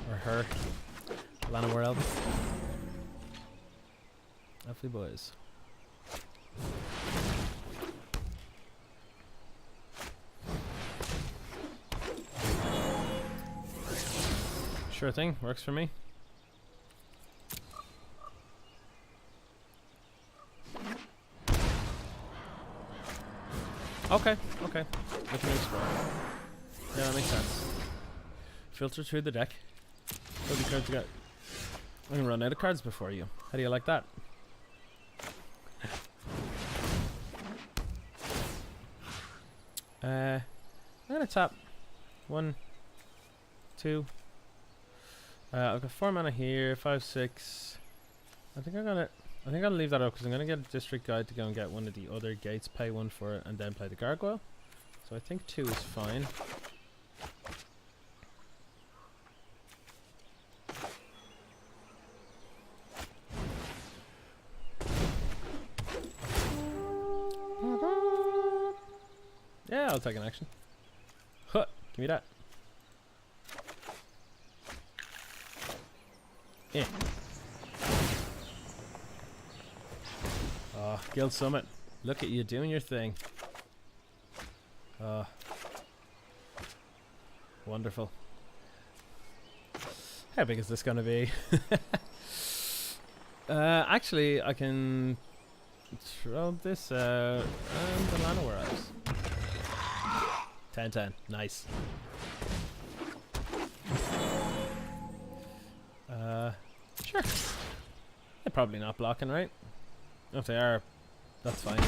Speaker 1: or her. Lana World. Lovely boys. Sure thing, works for me. Okay, okay. We can explore. Yeah, that makes sense. Filter through the deck. What do you cards you got? I'm gonna run out of cards before you. How do you like that? I'm gonna tap 1, 2. I've got 4 mana here, 5, 6. I think I'll leave that up because I'm gonna get a district guide to go and get one of the other gates, pay 1 for it, and then play the gargoyle. So I think 2 is fine. Yeah, I'll take an action. Huh, give me that. Yeah. Oh, Guild Summit. Look at you doing your thing. Oh. Wonderful. How big is this gonna be? Actually, I can throw this out and the Lana Warehouse. 10-10. Nice. Sure. They're probably not blocking, right? If they are, that's fine.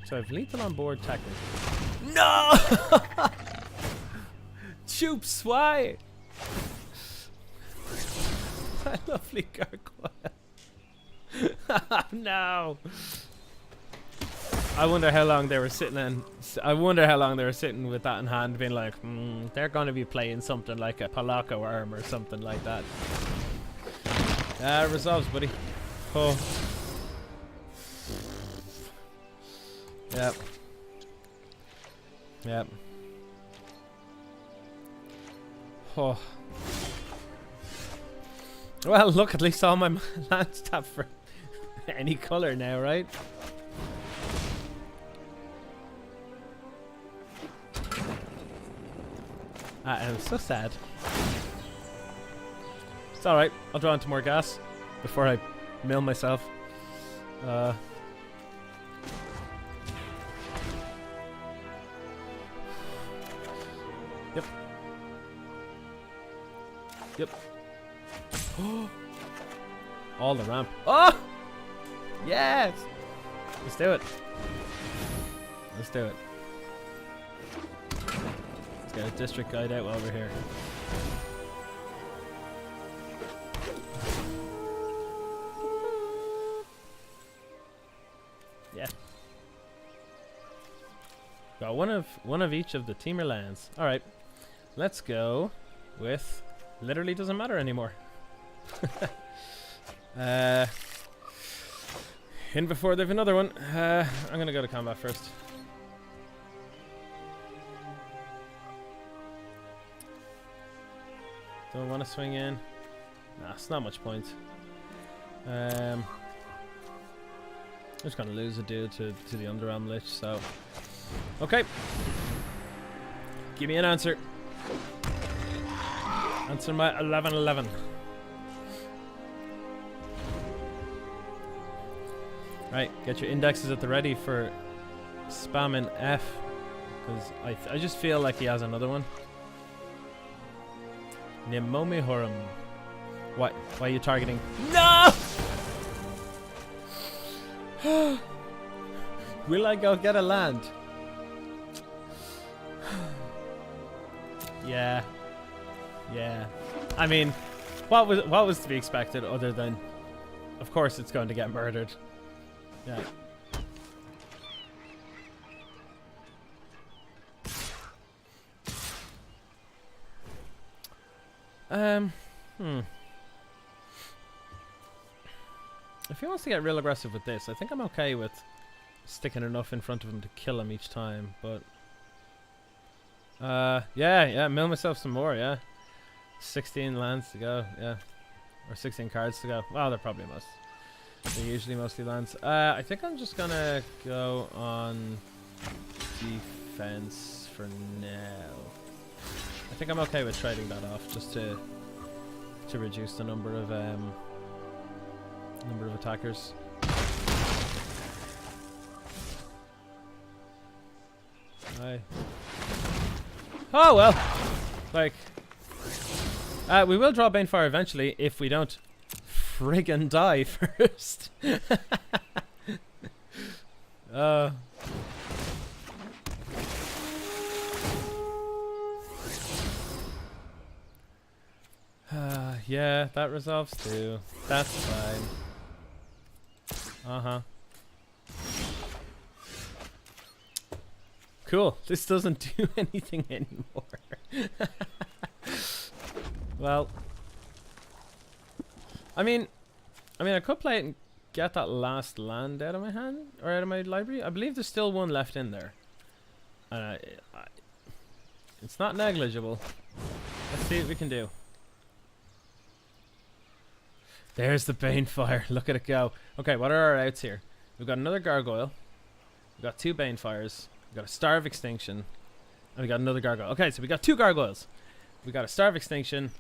Speaker 1: So I've lethal on board technically. No! Choops, why? My lovely gargoyle. No. I wonder how long they were sitting with that in hand, being like, they're going to be playing something like a Palaco arm or something like that. Resolves, buddy. Oh. Yep. Yep. Oh. Well, look, at least all my lands tapped for Any color now, right? I'm so sad. It's alright. I'll draw into more gas before I mill myself. Yep. Yep. All the ramp. Oh! Yes! Let's do it. Let's do it. Let's get a district guide out while we're here. Yeah. Got one of each of the Temur lands. Alright. Let's go with literally doesn't matter anymore. In before they have another one. I'm gonna go to combat first. Don't want to swing in. Nah, it's not much point. I'm just gonna lose a dude to the Underarm Lich, so okay. Give me an answer. Answer my 11-11. Right, get your indexes at the ready for spamming F, because I just feel like he has another one. Nemomi Horum. Why are you targeting? No! Will I go get a land? Yeah. Yeah. I mean, what was to be expected other than, of course, it's going to get murdered. Yeah. If he wants to get real aggressive with this, I think I'm okay with sticking enough in front of him to kill him each time, but yeah, mill myself some more, yeah. 16 lands to go, yeah. Or 16 cards to go. Well, they're probably they're usually mostly lands. I think I'm just gonna go on defense for now. I think I'm okay with trading that off just to reduce the number of attackers. Oh well, like we will draw Banefire eventually if we don't friggin' die first. Yeah, that resolves too. That's fine. Cool. This doesn't do anything anymore. Well, I mean, I could play it and get that last land out of my hand or out of my library. I believe there's still one left in there. It's not negligible. Let's see what we can do. There's the Banefire. Look at it go. Okay, what are our outs here? We've got another Gargoyle. We've got 2 Banefires. We've got a Star of Extinction. And we got another Gargoyle. Okay, so we got 2 Gargoyles. We got a Star of Extinction.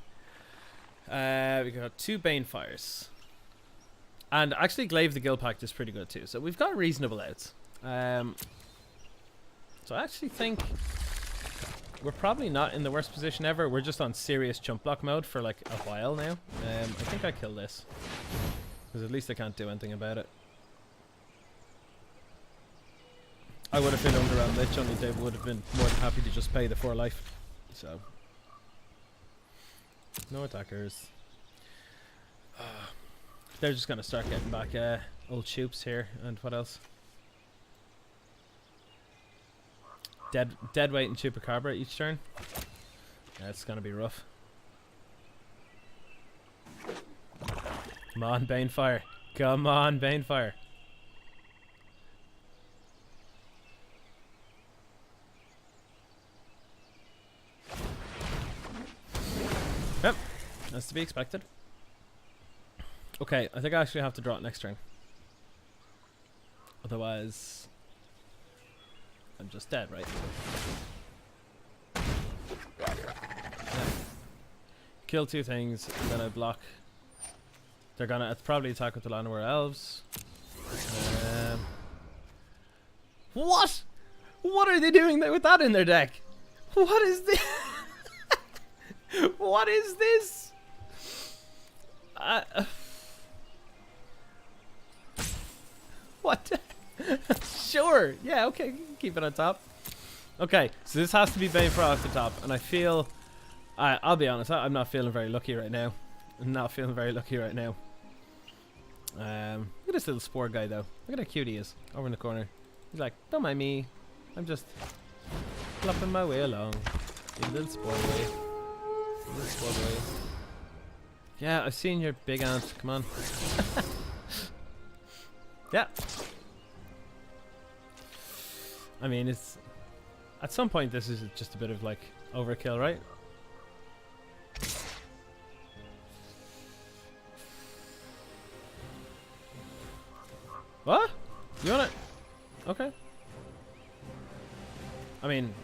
Speaker 1: We got 2 Banefires. And actually Glaive the Guild Pact is pretty good too. So we've got reasonable outs. So I actually think we're probably not in the worst position ever. We're just on serious chump block mode for like a while now. I think I kill this, because at least I can't do anything about it. I would have been Underarm Lich, only Dave would have been more than happy to just pay the 4 life. So no attackers. They're just gonna start getting back old shoops here. And what else? Deadweight and Chupacabra each turn. Yeah, it's gonna be rough. Come on, Banefire. Come on, Banefire. Yep, that's to be expected. Okay, I think I actually have to draw it next turn. Otherwise, I'm just dead, right? Yeah. Kill 2 things, and then I block. They're gonna probably attack with the Llanowar Elves. What? What are they doing with that in their deck? What is this? What is this? What? Sure. Yeah, okay. Keep it on top. Okay, so this has to be Banefrost at the top, and I feel... I'll be honest, I'm not feeling very lucky right now. I'm not feeling very lucky right now. Look at this little spore guy, though. Look at how cute he is, over in the corner. He's like, don't mind me. I'm just flopping my way along. You little spore boy. Little spore boy. Yeah, I've seen your big ant. Come on. Yeah. I mean, it's... At some point, this is just a bit of, like, overkill, right? What? You want it? Okay. I mean...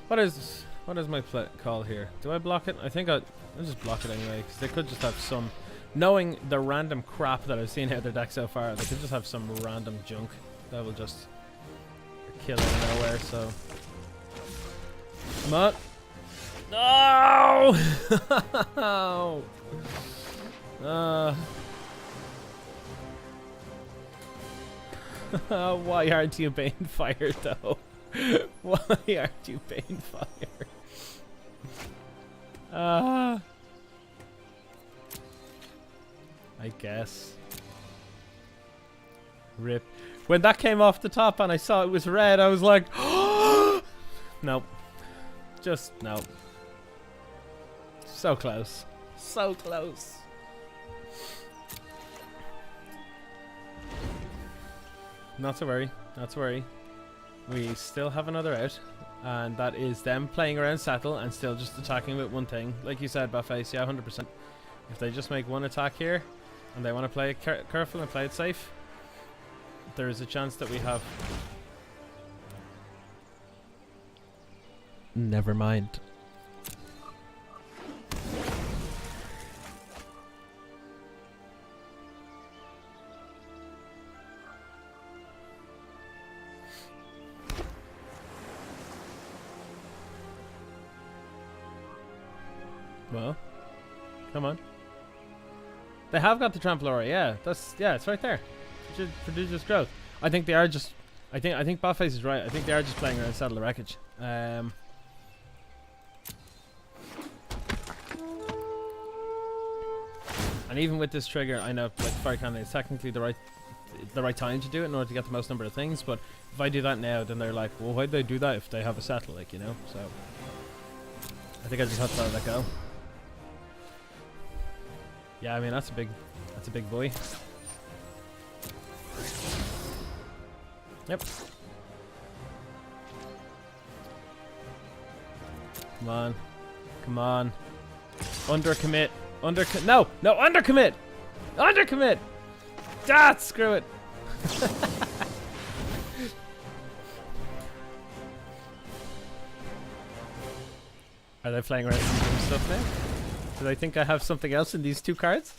Speaker 1: What is my call here? Do I block it? I think I'll just block it anyway, because they could just have some... Knowing the random crap that I've seen out of their deck so far, they could just have some random junk that will just kill out of nowhere, so... Come on! No! Why aren't you Banefire though? Why aren't you Banefire? I guess. Rip. When that came off the top and I saw it was red, I was like, nope. Just nope. So close. So close. Not to worry. Not to worry. We still have another out. And that is them playing around Settle and still just attacking with one thing. Like you said, Buffface, yeah, 100%. If they just make one attack here, and they want to play it careful and play it safe, there is a chance that we have... Never mind. Well, come on. They have got the Trample Aura, yeah. It's right there. Prodigious growth. I think they are just... I think Buffface is right. I think they are just playing around Settle the Wreckage. And even with this trigger, I know like Fire Cannon is technically the right time to do it in order to get the most number of things, but if I do that now, then they're like, well, why'd they do that if they have a Settle, like, you know? So I think I just have to let that go. Yeah, I mean that's a big boy. Yep. Come on. Come on. Undercommit. No! No, undercommit! Undercommit! Ah, screw it. Are they playing around with some stuff now? Do they think I have something else in these two cards?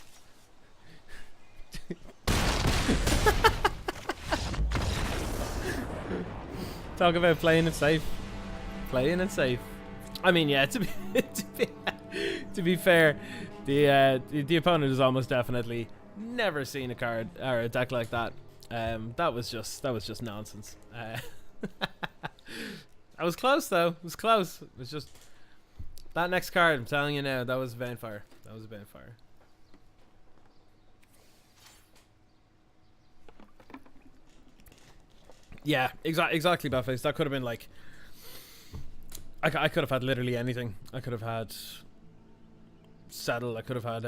Speaker 1: Talk about playing it safe. Playing it safe. I mean, yeah, to be fair, the opponent has almost definitely never seen a card or a deck like that. That was just nonsense. I was close though. It was close. It was just that next card. I'm telling you now, that was a Banefire. That was a Banefire. Yeah, exactly, Buffface. That could have been like... I could have had literally anything. I could have had... Saddle. I could have had...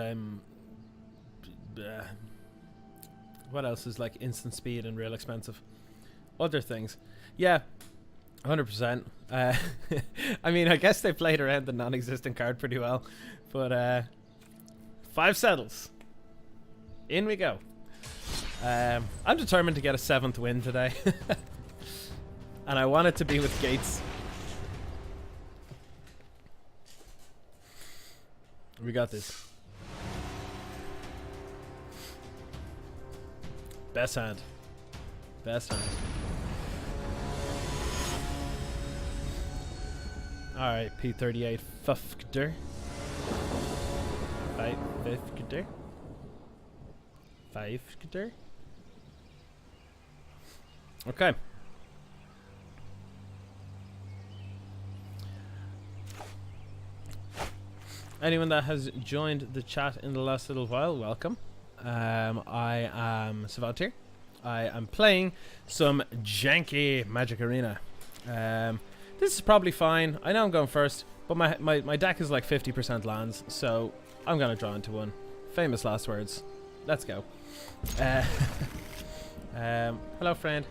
Speaker 1: what else is like instant speed and real expensive? Other things. Yeah, 100%. I mean, I guess they played around the non-existent card pretty well. But 5 Saddles. In we go. I'm determined to get a 7th win today. And I want it to be with Gates. We got this. Best hand. Best hand. Alright, P38 Fufkder. Fufkder. Fufkder. Okay. Anyone that has joined the chat in the last little while, welcome. I am Syvantir. I am playing some janky Magic Arena. This is probably fine. I know I'm going first, but my deck is like 50% lands, so I'm going to draw into one. Famous last words. Let's go. Hello, friend.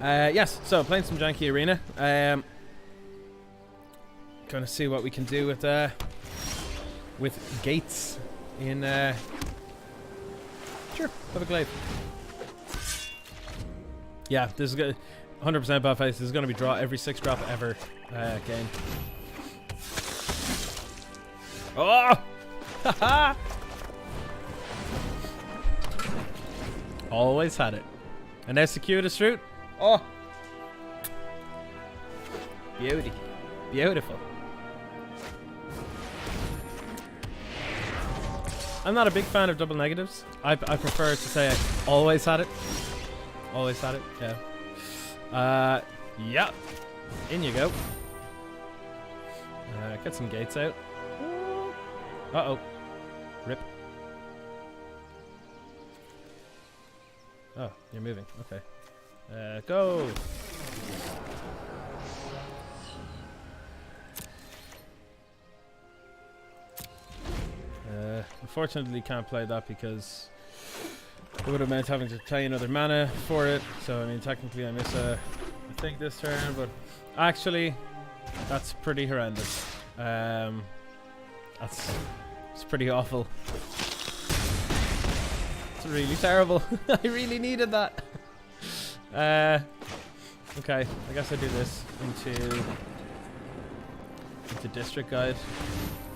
Speaker 1: Yes, so playing some janky Arena. Gonna see what we can do with Gates in sure, have a glaive. Yeah, this is good. 100% bad face. This is gonna be draw every 6 drop ever game. Oh! Haha! Always had it. An executus route. Oh! Beauty. Beautiful. I'm not a big fan of double negatives. I prefer to say I always had it. Always had it, yeah. Yeah. In you go. Get some gates out. Uh-oh. Rip. Oh, you're moving. Okay. Go! Unfortunately can't play that because it would have meant having to pay another mana for it. So I mean technically I miss a thing this turn, but actually that's pretty horrendous. It's pretty awful. It's really terrible. I really needed that. Okay, I guess I do this into district guide.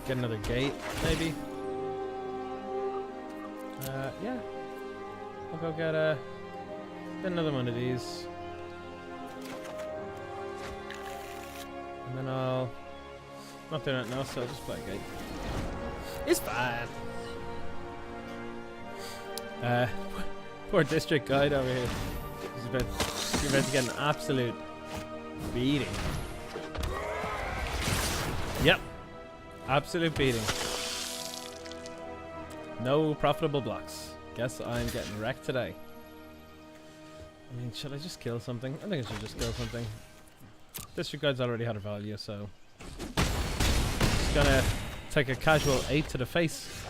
Speaker 1: Get another gate, maybe. Yeah. I'll go get another one of these. And then I'll not do anything else, so I'll just play a gate. It's fine. Poor district guide over here. He's about to get an absolute beating. Yep. Absolute beating. No profitable blocks. Guess I'm getting wrecked today. I mean, should I just kill something? I think I should just kill something. District Guide's already had a value, so... Just gonna take a casual 8 to the face.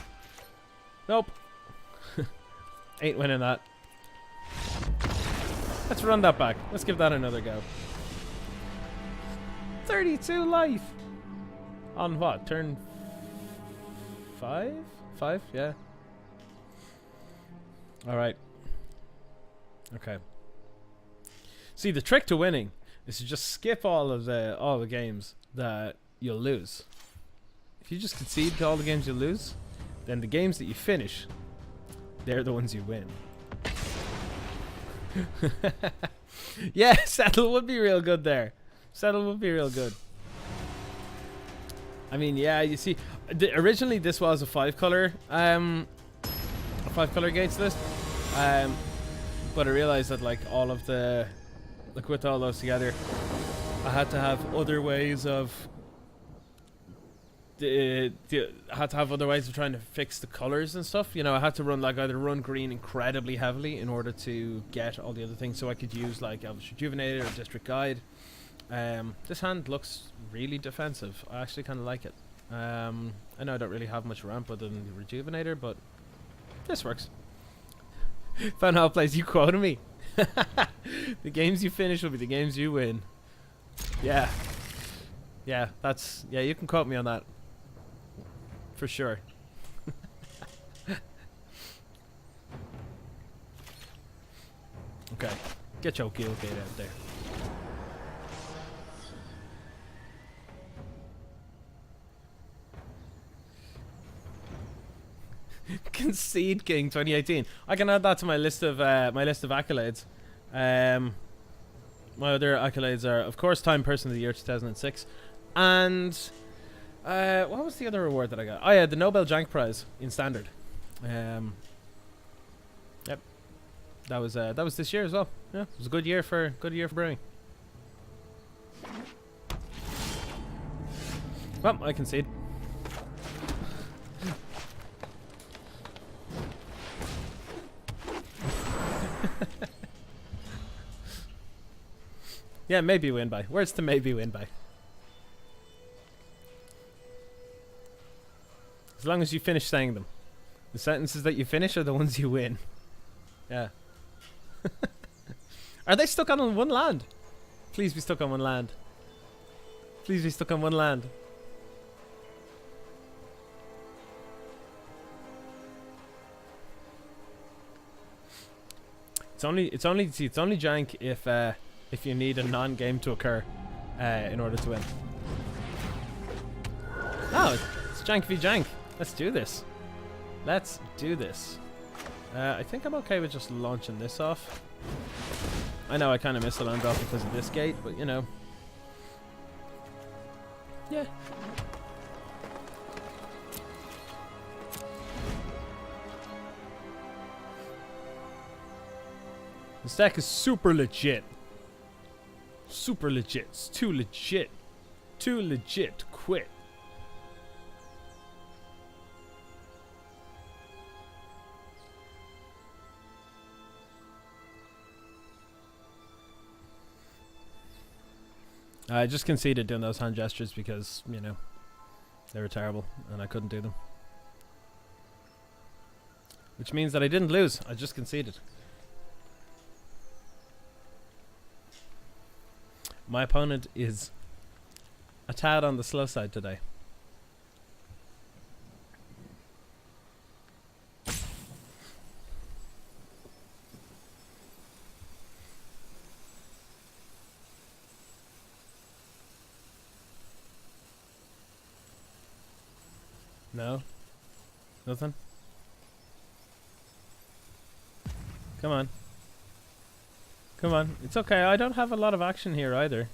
Speaker 1: Nope. Ain't winning that. Let's run that back. Let's give that another go. 32 life! On what? Turn 5? 5? Yeah. Alright. Okay. See, the trick to winning is to just skip all the games that you'll lose. If you just concede to all the games you lose, then the games that you finish, they're the ones you win. Yeah, settle would be real good there. Settle would be real good. I mean, yeah, you see, originally this was a 5-color gates list, but I realized that like all of the, like with all those together, I had to have other ways of trying to fix the colors and stuff. You know, I had to run like either run green incredibly heavily in order to get all the other things, so I could use like Elvish Rejuvenator or District Guide. This hand looks really defensive. I actually kind of like it. I know I don't really have much ramp other than the Rejuvenator, but this works. Found how it plays. You quoted me. The games you finish will be the games you win. Yeah. Yeah, that's... Yeah, you can quote me on that. For sure. Okay. Get your kill gate out there. Concede King 2018. I can add that to my list of accolades. My other accolades are, of course, Time Person of the Year 2006, and what was the other award that I got? Oh yeah, the Nobel Jank Prize in Standard. Yep, that was this year as well. Yeah, it was a good year for brewing. Well, I concede. Yeah, maybe win by. Where's the maybe win by? As long as you finish saying them. The sentences that you finish are the ones you win. Yeah. Are they stuck on one land? Please be stuck on one land. Please be stuck on one land. It's only jank if you need a non-game to occur in order to win. Oh, it's jank v jank. Let's do this. Let's do this. I think I'm okay with just launching this off. I know I kind of missed the land drop because of this gate, but you know. Yeah. This deck is super legit. Super legit. It's too legit. Too legit to quit. I just conceded doing those hand gestures because, you know, they were terrible and I couldn't do them. Which means that I didn't lose. I just conceded. My opponent is a tad on the slow side today. No? Nothing? Come on. Come on. It's okay. I don't have a lot of action here either.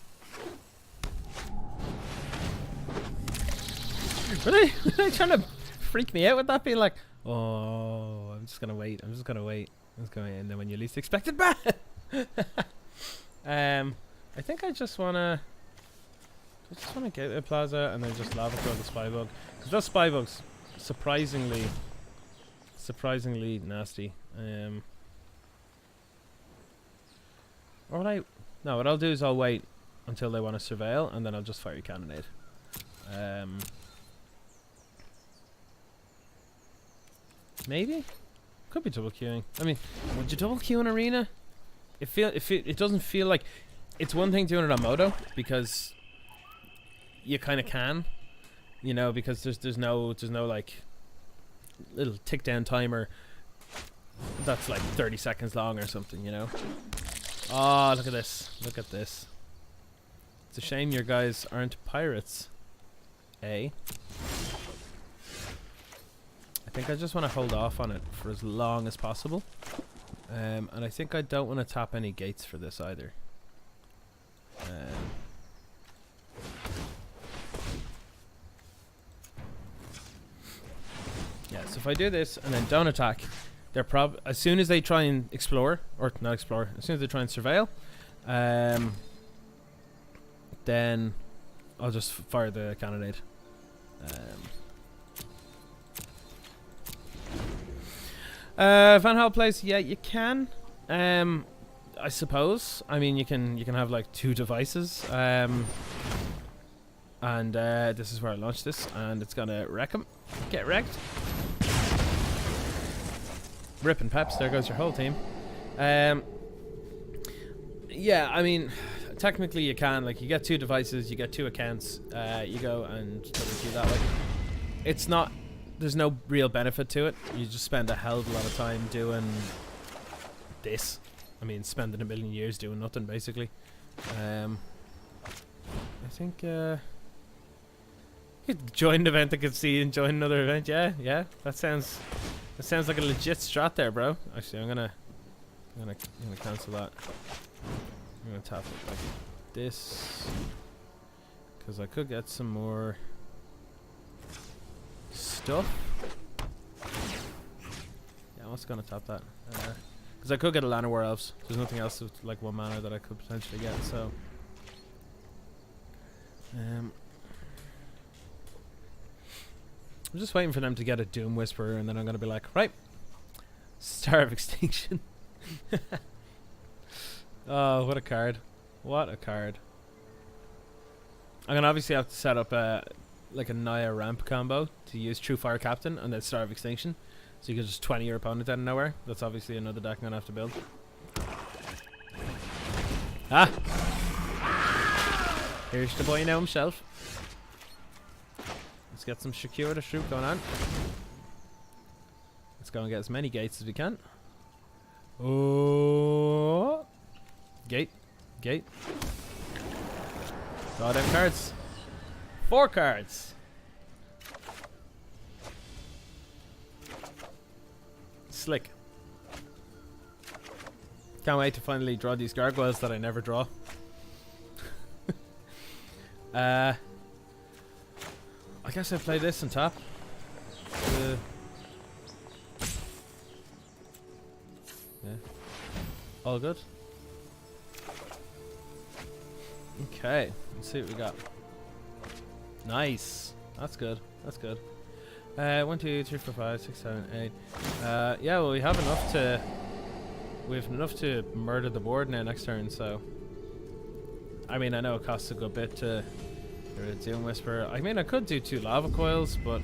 Speaker 1: Were they trying to freak me out with that being like, oh, I'm just gonna wait. I'm just gonna wait. And then when you least expect it, bad. I think I just wanna get a plaza and then just lava throw the spy bug, because those spy bugs surprisingly nasty. Or what I'll do is I'll wait until they want to surveil and then I'll just fire a cannonade. Maybe could be double queuing. I mean, would you double queue in arena? It doesn't feel like it's one thing doing it on Moto because you kind of can, you know, because there's no like little tick down timer that's like 30 seconds long or something, you know. Oh, look at this. Look at this. It's a shame your guys aren't pirates. Eh? I think I just want to hold off on it for as long as possible. And I think I don't want to tap any gates for this either. Yeah, so if I do this and then don't attack, they're as soon as they try and explore, or not explore, as soon as they try and surveil, then I'll just fire the cannonade. Van Hal plays, yeah, you can. I suppose. I mean, you can have like 2 devices. And this is where I launch this, and it's gonna wreck him. Get wrecked. Rip and peps, there goes your whole team. Yeah, I mean, technically you can, like, you get 2 devices, you get 2 accounts, you go and double queue that way. It's not, there's no real benefit to it. You just spend a hell of a lot of time doing this, I mean, spending a million years doing nothing, basically. I think, you could join an event I could see and join another event. Yeah, yeah, that sounds like a legit strat there, bro. Actually, I'm gonna cancel that. I'm gonna tap it like this, because I could get some more stuff. Yeah, I'm also gonna tap that, because I could get a Lana War Elves. There's nothing else with like 1 mana that I could potentially get, so I'm just waiting for them to get a Doom Whisperer, and then I'm gonna be like, right, Star of Extinction. Oh, what a card. What a card. I'm gonna obviously have to set up like a Naya ramp combo to use True Fire Captain and then Star of Extinction, so you can just 20 your opponent out of nowhere. That's obviously another deck I'm gonna have to build. Ah! Here's the boy now himself. Let's get some Shakira Shroop going on. Let's go and get as many gates as we can. Oh! Gate. Gate. Draw them cards. 4 cards. Slick. Can't wait to finally draw these gargoyles that I never draw. I guess I play this on top. Yeah. All good. Okay, let's see what we got. Nice. That's good. That's good. 1, 2, 3, 4, 5, 6, 7, 8. Yeah, well, we have enough to murder the board now next turn, so I mean, I know it costs a good bit to get rid of Doom Whisperer. I mean, I could do 2 lava coils, but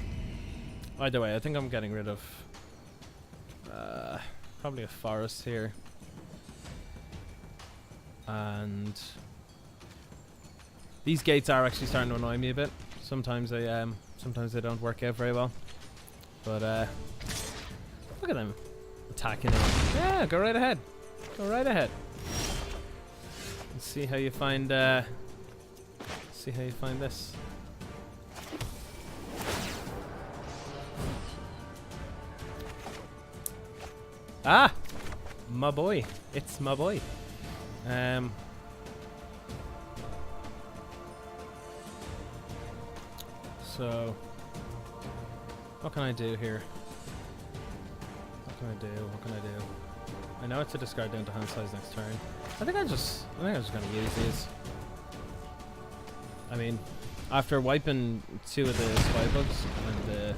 Speaker 1: either way, I think I'm getting rid of probably a forest here. And these gates are actually starting to annoy me a bit. Sometimes they don't work out very well. But look at them attacking it. Yeah, go right ahead. Go right ahead. Let's see how you find this. Ah, my boy. It's my boy. So, what can I do here? What can I do? I know it's a discard down to hand size next turn. I think I'm just gonna use these. I mean, after wiping 2 of the spy bugs and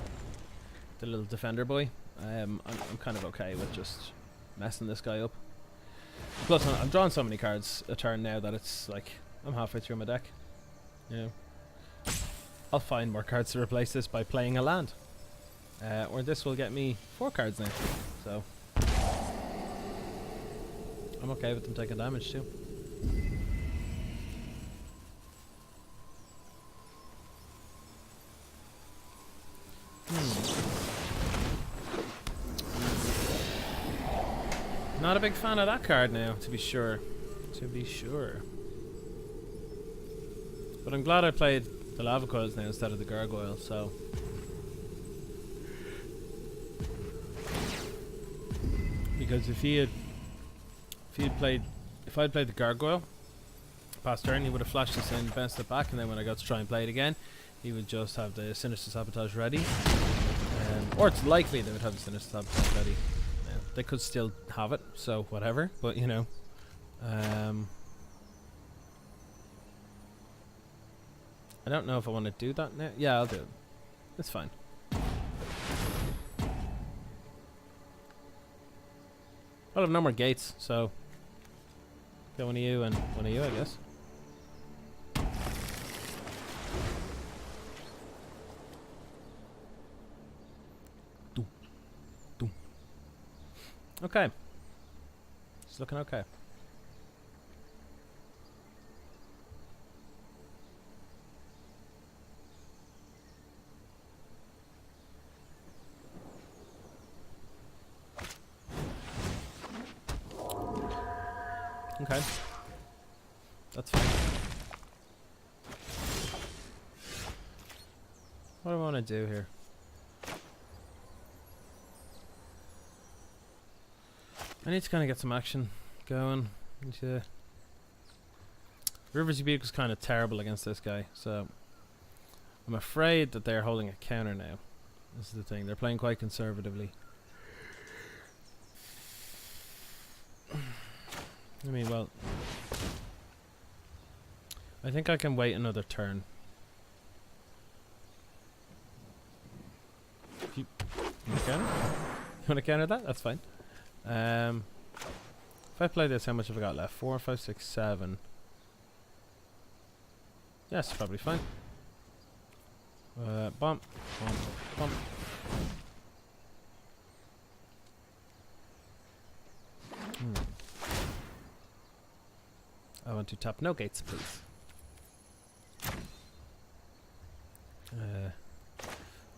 Speaker 1: the little defender boy, I'm kind of okay with just messing this guy up. Plus, I'm drawing so many cards a turn now that it's like I'm halfway through my deck. You know, I'll find more cards to replace this by playing a land, or this will get me 4 cards now. So I'm okay with them taking damage too. Not a big fan of that card now, to be sure. But I'm glad I played the lava coils now instead of the gargoyle, so because if I'd played the gargoyle past turn, he would have flashed this in, bounced it back, and then when I got to try and play it again, he would just have the Sinister Sabotage ready. Or it's likely they would have the Sinister Sabotage ready. They could still have it, so whatever, but you know. I don't know if I want to do that now. Yeah, I'll do it. It's fine. I'll have no more gates, so get one of you and one of you, I guess. Okay. It's looking okay. Okay. That's fine. What do I want to do here? I need to kind of get some action going. River's Rebuke was kind of terrible against this guy, so I'm afraid that they're holding a counter now. This is the thing. They're playing quite conservatively. I mean, well, I think I can wait another turn. You want to counter that? That's fine. If I play this, how much have I got left? 4, 5, 6, 7. Yes, probably fine. Bump, bump, bump. I want to tap no gates, please.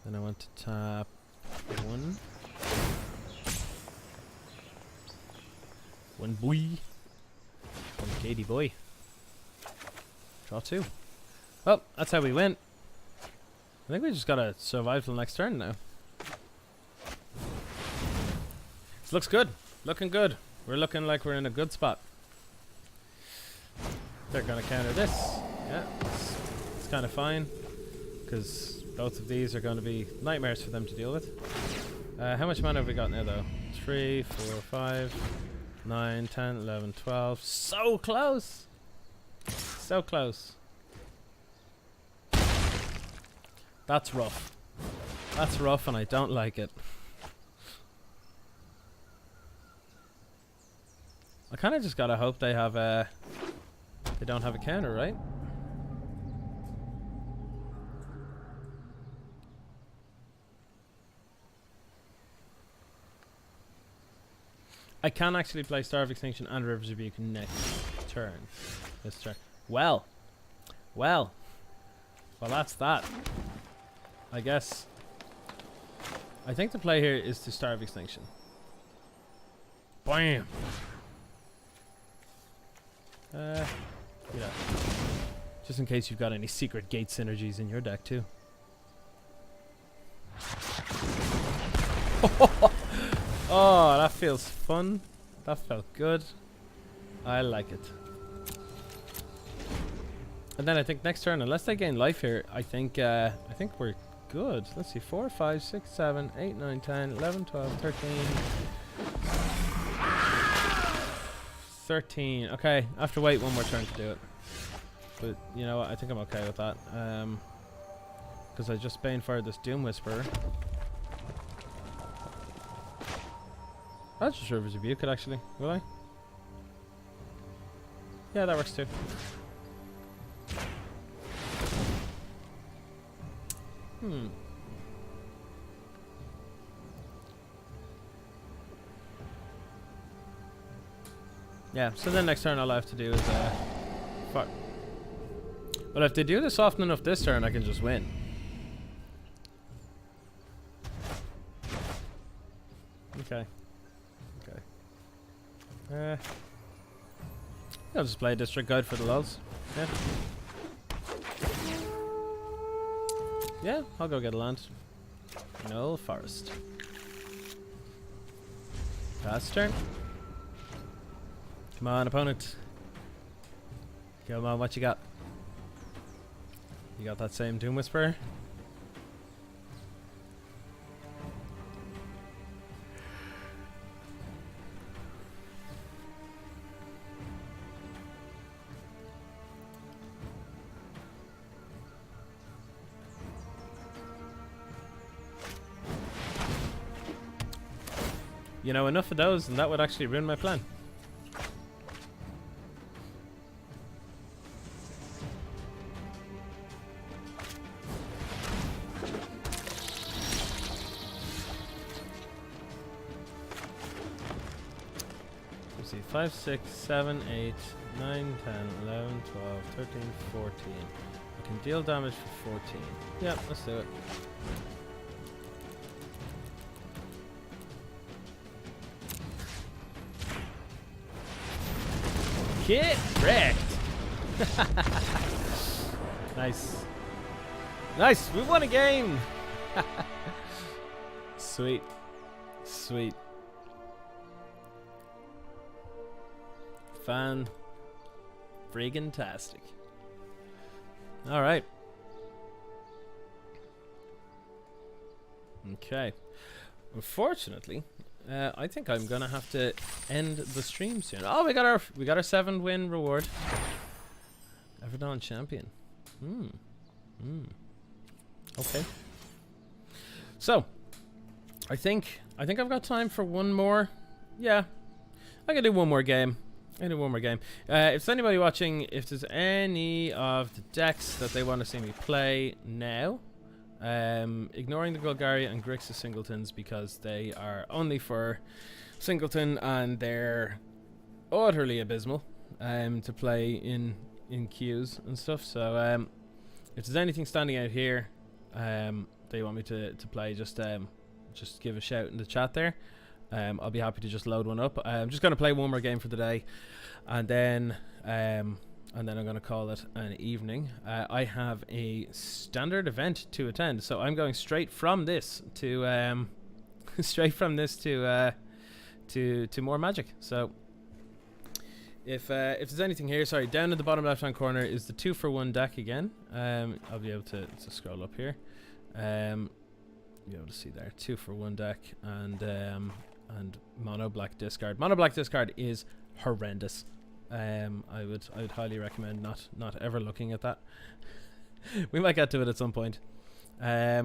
Speaker 1: Then I want to tap 1. 1 boy. 1 gatey boy. Draw 2. Well, that's how we win. I think we just gotta survive till next turn now. This looks good. Looking good. We're looking like we're in a good spot. They're gonna counter this. Yeah, it's kind of fine. Because both of these are going to be nightmares for them to deal with. How much mana have we got now though? 3, 4, 5, 9, 10, 11, 12. So close! So close. That's rough. That's rough and I don't like it. I kind of just gotta hope they have they don't have a counter, right? I can actually play Star of Extinction and River's Rebuke next turn. This turn. Well, that's that. I guess. I think the play here is to Star of Extinction. Bam! Yeah. Just in case you've got any secret gate synergies in your deck too. Oh, that feels fun. That felt good. I like it. And then I think next turn, unless they gain life here, I think we're good. Let's see, 4, 5, 6, 7, 8, 9, 10, 11, 12, 13. 13. Okay, I have to wait one more turn to do it. But you know what, I think I'm okay with that. Because I just Banefired this Doom Whisperer. I'll just River's Rebuke it actually, will I? Yeah, that works too. Yeah, so then next turn all I have to do is fuck. But if they do this often enough this turn, I can just win. Okay. I'll just play District Guide for the lulz. Yeah, I'll go get a land. No forest. Pass turn. Come on, opponent. Come on, what you got? You got that same Doom Whisperer? You know, enough of those and that would actually ruin my plan. Let's see, 5, 6, 7, 8, 9, 10, 11, 12, 13, 14. I can deal damage for 14. Yeah, let's do it. Get wrecked. Nice. Nice, we won a game. Sweet. Sweet. Fan friggin' tastic. Alright. Okay. Unfortunately, I think I'm gonna have to end the stream soon. Oh, we got our 7-win reward. Everdon champion. Okay. So, I think I've got time for one more. Yeah, I can do one more game. If there's anybody watching, if there's any of the decks that they want to see me play now, ignoring the Golgari and Grixis singletons because they are only for singleton and they're utterly abysmal to play in queues and stuff. So if there's anything standing out here they want me to play, just give a shout in the chat there. I'll be happy to just load one up. I'm just going to play one more game for the day, and then I'm going to call it an evening. I have a standard event to attend, so I'm going straight from this to to more Magic. So if there's anything here, sorry, down in the bottom left hand corner is the 2-for-1 deck again. I'll be able to scroll up here. You'll be able to see there, 2-for-1 deck, and mono black discard. Mono black discard is horrendous. I would highly recommend not ever looking at that. We might get to it at some point. Yeah.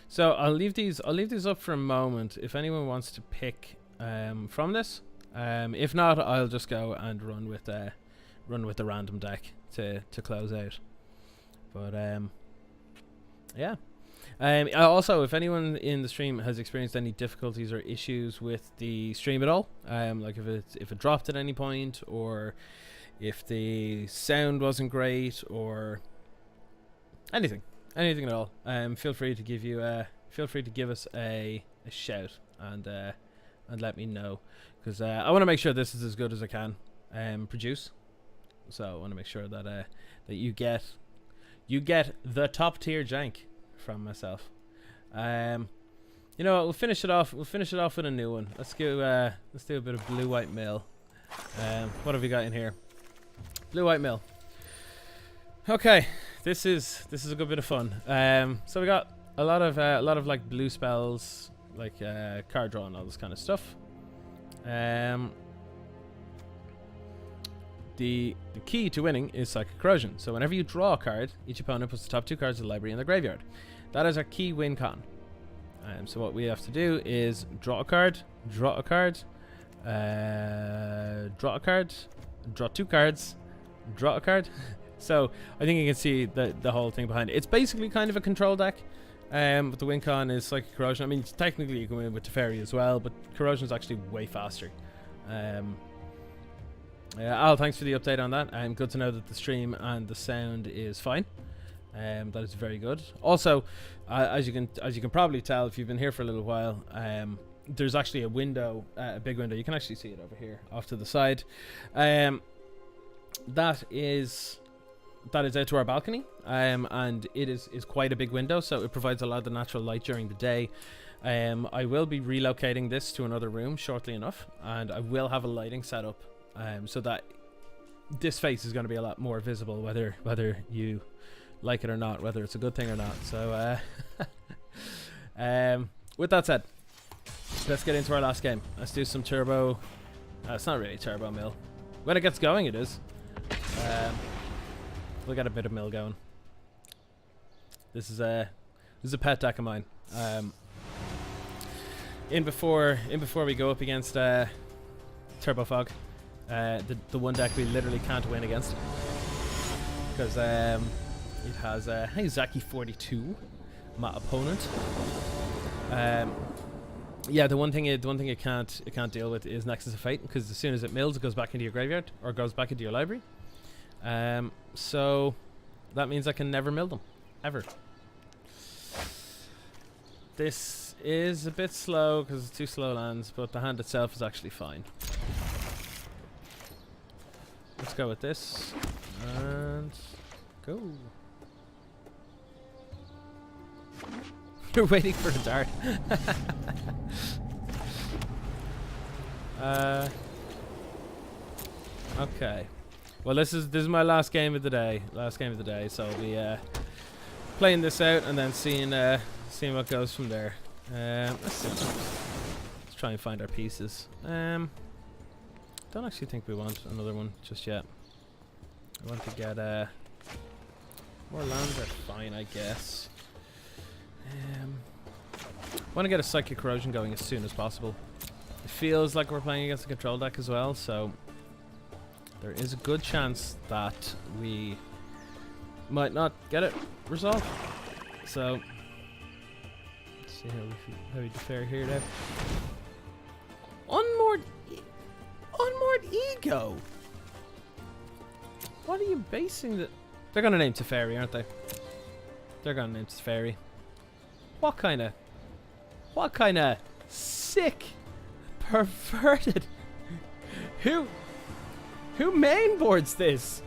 Speaker 1: So I'll leave these up for a moment if anyone wants to pick from this. If not, I'll just go and run with the random deck to close out. But yeah. Also, if anyone in the stream has experienced any difficulties or issues with the stream at all, like if it dropped at any point, or if the sound wasn't great, or anything at all, feel free to give us a shout and let me know, because I want to make sure this is as good as I can produce. So I want to make sure that that you get the top tier jank from myself. You know what, we'll finish it off with a new one. Let's do a bit of blue white mill. What have we got in here? Blue white mill. Okay, this is a good bit of fun. So we got a lot of like blue spells, like card draw and all this kind of stuff. The key to winning is Psychic Corrosion. So whenever you draw a card, each opponent puts the top 2 cards of the library in the graveyard. That is our key win con. So what we have to do is draw a card, draw 2 cards, draw a card. So I think you can see the whole thing behind it. It's basically kind of a control deck. But the win con is Psychic Corrosion. I mean, technically you can win with Teferi as well, but Corrosion is actually way faster. Al, thanks for the update on that. Good to know that the stream and the sound is fine. That is very good. Also, as you can probably tell if you've been here for a little while, there's actually a window, a big window. You can actually see it over here off to the side. That is out to our balcony, and it is quite a big window, so it provides a lot of the natural light during the day. I will be relocating this to another room shortly enough, and I will have a lighting set up so that this face is going to be a lot more visible, whether you like it or not, whether it's a good thing or not. So with that said, let's get into our last game. Let's do some turbo. It's not really turbo mill. When it gets going, it is. We'll get a bit of mill going. This is a pet deck of mine. In before we go up against Turbo Fog, the one deck we literally can't win against, because it has hey Zaki 42, my opponent. Yeah, the one thing it can't deal with is Nexus of Fate, because as soon as it mills, it goes back into your graveyard or goes back into your library. So that means I can never mill them, ever. This is a bit slow because it's 2 slow lands, but the hand itself is actually fine. Let's go with this. And go. You're waiting for a dart. Okay. Well, this is my last game of the day. So I'll be playing this out and then seeing what goes from there. Let's try and find our pieces. Don't actually think we want another one just yet. I want to get more lands are fine, I guess. Want to get a Psychic Corrosion going as soon as possible. It feels like we're playing against a control deck as well, so there is a good chance that we might not get it resolved. So let's see how we fare here now. Unmoored Ego. What are you basing the? They're gonna name Teferi, aren't they? They're gonna name Teferi. What kind of sick, perverted? Who mainboards this?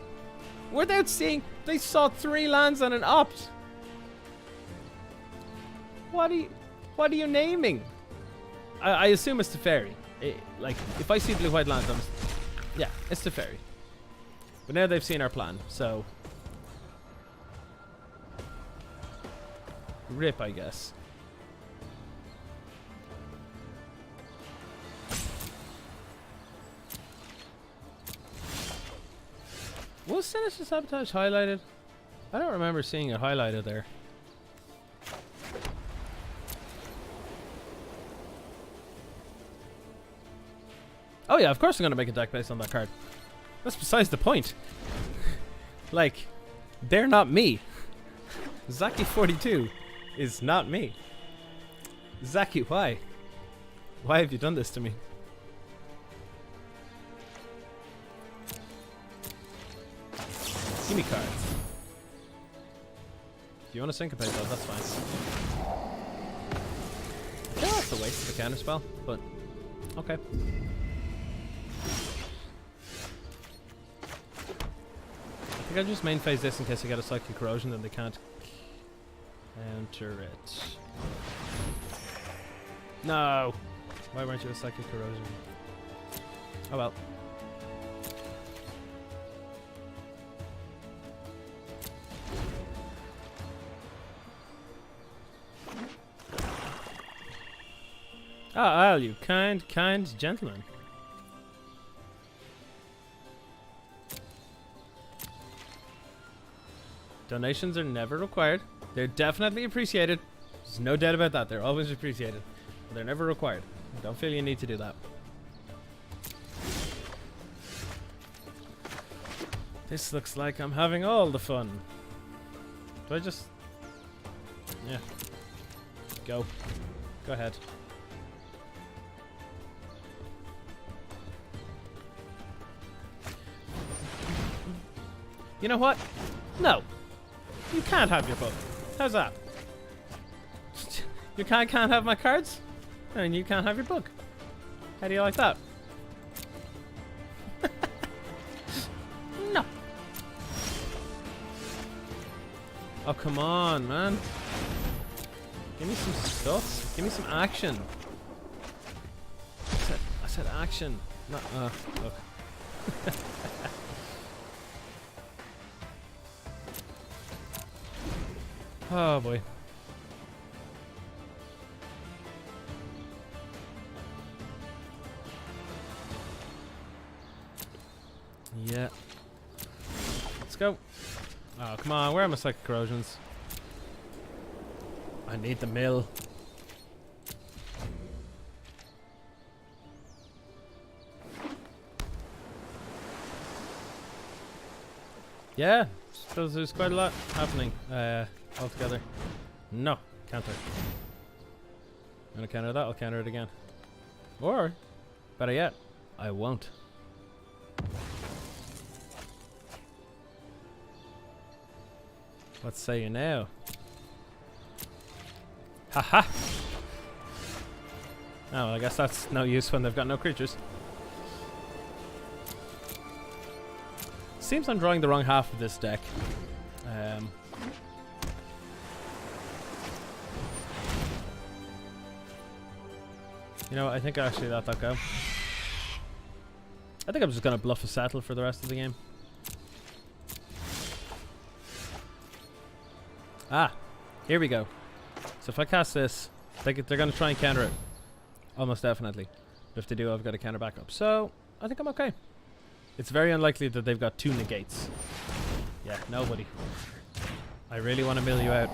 Speaker 1: Without seeing, they saw 3 lands on an opt. What are you naming? I assume it's Teferi. Like, if I see blue-white lands, yeah, it's Teferi. But now they've seen our plan, so rip, I guess. Was Sinister Sabotage highlighted? I don't remember seeing it highlighted there. Oh yeah, of course I'm gonna make a deck based on that card. That's besides the point. Like, they're not me. Zaki42 is not me. Zaki, why? Why have you done this to me? Give me cards. If you want to syncopate those, that's fine. Yeah, that's a waste of a counter spell, but okay. I think I'll just main phase this in case I get a Psychic Corrosion and they can't counter it. No! Why weren't you a Psychic Corrosion? Oh well. Oh, you kind gentleman. Donations are never required. They're definitely appreciated. There's no doubt about that. They're always appreciated. But they're never required. Don't feel you need to do that. This looks like I'm having all the fun. Do I just... Yeah. Go. Go ahead. You know what? No. You can't have your book. How's that? You can't have my cards? And you can't have your book. How do you like that? No. Oh, come on, man. Give me some stuff. Give me some action. I said action. Not, look. Oh boy. Yeah. Let's go. Oh, come on. Where are my Psychic Corrosions? I need the mill. Yeah. So there's quite a lot happening. Altogether. No, counter. I'm gonna counter that, I'll counter it again. Or, better yet, I won't. What say you now? Haha! Oh, well, I guess that's no use when they've got no creatures. Seems I'm drawing the wrong half of this deck. You know what, I think I actually let that go. I think I'm just going to bluff a settle for the rest of the game. Ah, here we go. So if I cast this, they're going to try and counter it. Almost definitely. But if they do, I've got a counter backup. So, I think I'm okay. It's very unlikely that they've got 2 negates. Yeah, nobody. I really want to mill you out.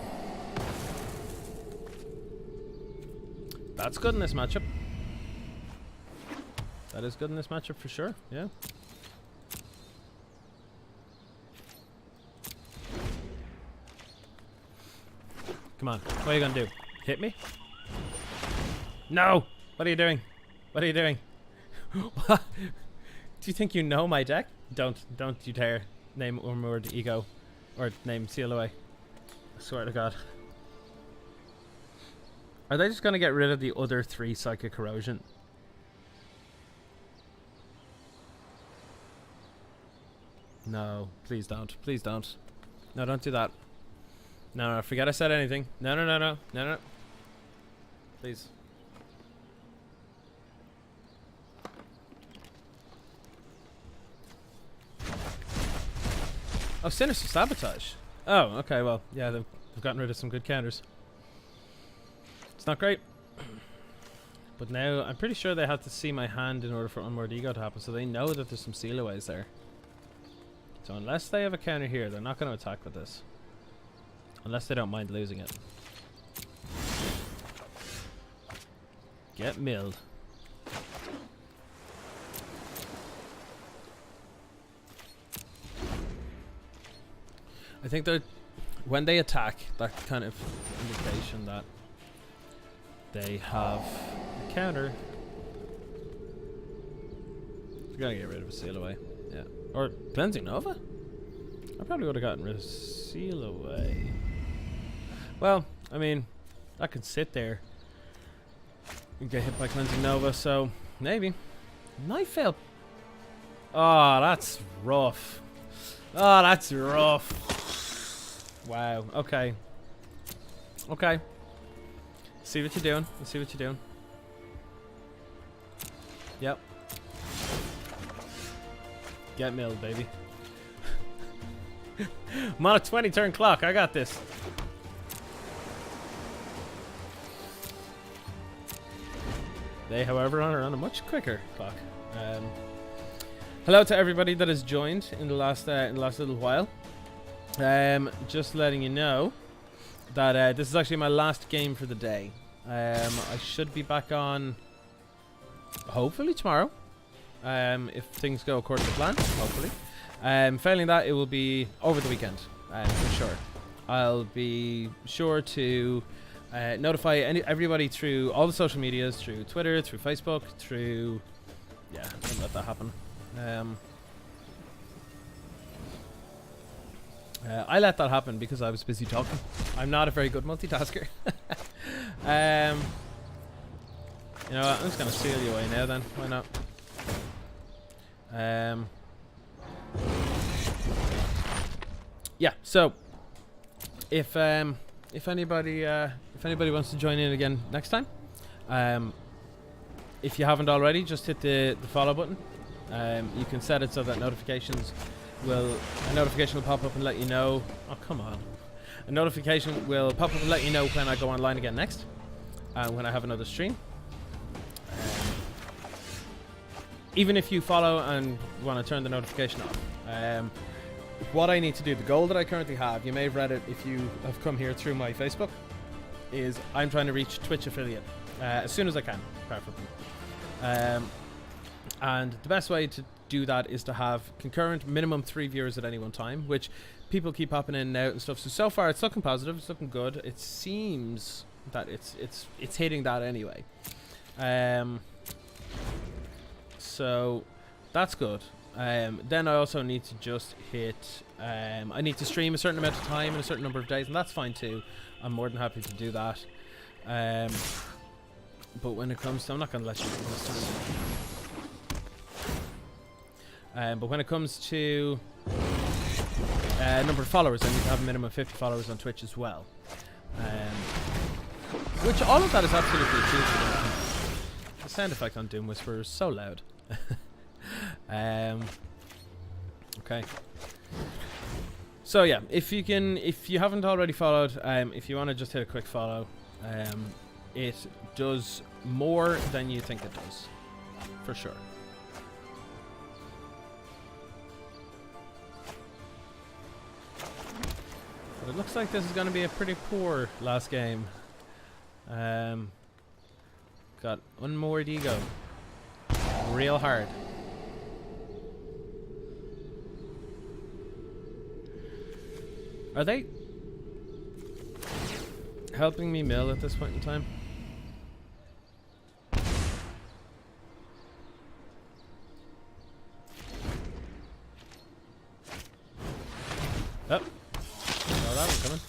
Speaker 1: That's good in this matchup. That is good in this matchup for sure, yeah. Come on, what are you gonna do? Hit me? No! What are you doing? What are you doing? What? Do you think you know my deck? Don't you dare name Unmoored Ego. Or name Seal Away. I swear to God. Are they just gonna get rid of the other 3 Psychic Corrosion? No, please don't. Please don't. No, don't do that. No, no, forget I said anything. No, no, no, no. No, no. Please. Oh, Sinister Sabotage. Oh, okay, well, yeah, they've gotten rid of some good counters. It's not great. But now, I'm pretty sure they have to see my hand in order for Unmoored Ego to happen, so they know that there's some sealaways there. So unless they have a counter here, they're not going to attack with this. Unless they don't mind losing it. Get milled. I think that when they attack, that kind of indication that they have a counter. They're gonna get rid of a Seal Away. Yeah. Or Cleansing Nova? I probably would have gotten rid of Seal Away. Well, I mean, that can sit there and get hit by Cleansing Nova, so maybe. Knife Fail. Oh, that's rough. Oh, that's rough. Wow. Okay. Okay. See what you're doing. Let's see what you're doing. Yep. Get milled, baby. I'm on a 20 turn clock. I got this. They, however, are on a much quicker clock. Hello to everybody that has joined in the last little while. Just letting you know that this is actually my last game for the day. I should be back on hopefully tomorrow, if things go according to plan. Hopefully. Failing that, it will be over the weekend for sure. I'll be sure to notify everybody through all the social medias, through Twitter, through Facebook, through don't let that happen. I let that happen because I was busy talking. I'm not a very good multitasker. You know what? I'm just gonna seal you away now then. Why not? Yeah. So, if anybody wants to join in again next time, if you haven't already, just hit the follow button. You can set it so that a notification will pop up and let you know. Oh, come on. A notification will pop up and let you know when I go online again next, when I have another stream. Even if you follow and want to turn the notification off. What I need to do, the goal that I currently have, you may have read it if you have come here through my Facebook, is I'm trying to reach Twitch affiliate as soon as I can, preferably. And the best way to do that is to have concurrent minimum 3 viewers at any one time, which people keep popping in and out and stuff. So far it's looking positive, it's looking good. It seems that it's hitting that anyway. So that's good. Then I also need to just hit I need to stream a certain amount of time in a certain number of days, and that's fine too. I'm more than happy to do that. But when it comes to, I'm not going to let you do this. But when it comes to number of followers. I need to have a minimum of 50 followers on Twitch as well. Which all of that is absolutely achievable. The sound effect on Doom Whisperer is so loud. Okay. So yeah, if you haven't already followed, if you want to just hit a quick follow, it does more than you think it does, for sure. But it looks like this is going to be a pretty poor last game. Got unmoored ego, real hard. Are they helping me mill at this point in time? Oh, saw that one coming.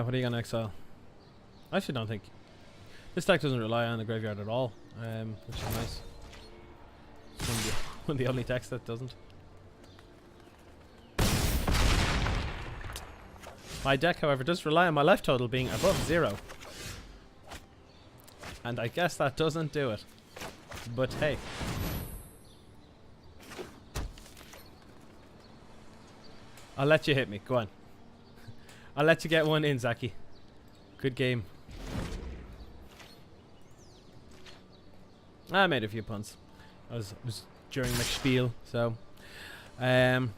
Speaker 1: What are you gonna exile? I actually don't think this deck doesn't rely on the graveyard at all, which is nice. It's one of the only decks that doesn't. My deck, however, does rely on my life total being above 0. And I guess that doesn't do it. But hey. I'll let you hit me. Go on. I'll let you get one in, Zaki. Good game. I made a few puns. I was during my spiel, so yep.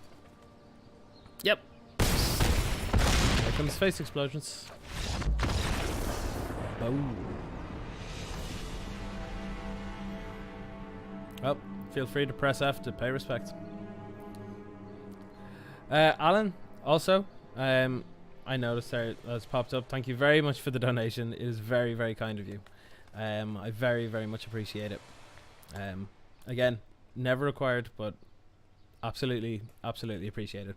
Speaker 1: Here comes face explosions. Boom. Oh, feel free to press F to pay respect. Alan, also, I noticed there that's popped up. Thank you very much for the donation. It is very, very kind of you. I very, very much appreciate it. Again, never required, but absolutely, absolutely appreciate it.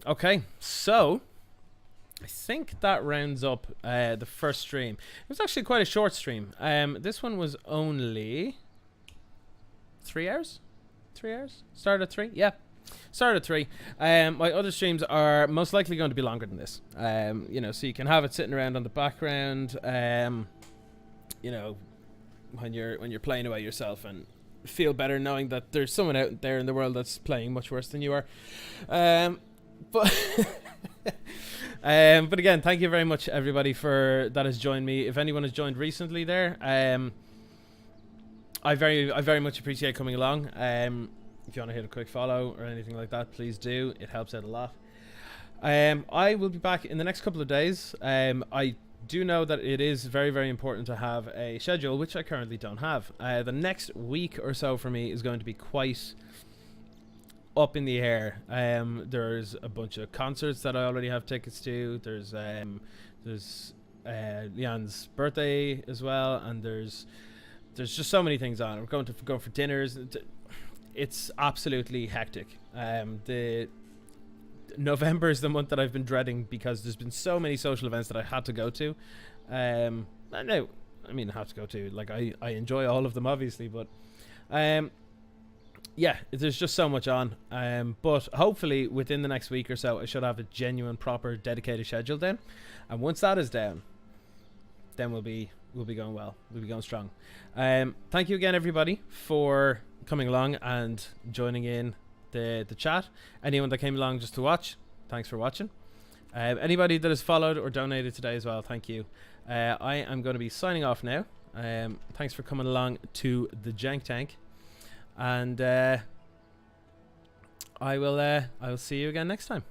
Speaker 1: Okay, so I think that rounds up the first stream. It was actually quite a short stream. This one was only 3 hours. 3 hours? Started at 3? Yeah. Started at 3. My other streams are most likely going to be longer than this. You know, so you can have it sitting around on the background. You know, when you're playing away yourself and feel better knowing that there's someone out there in the world that's playing much worse than you are. But again, thank you very much everybody for that has joined me. If anyone has joined recently there, I very much appreciate coming along. If you want to hit a quick follow or anything like that, please do. It helps out a lot. I will be back in the next couple of days. I do know that it is very, very important to have a schedule, which I currently don't have. The next week or so for me is going to be quite up in the air. There's a bunch of concerts that I already have tickets to. There's Leon's birthday as well, and there's just so many things on. We're going to go for dinners. It's absolutely hectic. The November is the month that I've been dreading because there's been so many social events that I had to go to. No, I mean I have to go to. Like I enjoy all of them obviously, but yeah, there's just so much on. But hopefully within the next week or so, I should have a genuine, proper, dedicated schedule down. And once that is down, then we'll be going well. We'll be going strong. Thank you again, everybody, for coming along and joining in the chat. Anyone that came along just to watch, thanks for watching. Anybody that has followed or donated today as well, thank you. I am going to be signing off now. Thanks for coming along to the Jank Tank, and I will see you again next time.